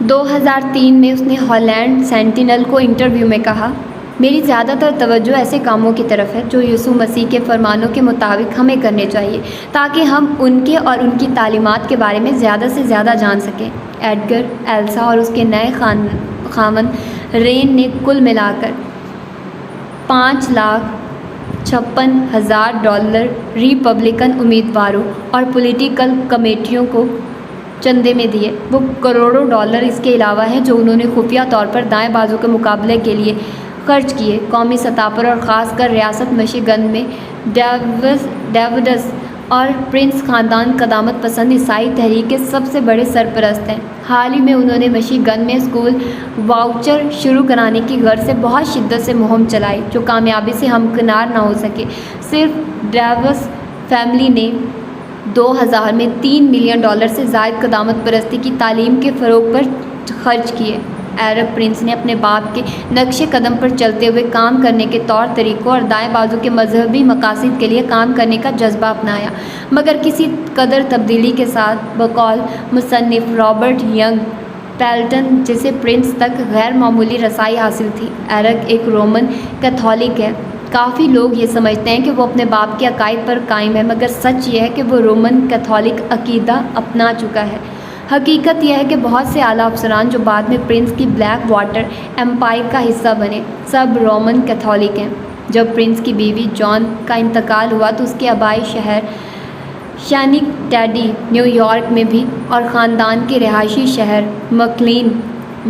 2003 میں اس نے ہالینڈ سینٹینل کو انٹرویو میں کہا، میری زیادہ تر توجہ ایسے کاموں کی طرف ہے جو یسوع مسیح کے فرمانوں کے مطابق ہمیں کرنے چاہیے تاکہ ہم ان کے اور ان کی تعلیمات کے بارے میں زیادہ سے زیادہ جان سکیں۔ ایڈگر، ایلسا اور اس کے نئے خاوند رین نے کل ملا کر $5,56,000 ریپبلکن امیدواروں اور پولیٹیکل کمیٹیوں کو چندے میں دیے۔ وہ کروڑوں ڈالر اس کے علاوہ ہیں جو انہوں نے خفیہ طور پر دائیں بازو کے مقابلے کے لیے خرچ کیے۔ قومی سطح پر اور خاص کر ریاست مشیگن میں ڈیوڈس اور پرنس خاندان قدامت پسند عیسائی تحریک کے سب سے بڑے سرپرست ہیں۔ حال ہی میں انہوں نے مشیگن میں اسکول واؤچر شروع کرانے کی غرض سے بہت شدت سے مہم چلائی جو کامیابی سے ہمکنار نہ ہو سکے۔ صرف ڈیوڈس فیملی نے 2000 میں $3 ملین سے زائد قدامت پرستی کی تعلیم کے فروغ پر خرچ کیے۔ عرب پرنس نے اپنے باپ کے نقش قدم پر چلتے ہوئے کام کرنے کے طور طریقوں اور دائیں بازو کے مذہبی مقاصد کے لیے کام کرنے کا جذبہ اپنایا، مگر کسی قدر تبدیلی کے ساتھ۔ بقول مصنف رابرٹ ینگ پیلٹن، جسے پرنس تک غیر معمولی رسائی حاصل تھی، ایرک ایک رومن کیتھولک ہے۔ کافی لوگ یہ سمجھتے ہیں کہ وہ اپنے باپ کے عقائد پر قائم ہے، مگر سچ یہ ہے کہ وہ رومن کیتھولک عقیدہ اپنا چکا ہے۔ حقیقت یہ ہے کہ بہت سے اعلیٰ افسران جو بعد میں پرنس کی بلیک واٹر ایمپائر کا حصہ بنے، سب رومن کیتھولک ہیں۔ جب پرنس کی بیوی جان کا انتقال ہوا تو اس کے آبائی شہر شینیکٹیڈی نیو یارک میں بھی اور خاندان کے رہائشی شہر مکلین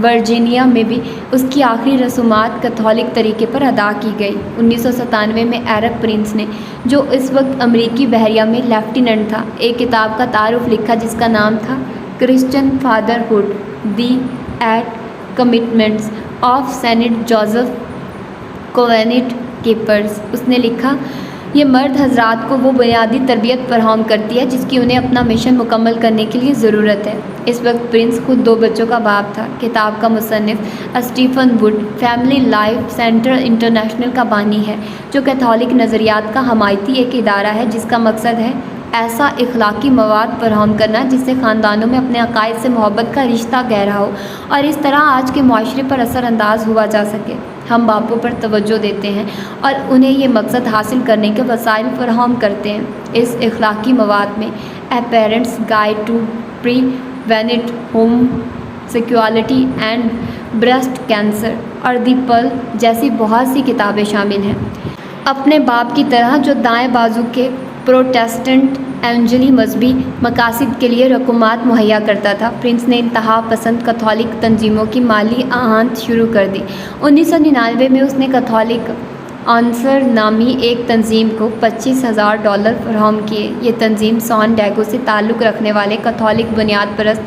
ورجینیا میں بھی اس کی آخری رسومات کیتھولک طریقے پر ادا کی گئی۔ 1997 میں ایرک پرنس نے، جو اس وقت امریکی بحریہ میں لیفٹیننٹ تھا، ایک کتاب کا تعارف لکھا جس کا نام تھا Christian fatherhood, the 8 commitments of Saint Joseph covenant keepers. اس نے لکھا، یہ مرد حضرات کو وہ بنیادی تربیت فراہم کرتی ہے جس کی انہیں اپنا مشن مکمل کرنے کے لیے ضرورت ہے۔ اس وقت پرنس خود 2 بچوں کا باپ تھا۔ کتاب کا مصنف Stephen Wood Family Life Centre International کا بانی ہے، جو کیتھولک نظریات کا حمایتی ایک ادارہ ہے جس کا مقصد ہے ایسا اخلاقی مواد فراہم کرنا جس سے خاندانوں میں اپنے عقائد سے محبت کا رشتہ گہرا ہو اور اس طرح آج کے معاشرے پر اثر انداز ہوا جا سکے۔ ہم باپوں پر توجہ دیتے ہیں اور انہیں یہ مقصد حاصل کرنے کے وسائل فراہم کرتے ہیں۔ اس اخلاقی مواد میں a parents guide to prevent home sexuality and breast cancer اور دی پل جیسی بہت سی کتابیں شامل ہیں۔ اپنے باپ کی طرح جو دائیں بازو کے پروٹیسٹنٹ ایونجلی مذہبی مقاصد کے لیے رقومات مہیا کرتا تھا، پرنس نے انتہا پسند کیتھولک تنظیموں کی مالی اعانت شروع کر دی۔ 1999 میں اس نے کیتھولک آنسر نامی ایک تنظیم کو $25,000 فراہم کیے۔ یہ تنظیم سان ڈیگو سے تعلق رکھنے والے کیتھولک بنیاد پرست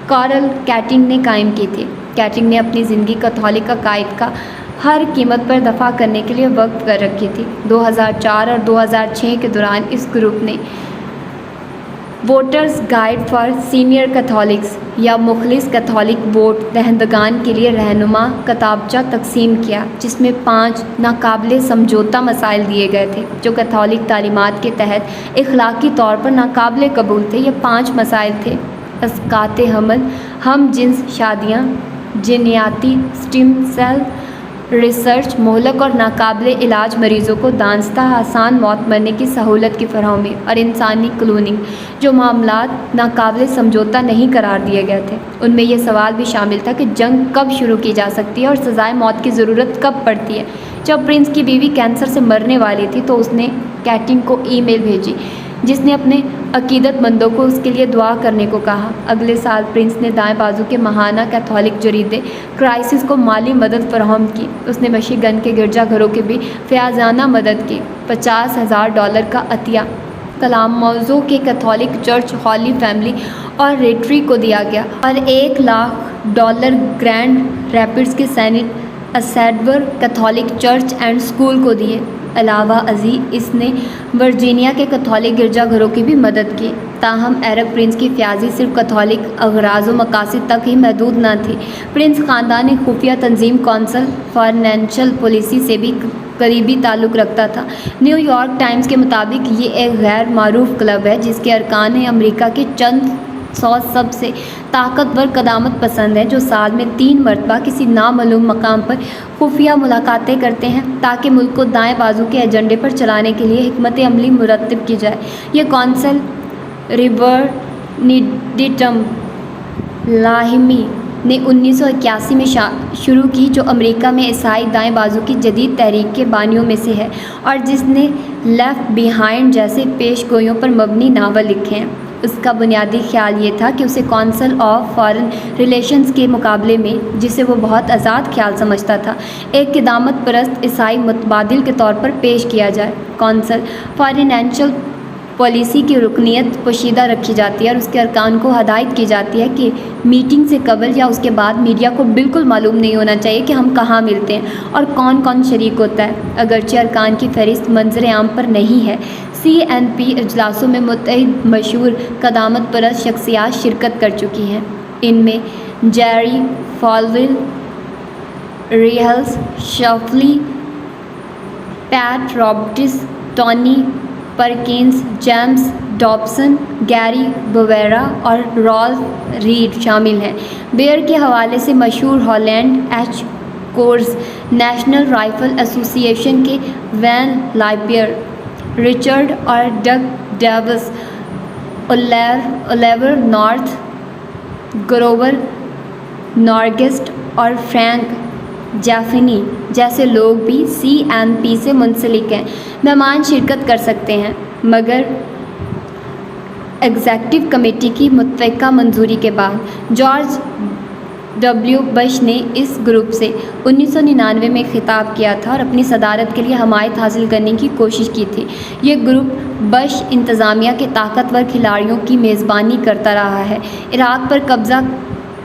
کارل کیٹنگ نے قائم کی تھی۔ کیٹنگ نے اپنی زندگی کیتھولک عقائد کا ہر قیمت پر دفاع کرنے کے لیے وقف کر رکھی تھی۔ 2004 اور 2006 کے دوران اس گروپ نے voters guide for senior Catholics یا مخلص کیتھولک ووٹ دہندگان کے لیے رہنما کتابچہ تقسیم کیا، جس میں 5 ناقابل سمجھوتہ مسائل دیے گئے تھے جو کیتھولک تعلیمات کے تحت اخلاقی طور پر ناقابل قبول تھے۔ یہ 5 مسائل تھے: اسقاط حمل، ہم جنس شادیاں، جینیاتی سٹیم سیل ریسرچ، مہلک اور ناقابل علاج مریضوں کو دانستہ آسان موت مرنے کی سہولت کی فراہمی، اور انسانی کلوننگ، جو معاملات ناقابل سمجھوتہ نہیں قرار دیے گئے تھے۔ ان میں یہ سوال بھی شامل تھا کہ جنگ کب شروع کی جا سکتی ہے اور سزائے موت کی ضرورت کب پڑتی ہے۔ جب پرنس کی بیوی کینسر سے مرنے والی تھی تو اس نے کیٹنگ کو ای میل بھیجی جس نے اپنے عقیدت مندوں کو اس کے لیے دعا کرنے کو کہا۔ اگلے سال پرنس نے دائیں بازو کے ماہانہ کیتھولک جریدے کرائسس کو مالی مدد فراہم کی۔ اس نے مشیگن کے گرجا گھروں کی بھی فیاضانہ مدد کی۔ $50,000 کا عطیہ کلام موضوع کے کیتھولک چرچ ہولی فیملی اور ریٹری کو دیا گیا اور $100,000 گرینڈ ریپڈز کے Saint Isidore Catholic church and school کو دیے۔ علاوہ ازیں اس نے ورجینیا کے کیتھولک گرجا گھروں کی بھی مدد کی۔ تاہم ایرک پرنس کی فیاضی صرف کیتھولک اغراض و مقاصد تک ہی محدود نہ تھی۔ پرنس خاندان ایک خفیہ تنظیم کونسل فارنینشل پالیسی سے بھی قریبی تعلق رکھتا تھا۔ نیو یارک ٹائمز کے مطابق یہ ایک غیر معروف کلب ہے جس کے ارکان امریکہ کے چند 100 سب سے طاقتور قدامت پسند ہیں جو سال میں 3 مرتبہ کسی نامعلوم مقام پر خفیہ ملاقاتیں کرتے ہیں تاکہ ملک کو دائیں بازو کے ایجنڈے پر چلانے کے لیے حکمت عملی مرتب کی جائے۔ یہ کونسل ریبرنڈیٹم لاہمی نے 1981 میں شروع کی جو امریکہ میں عیسائی دائیں بازو کی جدید تحریک کے بانیوں میں سے ہے اور جس نے لیفٹ بیہائنڈ جیسے پیش گوئیوں پر مبنی ناول لکھے ہیں۔ اس کا بنیادی خیال یہ تھا کہ اسے کونسل آف فارن ریلیشنز کے مقابلے میں جسے وہ بہت آزاد خیال سمجھتا تھا ایک قدامت پرست عیسائی متبادل کے طور پر پیش کیا جائے۔ کونسل فارنینشل پالیسی کی رکنیت پوشیدہ رکھی جاتی ہے اور اس کے ارکان کو ہدایت کی جاتی ہے کہ میٹنگ سے قبل یا اس کے بعد میڈیا کو بالکل معلوم نہیں ہونا چاہیے کہ ہم کہاں ملتے ہیں اور کون کون شریک ہوتا ہے۔ اگرچہ ارکان کی فہرست منظر عام پر نہیں ہے، CNP اجلاسوں میں متعدد مشہور قدامت پرست شخصیات شرکت کر چکی ہیں۔ ان میں جیری فالویل، ریہلس شفلی، پیٹ رابرٹس، ٹونی پرکنس، جیمز ڈابسن، گیری بویرا اور رالف ریڈ شامل ہیں۔ بیئر کے حوالے سے مشہور Holland H Coors, National Rifle Association کے وین لائپیر، رچرڈ اور Doug DeVos, Oliver North, Grover Norquist اور فرینک جیفنی جیسے لوگ بھی CNP سے منسلک ہیں۔ مہمان شرکت کر سکتے ہیں مگر ایگزیکٹو کمیٹی کی متفقہ منظوری کے بعد۔ George W. بش نے اس گروپ سے 1999 میں خطاب کیا تھا اور اپنی صدارت کے لیے حمایت حاصل کرنے کی کوشش کی تھی۔ یہ گروپ بش انتظامیہ کے طاقتور کھلاڑیوں کی میزبانی کرتا رہا ہے۔ عراق پر قبضہ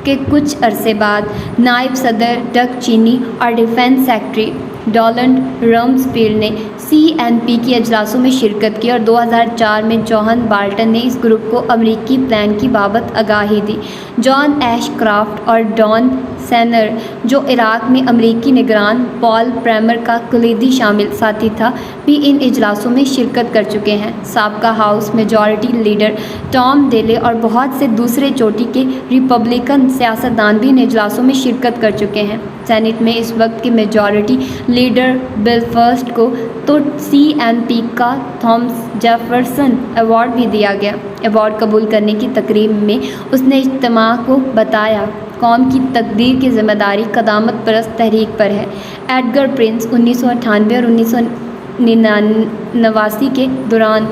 کے کچھ عرصے بعد نائب صدر ڈک چینی اور ڈیفنس سیکرٹری ڈونلڈ رمزفیلڈ نے CNP کی اجلاسوں میں شرکت کی اور 2004 میں جوہن بالٹن نے اس گروپ کو امریکی پلان کی بابت آگاہی دی۔ جان ایش کرافٹ اور ڈان سینر جو عراق میں امریکی نگران پال پریمر کا کلیدی ساتھی تھا بھی ان اجلاسوں میں شرکت کر چکے ہیں۔ سابقہ house majority leader Tom delay اور بہت سے دوسرے چوٹی کے ریپبلکن سیاستدان بھی ان اجلاسوں میں شرکت کر چکے ہیں۔ سینٹ میں اس وقت کے میجورٹی لیڈر بل فرسٹ کو تو CNP کا تھامس جیفرسن ایوارڈ بھی دیا گیا۔ ایوارڈ قبول کرنے کی تقریب میں اس نے اجتماع کو بتایا قوم کی تقدیر کی ذمہ داری قدامت پرست تحریک پر ہے۔ ایڈگر پرنس 1998 اور 1989 کے دوران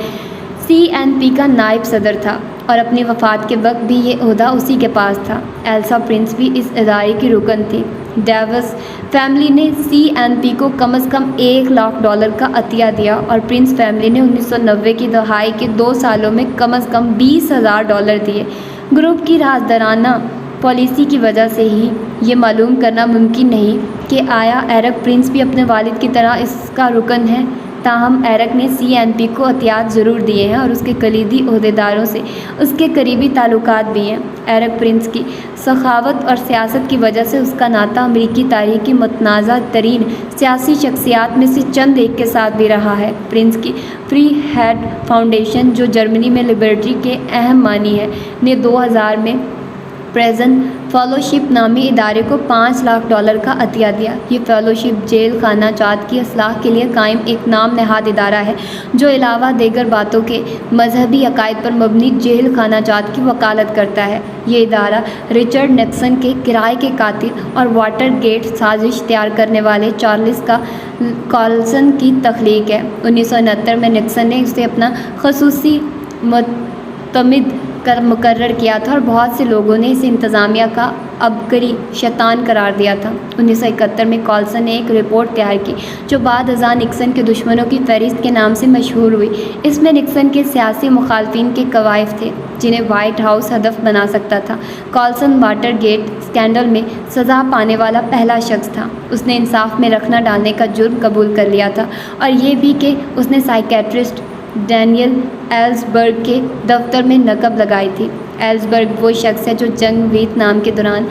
CNP کا نائب صدر تھا اور اپنی وفات کے وقت بھی یہ عہدہ اسی کے پاس تھا۔ ایلسا پرنس بھی اس ادارے کی رکن تھی۔ ڈیوس فیملی نے CNP کو کم از کم $1,00,000 کا عطیہ دیا اور پرنس فیملی نے 1990 کی دہائی کے 2 سالوں میں کم از کم $20,000 دیے۔ گروپ کی رازدارانہ پالیسی کی وجہ سے ہی یہ معلوم کرنا ممکن نہیں کہ آیا ایرک پرنس بھی اپنے والد کی طرح اس کا رکن ہے۔ تاہم ایرک نے CNP کو عطیات ضرور دیے ہیں اور اس کے کلیدی عہدیداروں سے اس کے قریبی تعلقات بھی ہیں۔ ایرک پرنس کی سخاوت اور سیاست کی وجہ سے اس کا ناطہ امریکی تاریخ کی متنازع ترین سیاسی شخصیات میں سے چند ایک کے ساتھ بھی رہا ہے۔ پرنس کی فری ہیڈ فاؤنڈیشن جو جرمنی میں لبرٹی کے اہم مانی ہے نے 2000 میں پریزن فیلوشپ نامی ادارے کو $5,00,000 کا عطیہ دیا۔ یہ فیلوشپ جیل خانہ جات کی اصلاح کے لیے قائم ایک نام نہاد ادارہ ہے جو علاوہ دیگر باتوں کے مذہبی عقائد پر مبنی جیل خانہ جات کی وکالت کرتا ہے۔ یہ ادارہ رچرڈ نکسن کے کرائے کے قاتل اور واٹر گیٹ سازش تیار کرنے والے چارلس کالسن کی تخلیق ہے۔ 1969 میں نکسن نے اسے اپنا خصوصی معتمد مقرر کیا تھا اور بہت سے لوگوں نے اسے انتظامیہ کا عبقری شیطان قرار دیا تھا۔ 1971 میں کالسن نے ایک رپورٹ تیار کی جو بعد ازاں نکسن کے دشمنوں کی فہرست کے نام سے مشہور ہوئی۔ اس میں نکسن کے سیاسی مخالفین کے کوائف تھے۔ جنہیں وائٹ ہاؤس ہدف بنا سکتا تھا۔ کالسن واٹر گیٹ اسکینڈل میں سزا پانے والا پہلا شخص تھا۔ اس نے انصاف میں رکھنا ڈالنے کا جرم قبول کر لیا تھا، اور یہ بھی کہ اس نے سائیکیٹرسٹ ڈینیل ایلزبرگ کے دفتر میں نقب لگائی تھی۔ ایلزبرگ وہ شخص ہے جو جنگ ویتنام کے دوران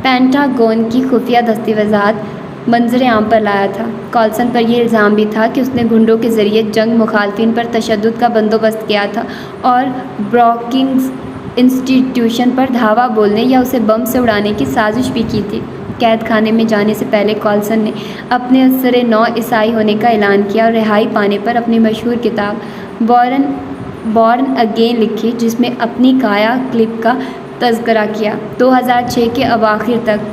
پینٹاگون کی خفیہ دستاویزات منظر عام پر لایا تھا۔ کالسن پر یہ الزام بھی تھا کہ اس نے گنڈوں کے ذریعے جنگ مخالفین پر تشدد کا بندوبست کیا تھا اور بروکنگز انسٹی ٹیوشن پر دھاوا بولنے یا اسے بم سے اڑانے کی سازش بھی کی تھی۔ قید خانے میں جانے سے پہلے کالسن نے اپنے اثر نو عیسائی ہونے کا اعلان کیا اور رہائی پانے پر اپنی مشہور کتاب بورن اگین لکھی، جس میں اپنی کایا کلپ کا تذکرہ کیا۔ 2006 کے اواخر تک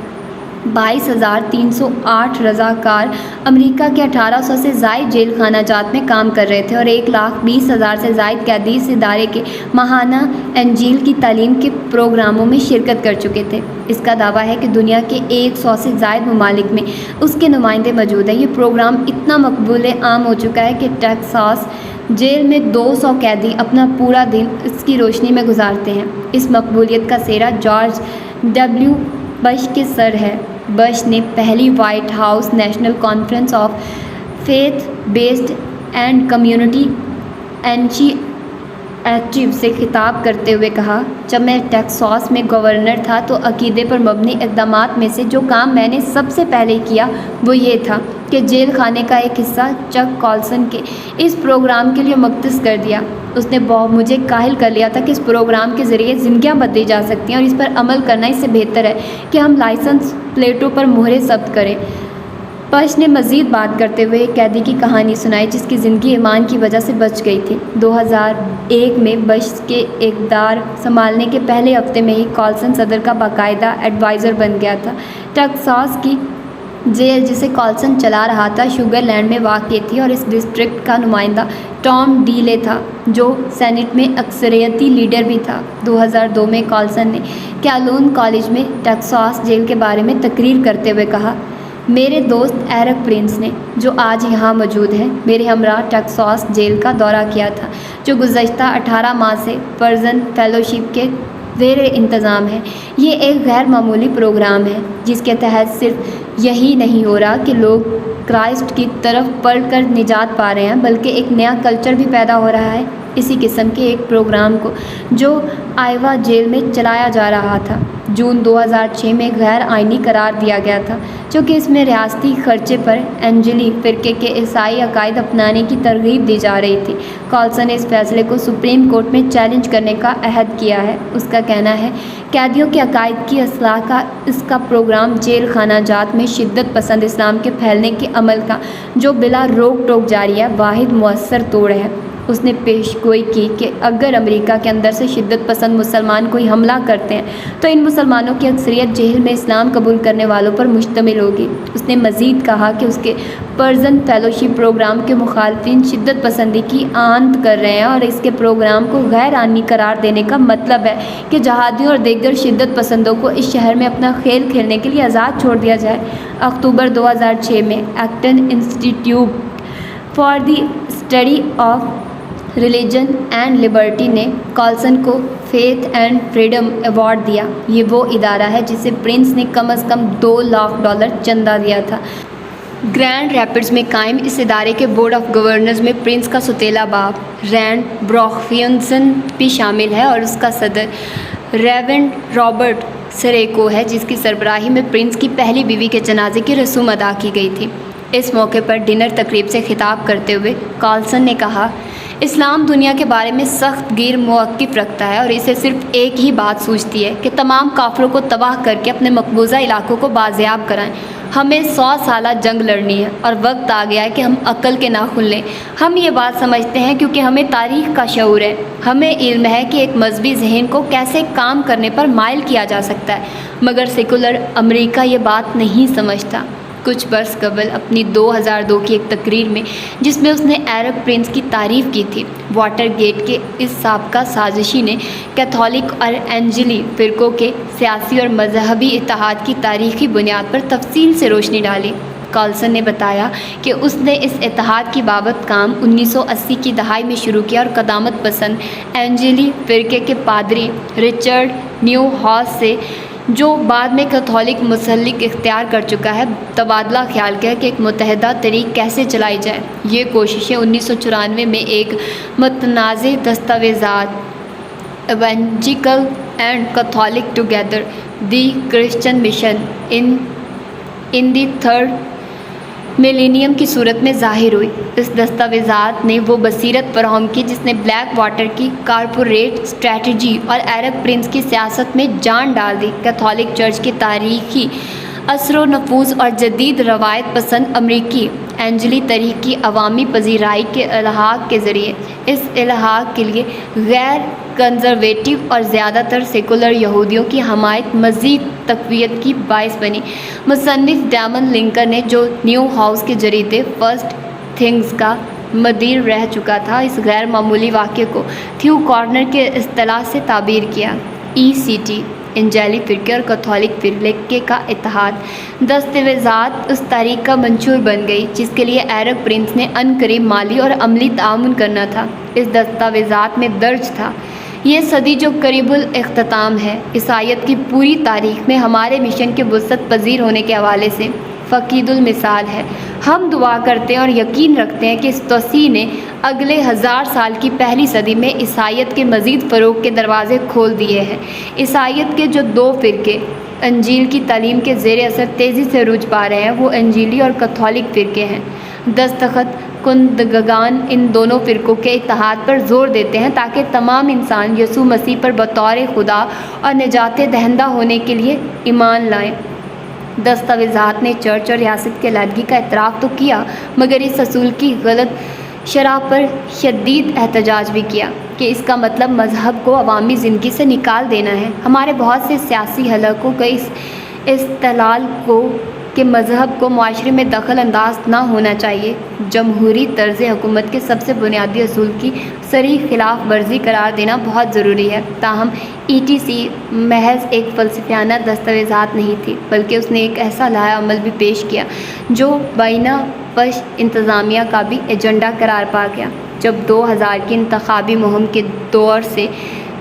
22,308 رضاکار امریکہ کے 1800 سے زائد جیل خانہ جات میں کام کر رہے تھے اور 1,20,000 سے زائد قیدی اس ادارے کے ماہانہ انجیل کی تعلیم کے پروگراموں میں شرکت کر چکے تھے۔ اس کا دعویٰ ہے کہ دنیا کے 100 سے زائد ممالک میں اس کے نمائندے موجود ہیں۔ یہ پروگرام اتنا مقبول عام ہو چکا ہے کہ ٹیکساس جیل میں 200 قیدی اپنا پورا دن اس کی روشنی میں گزارتے ہیں۔ اس مقبولیت کا سہرا جارج ڈبلیو بش کے سر ہے۔ بش نے پہلی white house national conference of faith based and community initiative سے خطاب کرتے ہوئے کہا، جب میں ٹیکساس میں گورنر تھا تو عقیدے پر مبنی اقدامات میں سے جو کام میں نے سب سے پہلے کیا وہ یہ تھا کہ جیل خانے کا ایک حصہ چک کالسن کے اس پروگرام کے لیے مختص کر دیا۔ اس نے مجھے کاہل کر لیا تھا کہ اس پروگرام کے ذریعے زندگیاں بدلی جا سکتی ہیں اور اس پر عمل کرنا اس سے بہتر ہے کہ ہم لائسنس پلیٹوں پر مہریں ثبت کریں۔ بش نے مزید بات کرتے ہوئے ایک قیدی کی کہانی سنائی جس کی زندگی ایمان کی وجہ سے بچ گئی تھی۔ 2001 میں بش کے اقتدار سنبھالنے کے پہلے ہفتے میں ہی کالسن صدر کا باقاعدہ ایڈوائزر بن گیا تھا۔ ٹیکساس کی جیل جسے کالسن چلا رہا تھا شوگر لینڈ میں واقع تھی اور اس ڈسٹرکٹ کا نمائندہ ٹام ڈیلے تھا جو سینٹ میں اکثریتی لیڈر بھی تھا۔ 2002 میں کالسن نے کیلون کالج میں ٹیکساس جیل کے بارے میں تقریر کرتے ہوئے کہا، میرے دوست ایرک پرنس نے، جو آج یہاں موجود ہے، میرے ہمراہ ٹیکساس جیل کا دورہ کیا تھا، جو گزشتہ 18 ماہ سے پرزن فیلوشپ کے زیر انتظام ہے۔ یہ ایک غیر معمولی پروگرام ہے جس کے تحت صرف یہی نہیں ہو رہا کہ لوگ کرائسٹ کی طرف پڑھ کر نجات پا رہے ہیں، بلکہ ایک نیا کلچر بھی پیدا ہو رہا ہے۔ اسی قسم کے ایک پروگرام کو جو آئیوا جیل میں چلایا جا رہا تھا، جون 2006 میں غیر آئینی قرار دیا گیا تھا، چونکہ اس میں ریاستی خرچے پر اینجلی فرقے کے عیسائی عقائد اپنانے کی ترغیب دی جا رہی تھی۔ کالسن نے اس فیصلے کو سپریم کورٹ میں چیلنج کرنے کا عہد کیا ہے۔ اس کا کہنا ہے، قیدیوں کے عقائد کی اصلاح کا اس کا پروگرام جیل خانہ جات میں شدت پسند اسلام کے پھیلنے کے عمل کا جو بلا روک ٹوک جاری ہے واحد مؤثر توڑ ہے۔ اس نے پیش گوئی کی کہ اگر امریکہ کے اندر سے شدت پسند مسلمان کوئی حملہ کرتے ہیں تو ان مسلمانوں کی اکثریت جیل میں اسلام قبول کرنے والوں پر مشتمل ہوگی۔ اس نے مزید کہا کہ اس کے پرزن فیلوشپ پروگرام کے مخالفین شدت پسندی کی آنت کر رہے ہیں اور اس کے پروگرام کو غیر آئینی قرار دینے کا مطلب ہے کہ جہادیوں اور دیگر شدت پسندوں کو اس شہر میں اپنا کھیل کھیلنے کے لیے آزاد چھوڑ دیا جائے۔ اکتوبر 2006 میں Acton institute for the study of religion and liberty نے کالسن کو فیتھ اینڈ فریڈم ایوارڈ دیا۔ یہ وہ ادارہ ہے جسے پرنس نے کم از کم $2 لاکھ چندہ دیا تھا۔ گرینڈ ریپڈز میں قائم اس ادارے کے بورڈ آف گورنرز میں پرنس کا سوتیلا باپ رینڈ بروخفینسن بھی شامل ہے اور اس کا صدر ریورنڈ رابرٹ سریکو ہے، جس کی سربراہی میں پرنس کی پہلی بیوی کے جنازے کی رسوم ادا کی گئی تھی۔ اس موقع پر ڈنر تقریب سے خطاب کرتے ہوئے کالسن نے کہا، اسلام دنیا کے بارے میں سخت گیر موقف رکھتا ہے اور اسے صرف ایک ہی بات سوچتی ہے کہ تمام کافروں کو تباہ کر کے اپنے مقبوضہ علاقوں کو بازیاب کرائیں۔ ہمیں 100 سالہ جنگ لڑنی ہے اور وقت آ گیا ہے کہ ہم عقل کے ناخن لیں۔ ہم یہ بات سمجھتے ہیں کیونکہ ہمیں تاریخ کا شعور ہے۔ ہمیں علم ہے کہ ایک مذہبی ذہن کو کیسے کام کرنے پر مائل کیا جا سکتا ہے، مگر سیکولر امریکہ یہ بات نہیں سمجھتا۔ کچھ برس قبل اپنی 2002 کی ایک تقریر میں جس میں اس نے ایرک پرنس کی تعریف کی تھی، واٹر گیٹ کے اس سابقہ سازشی نے کیتھولک اور اینجلی فرقوں کے سیاسی اور مذہبی اتحاد کی تاریخی بنیاد پر تفصیل سے روشنی ڈالی۔ کالسن نے بتایا کہ اس نے اس اتحاد کی بابت کام 1980 کی دہائی میں شروع کیا اور قدامت پسند اینجلی فرقے کے پادری رچرڈ نیو ہاؤس سے، جو بعد میں کیتھولک مسلک اختیار کر چکا ہے، تبادلہ خیال کیا کہ ایک متحدہ طریق کیسے چلائی جائے۔ یہ کوششیں 1994 میں ایک متنازع دستاویزات evangelical and Catholic together the Christian mission in the third millennium کی صورت میں ظاہر ہوئی۔ اس دستاویزات نے وہ بصیرت فراہم کی جس نے بلیک واٹر کی کارپوریٹ اسٹریٹجی اور عرب پرنس کی سیاست میں جان ڈال دی۔ کیتھولک چرچ کے تاریخی اثر و نفوذ اور جدید روایت پسند امریکی اینجلی طریق کی عوامی پذیرائی کے الحاق کے ذریعے اس الحاق کے لیے غیر کنزرویٹو اور زیادہ تر سیکولر یہودیوں کی حمایت مزید تقویت کی باعث بنی۔ مصنف ڈیمن لنکن نے، جو نیو ہاؤس کے جریدے فرسٹ تھنگز کا مدیر رہ چکا تھا، اس غیر معمولی واقعے کو تھیو کارنر کے اصطلاح سے تعبیر کیا: ECT انجیلی فرقے اور کیتھولک فرقے کا اتحاد۔ دستاویزات اس تاریخ کا منشور بن گئی جس کے لیے عرب پرنس نے عنقریب مالی اور عملی تعاون کرنا تھا۔ اس دستاویزات میں درج تھا: یہ صدی جو قریب الاختتام ہے، عیسائیت کی پوری تاریخ میں ہمارے مشن کے وسعت پذیر ہونے کے حوالے سے فقید المثال ہے۔ ہم دعا کرتے ہیں اور یقین رکھتے ہیں کہ اس توسیع نے اگلے 1000 سال کی پہلی صدی میں عیسائیت کے مزید فروغ کے دروازے کھول دیے ہیں۔ عیسائیت کے جو 2 فرقے انجیل کی تعلیم کے زیر اثر تیزی سے عروج پا رہے ہیں، وہ انجیلی اور کیتھولک فرقے ہیں۔ دستخط کنندگان ان دونوں فرقوں کے اتحاد پر زور دیتے ہیں تاکہ تمام انسان یسوع مسیح پر بطور خدا اور نجات دہندہ ہونے کے لیے ایمان لائیں۔ دستاویزات نے چرچ اور ریاست کے علیحدگی کا اعتراف تو کیا، مگر اس اصول کی غلط شرح پر شدید احتجاج بھی کیا کہ اس کا مطلب مذہب کو عوامی زندگی سے نکال دینا ہے۔ ہمارے بہت سے سیاسی حلقوں کا اس استدلال کہ مذہب کو معاشرے میں دخل انداز نہ ہونا چاہیے، جمہوری طرز حکومت کے سب سے بنیادی اصول کی صریح خلاف ورزی قرار دینا بہت ضروری ہے۔ تاہم ETC محض ایک فلسفیانہ دستاویزات نہیں تھی، بلکہ اس نے ایک ایسا لائحہ عمل بھی پیش کیا جو بینہ پش انتظامیہ کا بھی ایجنڈا قرار پا گیا۔ جب 2000 کی انتخابی مہم کے دور سے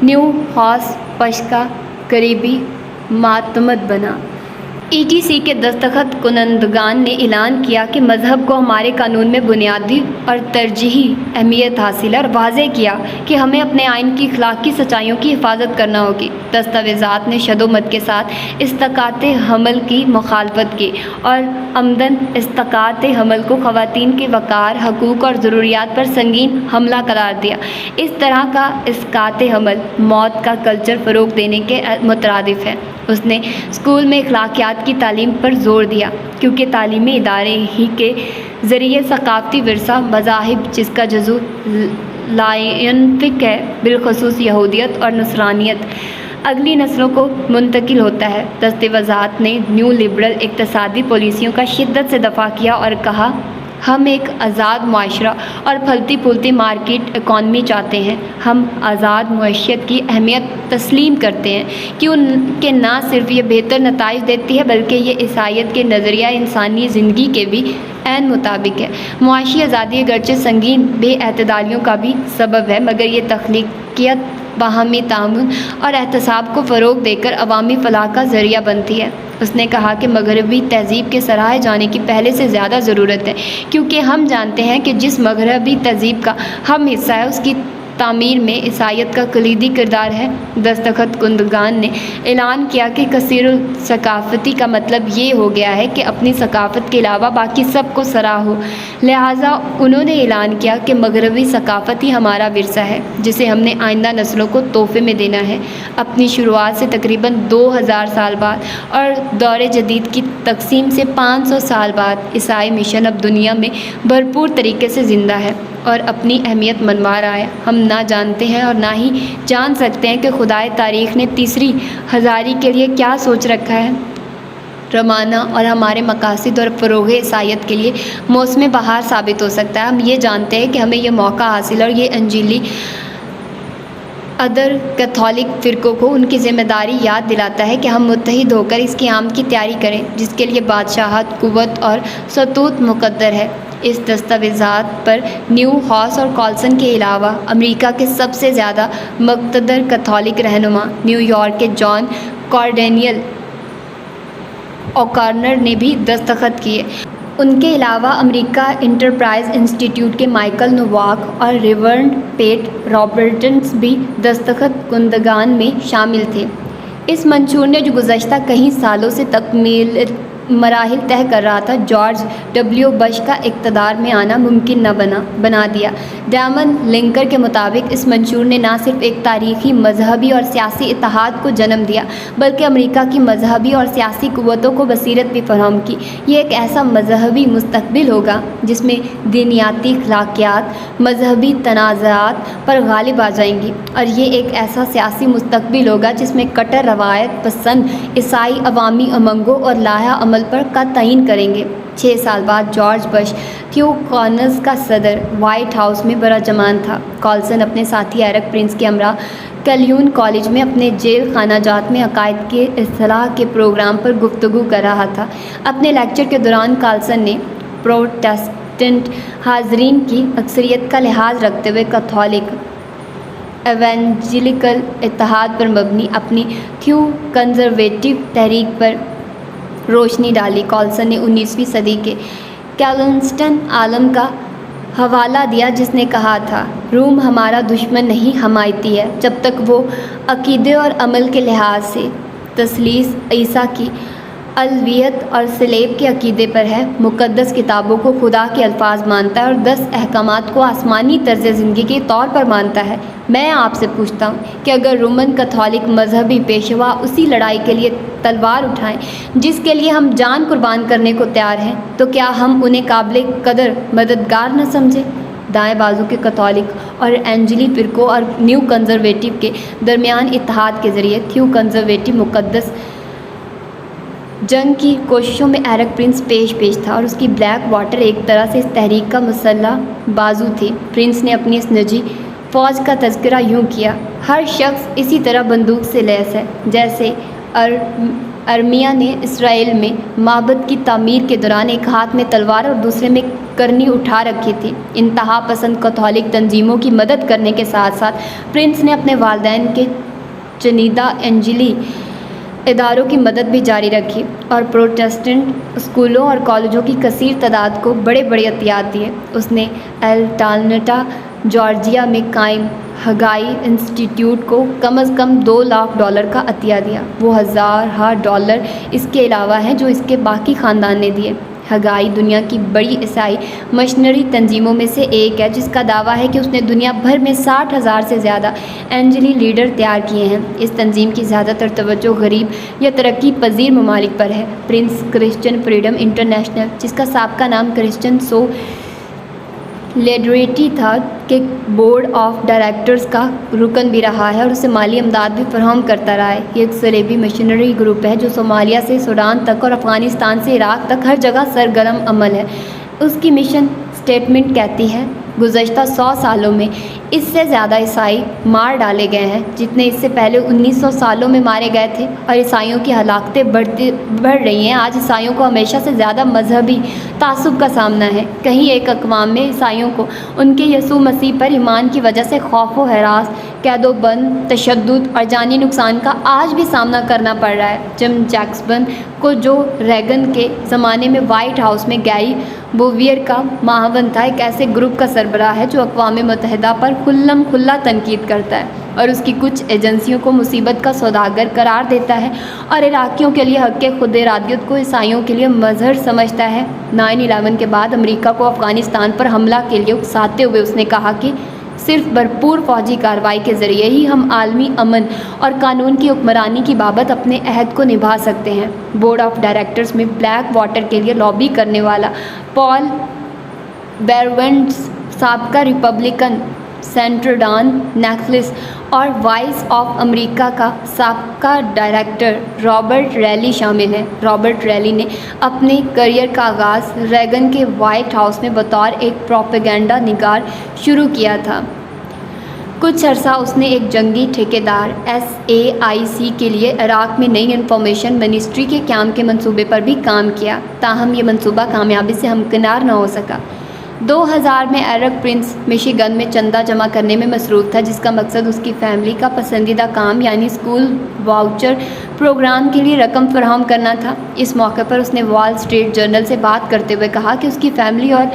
نیو ہاؤس پش کا قریبی معتمد بنا۔ ETC کے دستخط کنندگان نے اعلان کیا کہ مذہب کو ہمارے قانون میں بنیادی اور ترجیحی اہمیت حاصل ہے، اور واضح کیا کہ ہمیں اپنے آئین کی اخلاقی سچائیوں کی حفاظت کرنا ہوگی۔ دستاویزات نے شد و مت کے ساتھ استقاط حمل کی مخالفت کی اور عمداً استقاط حمل کو خواتین کے وقار، حقوق اور ضروریات پر سنگین حملہ قرار دیا۔ اس طرح کا اسقاط حمل موت کا کلچر فروغ دینے کے مترادف ہے۔ اس نے اسکول میں اخلاقیات کی تعلیم پر زور دیا، کیونکہ تعلیمی ادارے ہی کے ذریعے ثقافتی ورثہ مذاہب جس کا جزو لائنفک ہے، بالخصوص یہودیت اور نصرانیت، اگلی نسلوں کو منتقل ہوتا ہے۔ دستاویزات نے نیو لبرل اقتصادی پالیسیوں کا شدت سے دفاع کیا اور کہا، ہم ایک آزاد معاشرہ اور پھلتی پھولتی مارکیٹ اکانومی چاہتے ہیں۔ ہم آزاد معیشت کی اہمیت تسلیم کرتے ہیں کہ نہ صرف یہ بہتر نتائج دیتی ہے بلکہ یہ عیسائیت کے نظریہ انسانی زندگی کے بھی عین مطابق ہے۔ معاشی آزادی اگرچہ سنگین بے اعتدالیوں کا بھی سبب ہے، مگر یہ تخلیقیت، باہمی تعاون اور احتساب کو فروغ دے کر عوامی فلاح کا ذریعہ بنتی ہے۔ اس نے کہا کہ مغربی تہذیب کے سراہے جانے کی پہلے سے زیادہ ضرورت ہے، کیونکہ ہم جانتے ہیں کہ جس مغربی تہذیب کا ہم حصہ ہے اس کی تعمیر میں عیسائیت کا کلیدی کردار ہے۔ دستخط کنندگان نے اعلان کیا کہ کثیر الثقافتی کا مطلب یہ ہو گیا ہے کہ اپنی ثقافت کے علاوہ باقی سب کو سراہو۔ لہٰذا انہوں نے اعلان کیا کہ مغربی ثقافت ہی ہمارا ورثہ ہے جسے ہم نے آئندہ نسلوں کو تحفے میں دینا ہے۔ اپنی شروعات سے تقریباً 2000 سال بعد اور دور جدید کی تقسیم سے 500 سال بعد عیسائی مشن اب دنیا میں بھرپور طریقے سے زندہ ہے اور اپنی اہمیت منوا رہا ہے۔ ہم نہ جانتے ہیں اور نہ ہی جان سکتے ہیں کہ خدائے تاریخ نے تیسری ہزاری کے لیے کیا سوچ رکھا ہے۔ رمانہ اور ہمارے مقاصد اور فروغ عیسائیت کے لیے موسم بہار ثابت ہو سکتا ہے۔ ہم یہ جانتے ہیں کہ ہمیں یہ موقع حاصل اور یہ ادر کیتھولک فرقوں کو ان کی ذمہ داری یاد دلاتا ہے کہ ہم متحد ہو کر اس قیام کی تیاری کریں جس کے لیے بادشاہت، قوت اور ستوت مقدر ہے۔ اس دستاویزات پر نیو ہاؤس اور کالسن کے علاوہ امریکہ کے سب سے زیادہ مقتدر کیتھولک رہنما نیو یارک کے جان کارڈینیل اوکارنر نے بھی دستخط کیے۔ ان کے علاوہ امریکہ انٹرپرائز انسٹی ٹیوٹ کے مائیکل نوواک اور ریورنڈ پیٹ رابرٹنس بھی دستخط کنندگان میں شامل تھے۔ اس منشور نے جو گزشتہ کئی سالوں سے تکمیل مراحل طے کر رہا تھا، جارج ڈبلیو بش کا اقتدار میں آنا ممکن نہ بنا دیا۔ ڈیمن لنکر کے مطابق اس منشور نے نہ صرف ایک تاریخی، مذہبی اور سیاسی اتحاد کو جنم دیا بلکہ امریکہ کی مذہبی اور سیاسی قوتوں کو بصیرت بھی فراہم کی۔ یہ ایک ایسا مذہبی مستقبل ہوگا جس میں دینیاتی اخلاقیات مذہبی تنازعات پر غالب آ جائیں گی، اور یہ ایک ایسا سیاسی مستقبل ہوگا جس میں کٹر روایت پسند عیسائی عوامی امنگوں اور لائحہ عمل پر کا تعین کریں گے۔ 6 سال بعد جارج بش تھیو کارنز کا صدر وائٹ ہاؤس میں براجمان تھا۔ کالسن اپنے ساتھی ایرک پرنس کے ہمراہ کیلہون کالج میں اپنے جیل خانہ جات میں عقائد کے اصلاح کے پروگرام پر گفتگو کر رہا تھا۔ اپنے لیکچر کے دوران کالسن نے پروٹسٹنٹ حاضرین کی اکثریت کا لحاظ رکھتے ہوئے کیتھولک ایونجیلیکل اتحاد پر مبنی اپنی تھیو کنزرویٹو تحریک پر روشنی ڈالی۔ کالسن نے 19ویں صدی کے کیلونسٹن عالم کا حوالہ دیا جس نے کہا تھا، روم ہمارا دشمن نہیں، حمایتی ہے، جب تک وہ عقیدے اور عمل کے لحاظ سے تثلیث، عیسیٰ کی الوہیت اور صلیب کے عقیدے پر ہے، مقدس کتابوں کو خدا کے الفاظ مانتا ہے اور 10 احکامات کو آسمانی طرز زندگی کے طور پر مانتا ہے۔ میں آپ سے پوچھتا ہوں کہ اگر رومن کیتھولک مذہبی پیشوا اسی لڑائی کے لیے تلوار اٹھائیں جس کے لیے ہم جان قربان کرنے کو تیار ہیں، تو کیا ہم انہیں قابل قدر مددگار نہ سمجھیں؟ دائیں بازو کے کیتھولک اور اینجلی فرقوں اور نیو کنزرویٹو کے درمیان اتحاد کے ذریعے تھیو کنزرویٹو مقدس جنگ کی کوششوں میں ایرک پرنس پیش تھا، اور اس کی بلیک واٹر ایک طرح سے اس تحریک کا مسلح بازو تھی۔ پرنس نے اپنی اس نجی فوج کا تذکرہ یوں کیا، ہر شخص اسی طرح بندوق سے لیس ہے جیسے ارمیا نے اسرائیل میں معبد کی تعمیر کے دوران ایک ہاتھ میں تلوار اور دوسرے میں کرنی اٹھا رکھی تھی۔ انتہا پسند کیتھولک تنظیموں کی مدد کرنے کے ساتھ ساتھ پرنس نے اپنے والدین کے چنیدہ انجیلی اداروں کی مدد بھی جاری رکھی اور پروٹسٹنٹ اسکولوں اور کالجوں کی کثیر تعداد کو بڑے عطیات دیے۔ اس نے ایٹلانٹا جارجیا میں قائم ہگائی انسٹی ٹیوٹ کو کم از کم $2 لاکھ کا عطیہ دیا۔ وہ $1000 اس کے علاوہ ہیں جو اس کے باقی خاندان نے دیے۔ ہگائی دنیا کی بڑی عیسائی مشنری تنظیموں میں سے ایک ہے جس کا دعویٰ ہے کہ اس نے دنیا بھر میں 60,000 سے زیادہ اینجلی لیڈر تیار کیے ہیں۔ اس تنظیم کی زیادہ تر توجہ غریب یا ترقی پذیر ممالک پر ہے۔ پرنس کرسچین فریڈم انٹرنیشنل، جس کا سابقہ نام کرسچین لیڈریٹی تھا، کے بورڈ آف ڈائریکٹرز کا رکن بھی رہا ہے اور اسے مالی امداد بھی فراہم کرتا رہا ہے۔ یہ ایک صلیبی مشنری گروپ ہے جو صومالیہ سے سوڈان تک اور افغانستان سے عراق تک ہر جگہ سرگرم عمل ہے۔ اس کی مشن اسٹیٹمنٹ کہتی ہے، گزشتہ 100 سالوں میں اس سے زیادہ عیسائی مار ڈالے گئے ہیں جتنے اس سے پہلے 1900 سالوں میں مارے گئے تھے، اور عیسائیوں کی ہلاکتیں بڑھ رہی ہیں۔ آج عیسائیوں کو ہمیشہ سے زیادہ مذہبی تعصب کا سامنا ہے۔ کہیں ایک اقوام میں عیسائیوں کو ان کے یسوع مسیح پر ایمان کی وجہ سے خوف و ہراس، قید و بند، تشدد اور جانی نقصان کا آج بھی سامنا کرنا پڑ رہا ہے۔ جم جیکسن کو، جو ریگن کے زمانے میں وائٹ ہاؤس میں گیری بوویر کا معاون تھا، ایک ایسے گروپ کا سربراہ ہے جو اقوام متحدہ پر کھلم کھلا تنقید کرتا ہے اور اس کی کچھ ایجنسیوں کو مصیبت کا سوداگر قرار دیتا ہے، اور عراقیوں کے لیے حق خود ارادیت کو عیسائیوں کے لیے مظہر سمجھتا ہے۔ 9/11 کے بعد امریکہ کو افغانستان پر حملہ کے لیے اکساتے ہوئے اس نے کہا کہ صرف بھرپور فوجی کارروائی کے ذریعے ہی ہم عالمی امن اور قانون کی حکمرانی کی بابت اپنے عہد کو نبھا سکتے ہیں۔ بورڈ آف ڈائریکٹرز میں بلیک واٹر کے لیے لابی کرنے والا پال بیروینٹس، سابقہ ریپبلکن سینیٹر ڈان نیکلس اور وائس آف امریکہ کا سابقہ ڈائریکٹر رابرٹ ریلی شامل ہیں۔ رابرٹ ریلی نے اپنے کیریئر کا آغاز ریگن کے وائٹ ہاؤس میں بطور ایک پروپیگنڈا نگار شروع کیا تھا۔ کچھ عرصہ اس نے ایک جنگی ٹھیکیدار SAIC کے لیے عراق میں نئی انفارمیشن منسٹری کے قیام کے منصوبے پر بھی کام کیا، تاہم یہ منصوبہ کامیابی سے ہمکنار نہ ہو سکا۔ 2000 میں ایرک پرنس مشیگن میں چندہ جمع کرنے میں مصروف تھا، جس کا مقصد اس کی فیملی کا پسندیدہ کام یعنی اسکول واؤچر پروگرام کے لیے رقم فراہم کرنا تھا۔ اس موقع پر اس نے وال اسٹریٹ جرنل سے بات کرتے ہوئے کہا کہ اس کی فیملی اور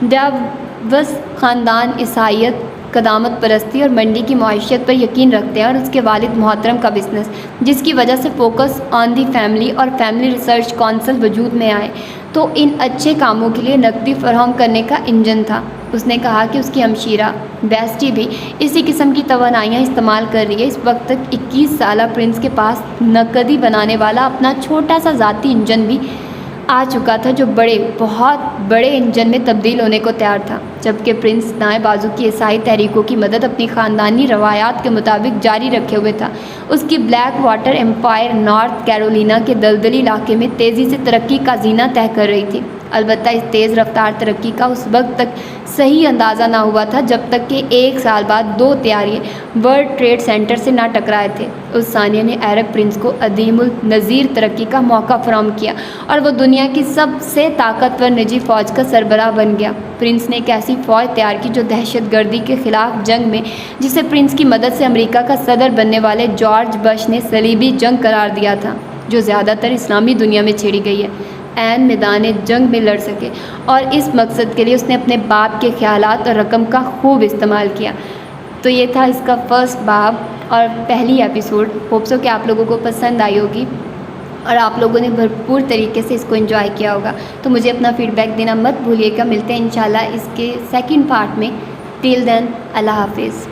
ڈیوس خاندان عیسائیت، قدامت پرستی اور منڈی کی معیشت پر یقین رکھتے ہیں، اور اس کے والد محترم کا بزنس، جس کی وجہ سے فوکس آن دی فیملی اور فیملی ریسرچ کونسل وجود میں آئے، تو ان اچھے کاموں کے لیے نقدی فراہم کرنے کا انجن تھا۔ اس نے کہا کہ اس کی ہمشیرہ بیسٹی بھی اسی قسم کی توانائیاں استعمال کر رہی ہے۔ اس وقت تک 21 سالہ پرنس کے پاس نقدی بنانے والا اپنا چھوٹا سا ذاتی انجن بھی آ چکا تھا، جو بہت بڑے انجن میں تبدیل ہونے کو تیار تھا۔ جبکہ پرنس دائیں بازو کی عیسائی تحریکوں کی مدد اپنی خاندانی روایات کے مطابق جاری رکھے ہوئے تھا۔ اس کی Blackwater empire North Carolina کے دلدلی علاقے میں تیزی سے ترقی کا زینہ طے کر رہی تھی۔ البتہ اس تیز رفتار ترقی کا اس وقت تک صحیح اندازہ نہ ہوا تھا جب تک کہ 1 سال بعد 2 طیارے ورلڈ ٹریڈ سینٹر سے نہ ٹکرائے تھے۔ اس ثانیہ نے ایرک پرنس کو عدیم النظیر ترقی کا موقع فراہم کیا اور وہ دنیا کی سب سے طاقتور نجی فوج کا سربراہ بن گیا۔ پرنس نے ایک ایسی فوج تیار کی جو دہشت گردی کے خلاف جنگ میں، جسے پرنس کی مدد سے امریکہ کا صدر بننے والے جارج بش نے صلیبی جنگ قرار دیا تھا، جو زیادہ تر اسلامی دنیا میں چھیڑی گئی ہے، عین میدان جنگ میں لڑ سکے، اور اس مقصد کے لیے اس نے اپنے باپ کے خیالات اور رقم کا خوب استعمال کیا۔ تو یہ تھا اس کا فرسٹ باب اور پہلی ایپیسوڈ۔ ہوپ سو کہ آپ لوگوں کو پسند آئی ہوگی اور آپ لوگوں نے بھرپور طریقے سے اس کو انجوائے کیا ہوگا۔ تو مجھے اپنا فیڈ بیک دینا مت بھولیے گا۔ ملتے ہیں انشاءاللہ اس کے سیکنڈ پارٹ میں۔ ٹل دین، اللہ حافظ۔